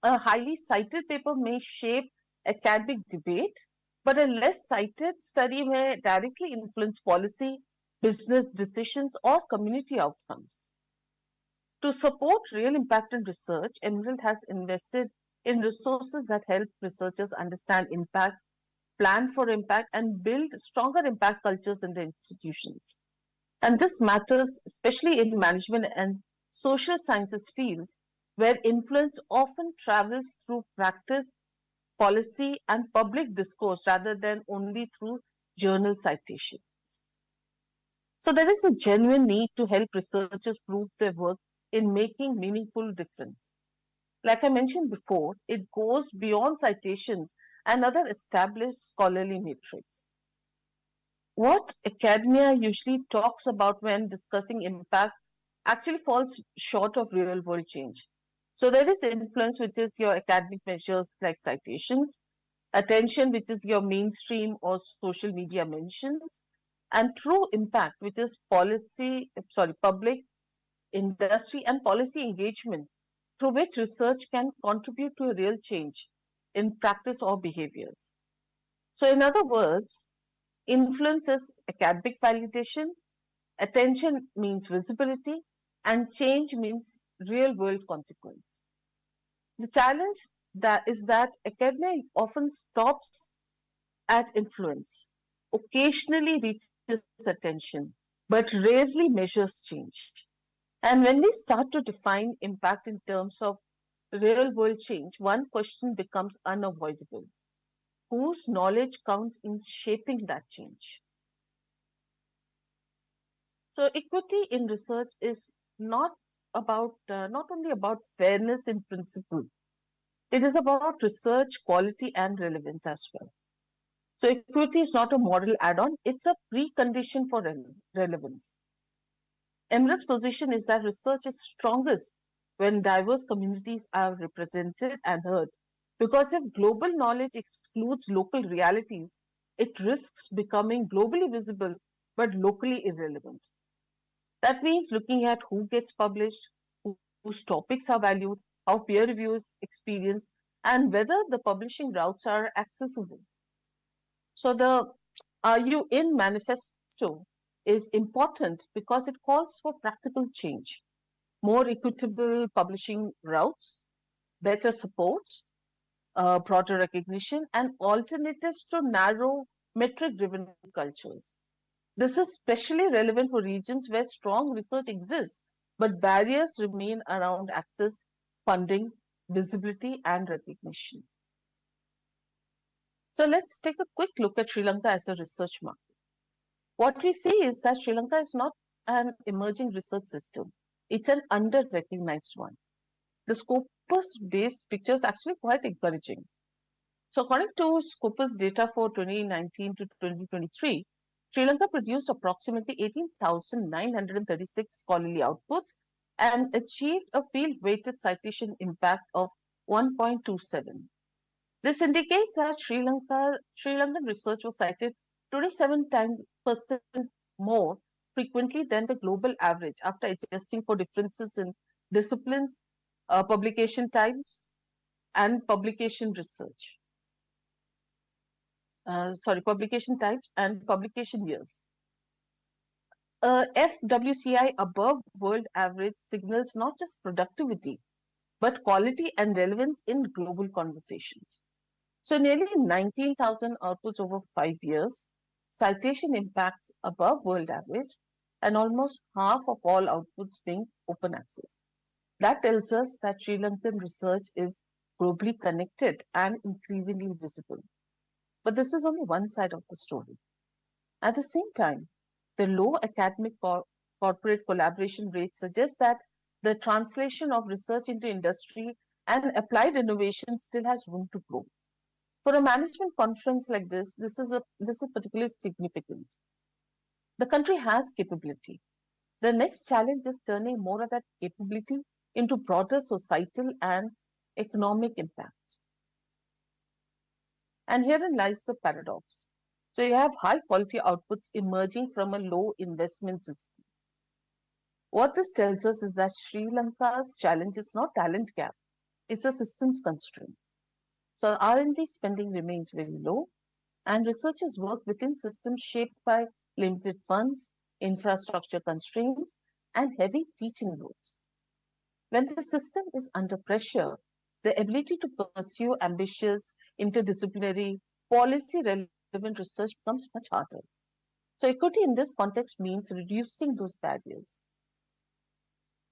a highly cited paper may shape academic debate, but a less cited study may directly influence policy, business decisions, or community outcomes. To support real impact in research, Emerald has invested in resources that help researchers understand impact, plan for impact, and build stronger impact cultures in the institutions. And this matters especially in management and social sciences fields, where influence often travels through practice, policy, and public discourse rather than only through journal citations. So there is a genuine need to help researchers prove their work in making meaningful difference. Like I mentioned before, it goes beyond citations and other established scholarly metrics. What academia usually talks about when discussing impact actually falls short of real world change. So there is influence, which is your academic measures like citations, attention, which is your mainstream or social media mentions, and true impact, which is public, industry, and policy engagement, through which research can contribute to a real change in practice or behaviors. So, in other words, influence is academic validation, attention means visibility, and change means real world consequence. The challenge is that academia often stops at influence, occasionally reaches attention, but rarely measures change. And when we start to define impact in terms of real world change, one question becomes unavoidable: whose knowledge counts in shaping that change? So, equity in research is not only about fairness in principle, it is about research quality and relevance as well. So, equity is not a model add-on; it's a precondition for relevance. Emirates' position is that research is strongest when diverse communities are represented and heard. Because if global knowledge excludes local realities, it risks becoming globally visible but locally irrelevant. That means looking at who gets published, whose topics are valued, how peer review is experienced, and whether the publishing routes are accessible. So the RU in manifesto is important because it calls for practical change, more equitable publishing routes, better support, broader recognition, and alternatives to narrow metric-driven cultures. This is especially relevant for regions where strong research exists, but barriers remain around access, funding, visibility, and recognition. So let's take a quick look at Sri Lanka as a research market. What we see is that Sri Lanka is not an emerging research system. It's an under-recognized one. The Scopus-based picture is actually quite encouraging. So according to Scopus data for 2019 to 2023, Sri Lanka produced approximately 18,936 scholarly outputs and achieved a field-weighted citation impact of 1.27. This indicates that Sri Lankan research was cited 27% more frequently than the global average after adjusting for differences in disciplines, publication types, and publication types and publication years. FWCI above world average signals not just productivity, but quality and relevance in global conversations. So nearly 19,000 outputs over 5 years, citation impacts above world average, and almost half of all outputs being open access. That tells us that Sri Lankan research is globally connected and increasingly visible. But this is only one side of the story. At the same time, the low academic corporate collaboration rates suggest that the translation of research into industry and applied innovation still has room to grow. For a management conference like this is particularly significant. The country has capability. The next challenge is turning more of that capability into broader societal and economic impact. And herein lies the paradox. So you have high quality outputs emerging from a low investment system. What this tells us is that Sri Lanka's challenge is not talent gap, it's a systems constraint. So R&D spending remains very low, and researchers work within systems shaped by limited funds, infrastructure constraints, and heavy teaching loads. When the system is under pressure, the ability to pursue ambitious, interdisciplinary, policy-relevant research becomes much harder. So equity in this context means reducing those barriers.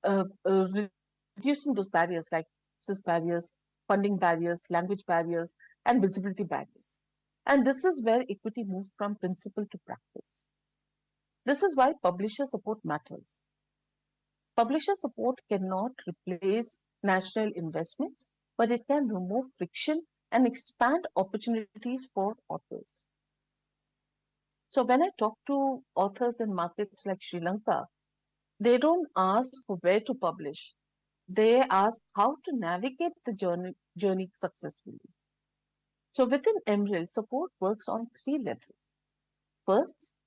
Reducing those barriers like access barriers, funding barriers, language barriers, and visibility barriers. And this is where equity moves from principle to practice. This is why publisher support matters. Publisher support cannot replace national investments, but it can remove friction and expand opportunities for authors. So when I talk to authors in markets like Sri Lanka, they don't ask where to publish. They ask how to navigate the journey successfully. So within Emerald, support works on 3 levels. First,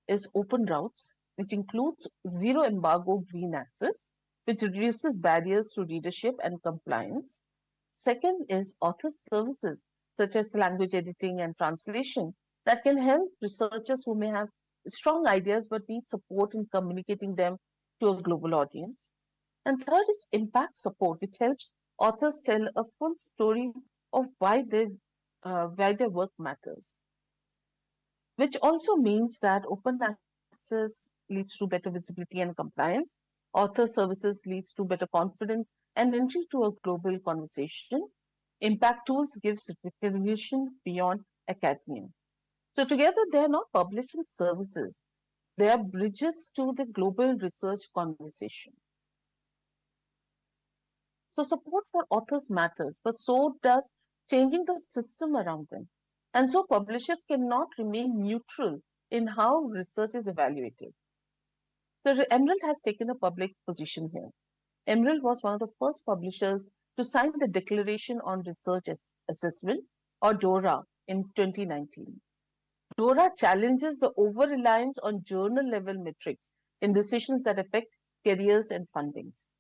is open routes, which includes zero embargo green access, which reduces barriers to readership and compliance. Second is author services, such as language editing and translation, that can help researchers who may have strong ideas but need support in communicating them to a global audience. And third is impact support, which helps authors tell a full story of why their work matters, which also means that open access leads to better visibility and compliance. Author services leads to better confidence and entry to a global conversation. Impact tools gives recognition beyond academia. So together, they are not publishing services. They are bridges to the global research conversation. So support for authors matters, but so does changing the system around them. And so publishers cannot remain neutral in how research is evaluated. So Emerald has taken a public position here. Emerald was one of the first publishers to sign the Declaration on Research Assessment, or DORA, in 2019. DORA challenges the over-reliance on journal-level metrics in decisions that affect careers and fundings.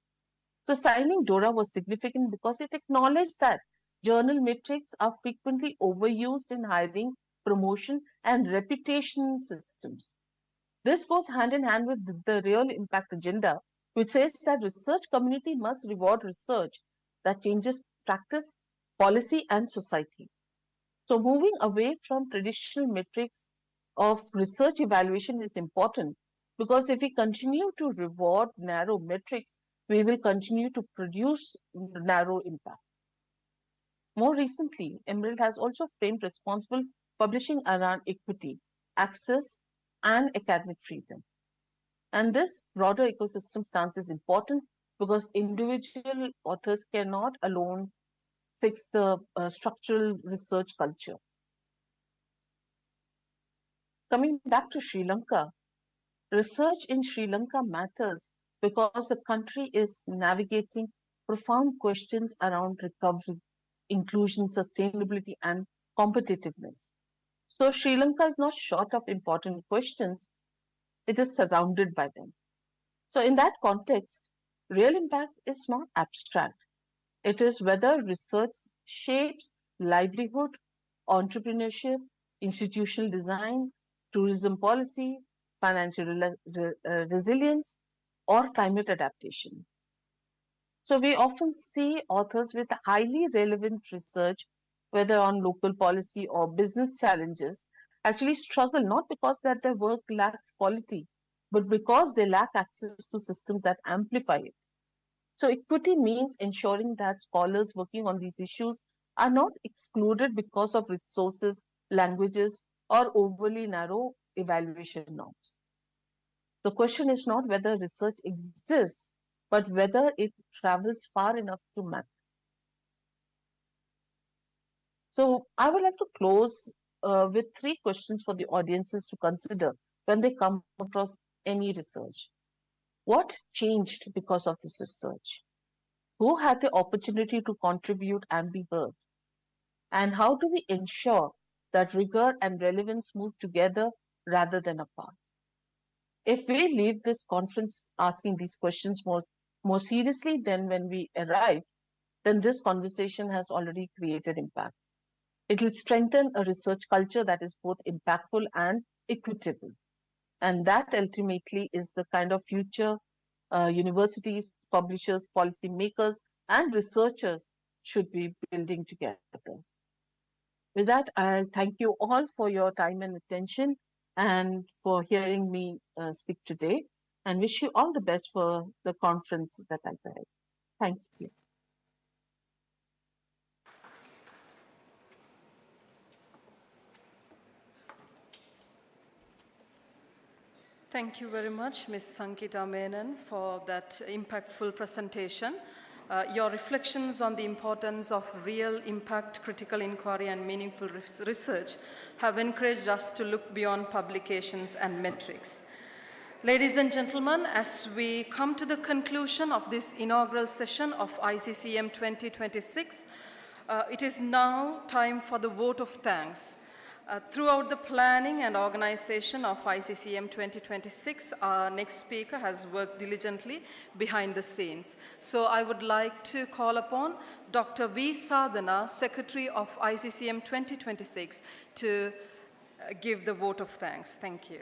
So signing DORA was significant because it acknowledged that journal metrics are frequently overused in hiring, promotion, and reputation systems. This goes hand in hand with the real impact agenda, which says that research community must reward research that changes practice, policy, and society. So moving away from traditional metrics of research evaluation is important, because if we continue to reward narrow metrics, we will continue to produce narrow impact. More recently, Emerald has also framed responsible publishing around equity, access, and academic freedom. And this broader ecosystem stance is important because individual authors cannot alone fix the structural research culture. Coming back to Sri Lanka, research in Sri Lanka matters because the country is navigating profound questions around recovery, inclusion, sustainability, and competitiveness. So Sri Lanka is not short of important questions, it is surrounded by them. So in that context, real impact is not abstract. It is whether research shapes livelihood, entrepreneurship, institutional design, tourism policy, financial resilience, or climate adaptation. So we often see authors with highly relevant research, whether on local policy or business challenges, actually struggle not because that their work lacks quality, but because they lack access to systems that amplify it. So equity means ensuring that scholars working on these issues are not excluded because of resources, languages, or overly narrow evaluation norms. The question is not whether research exists, but whether it travels far enough to matter. So I would like to close with 3 questions for the audiences to consider when they come across any research. What changed because of this research? Who had the opportunity to contribute and be heard? And how do we ensure that rigor and relevance move together rather than apart? If we leave this conference asking these questions more seriously than when we arrived, then this conversation has already created impact. It will strengthen a research culture that is both impactful and equitable. And that ultimately is the kind of future universities, publishers, policymakers, and researchers should be building together. With that, I thank you all for your time and attention and for hearing me speak today, and wish you all the best for the conference that lies ahead. Thank you. Thank you very much, Ms. Sankita Menon, for that impactful presentation. Your reflections on the importance of real impact, critical inquiry, and meaningful research have encouraged us to look beyond publications and metrics. Ladies and gentlemen, as we come to the conclusion of this inaugural session of ICCM 2026, it is now time for the vote of thanks. Throughout the planning and organization of ICCM 2026, our next speaker has worked diligently behind the scenes. So I would like to call upon Dr. V. Sadhana, Secretary of ICCM 2026, to give the vote of thanks. Thank you.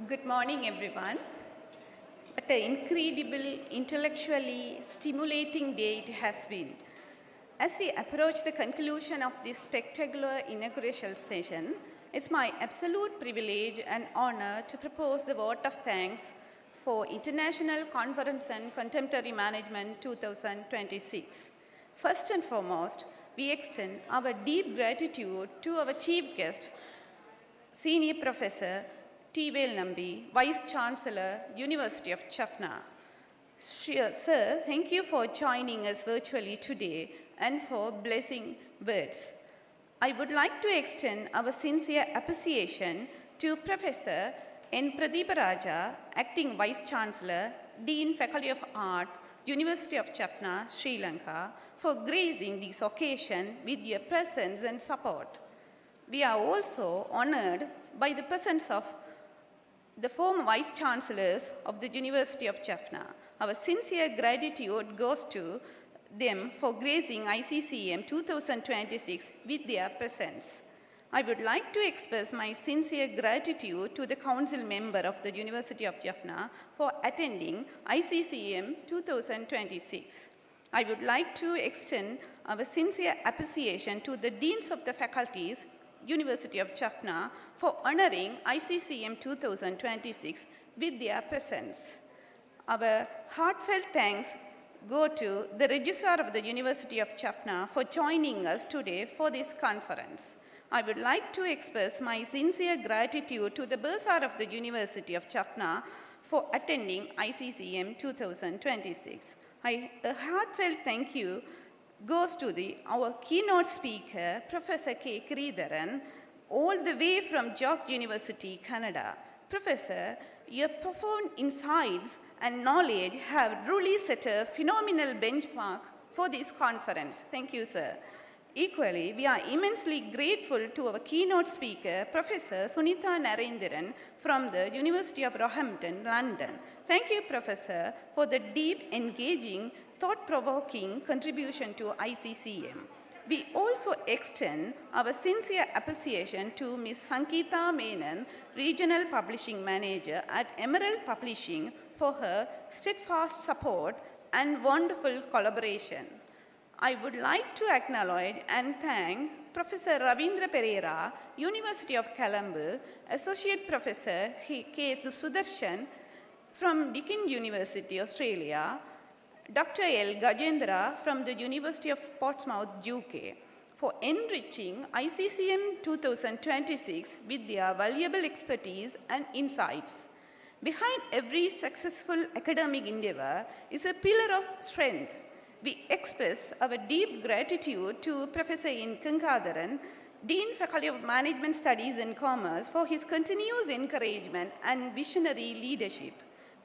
Good morning, everyone. What an incredible, intellectually stimulating day it has been. As we approach the conclusion of this spectacular inaugural session, it's my absolute privilege and honor to propose the vote of thanks for International Conference on Contemporary Management 2026. First and foremost, we extend our deep gratitude to our chief guest, Senior Professor T.Vel Nambi, Vice Chancellor, University of Jaffna. Sir, thank you for joining us virtually today and for blessing words. I would like to extend our sincere appreciation to Professor N. Pradeepa Raja, Acting Vice Chancellor, Dean Faculty of Art, University of Jaffna, Sri Lanka, for gracing this occasion with your presence and support. We are also honored by the presence of the former Vice Chancellors of the University of Jaffna. Our sincere gratitude goes to them for gracing ICCM 2026 with their presence. I would like to express my sincere gratitude to the Council member of the University of Jaffna for attending ICCM 2026. I would like to extend our sincere appreciation to the Deans of the Faculties, University of Jaffna, for honoring ICCM 2026 with their presence. Our heartfelt thanks go to the Registrar of the University of Jaffna for joining us today for this conference. I would like to express my sincere gratitude to the Bursar of the University of Jaffna for attending ICCM 2026. A heartfelt thank you goes to our keynote speaker, Professor K. Sridharan, all the way from York University, Canada. Professor, your profound insights and knowledge have truly set a phenomenal benchmark for this conference. Thank you, sir. Equally, we are immensely grateful to our keynote speaker, Professor Sunitha Narendran from the University of Roehampton, London. Thank you, Professor, for the deep, engaging, thought-provoking contribution to ICCM. We also extend our sincere appreciation to Ms. Sankita Menon, Regional Publishing Manager at Emerald Publishing, for her steadfast support and wonderful collaboration. I would like to acknowledge and thank Professor Ravindra Pereira, University of Colombo, Associate Professor K. Sudarshan from Deakin University, Australia, Dr. L. Gajendra from the University of Portsmouth, UK, for enriching ICCM 2026 with their valuable expertise and insights. Behind every successful academic endeavor is a pillar of strength. We express our deep gratitude to Professor N. Kankadaran, Dean Faculty of Management Studies and Commerce, for his continuous encouragement and visionary leadership.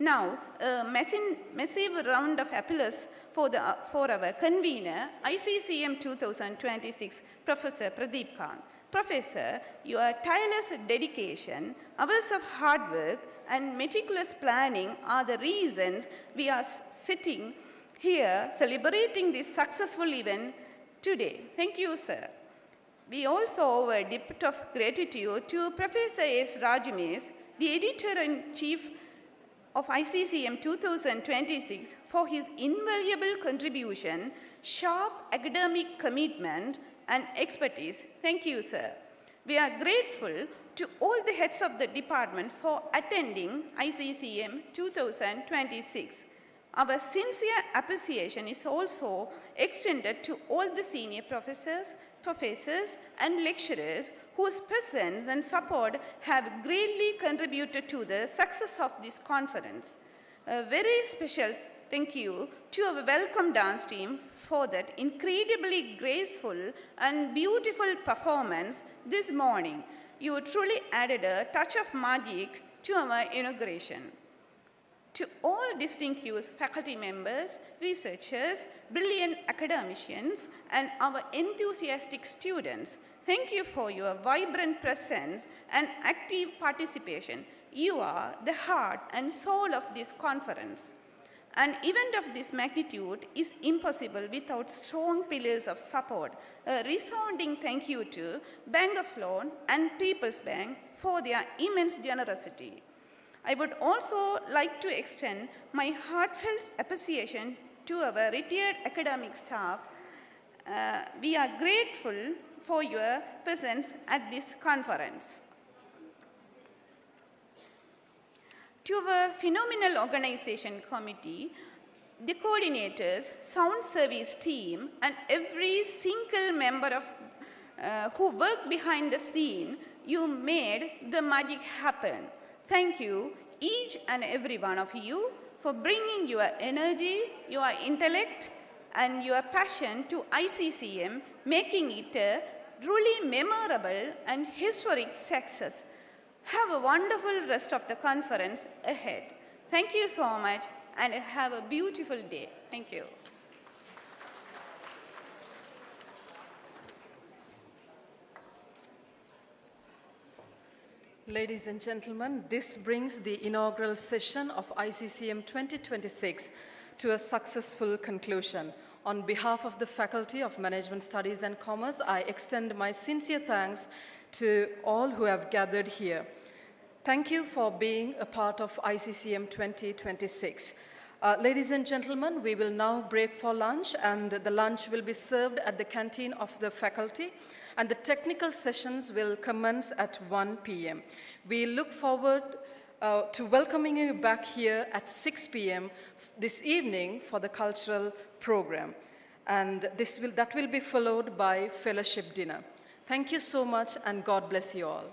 Now, a massive round of applause for our convener, ICCM 2026, Professor Pradeep Khan. Professor, your tireless dedication, hours of hard work, and meticulous planning are the reasons we are sitting here celebrating this successful event today. Thank you, sir. We also owe a debt of gratitude to Professor S. Rajamesh, the Editor-in-Chief of ICCM 2026, for his invaluable contribution, sharp academic commitment, and expertise. Thank you, sir. We are grateful to all the heads of the department for attending ICCM 2026. Our sincere appreciation is also extended to all the senior professors, and lecturers whose presence and support have greatly contributed to the success of this conference. A very special thank you to our welcome dance team for that incredibly graceful and beautiful performance this morning. You truly added a touch of magic to our inauguration. To all distinguished faculty members, researchers, brilliant academicians, and our enthusiastic students, thank you for your vibrant presence and active participation. You are the heart and soul of this conference. An event of this magnitude is impossible without strong pillars of support. A resounding thank you to Bank of Sloan and People's Bank for their immense generosity. I would also like to extend my heartfelt appreciation to our retired academic staff. We are grateful for your presence at this conference. To our phenomenal organization committee, the coordinators, sound service team, and every single member of who worked behind the scene, you made the magic happen. Thank you, each and every one of you, for bringing your energy, your intellect, and your passion to ICCM, making it a truly memorable and historic success. Have a wonderful rest of the conference ahead. Thank you so much, and have a beautiful day. Thank you. Ladies and gentlemen, this brings the inaugural session of ICCM 2026 to a successful conclusion. On behalf of the Faculty of Management Studies and Commerce, I extend my sincere thanks to all who have gathered here. Thank you for being a part of ICCM 2026. Ladies and gentlemen, we will now break for lunch, and the lunch will be served at the canteen of the faculty, and the technical sessions will commence at 1 p.m. We look forward to welcoming you back here at 6 p.m. this evening for the cultural program, and that will be followed by fellowship dinner. Thank you so much, and God bless you all.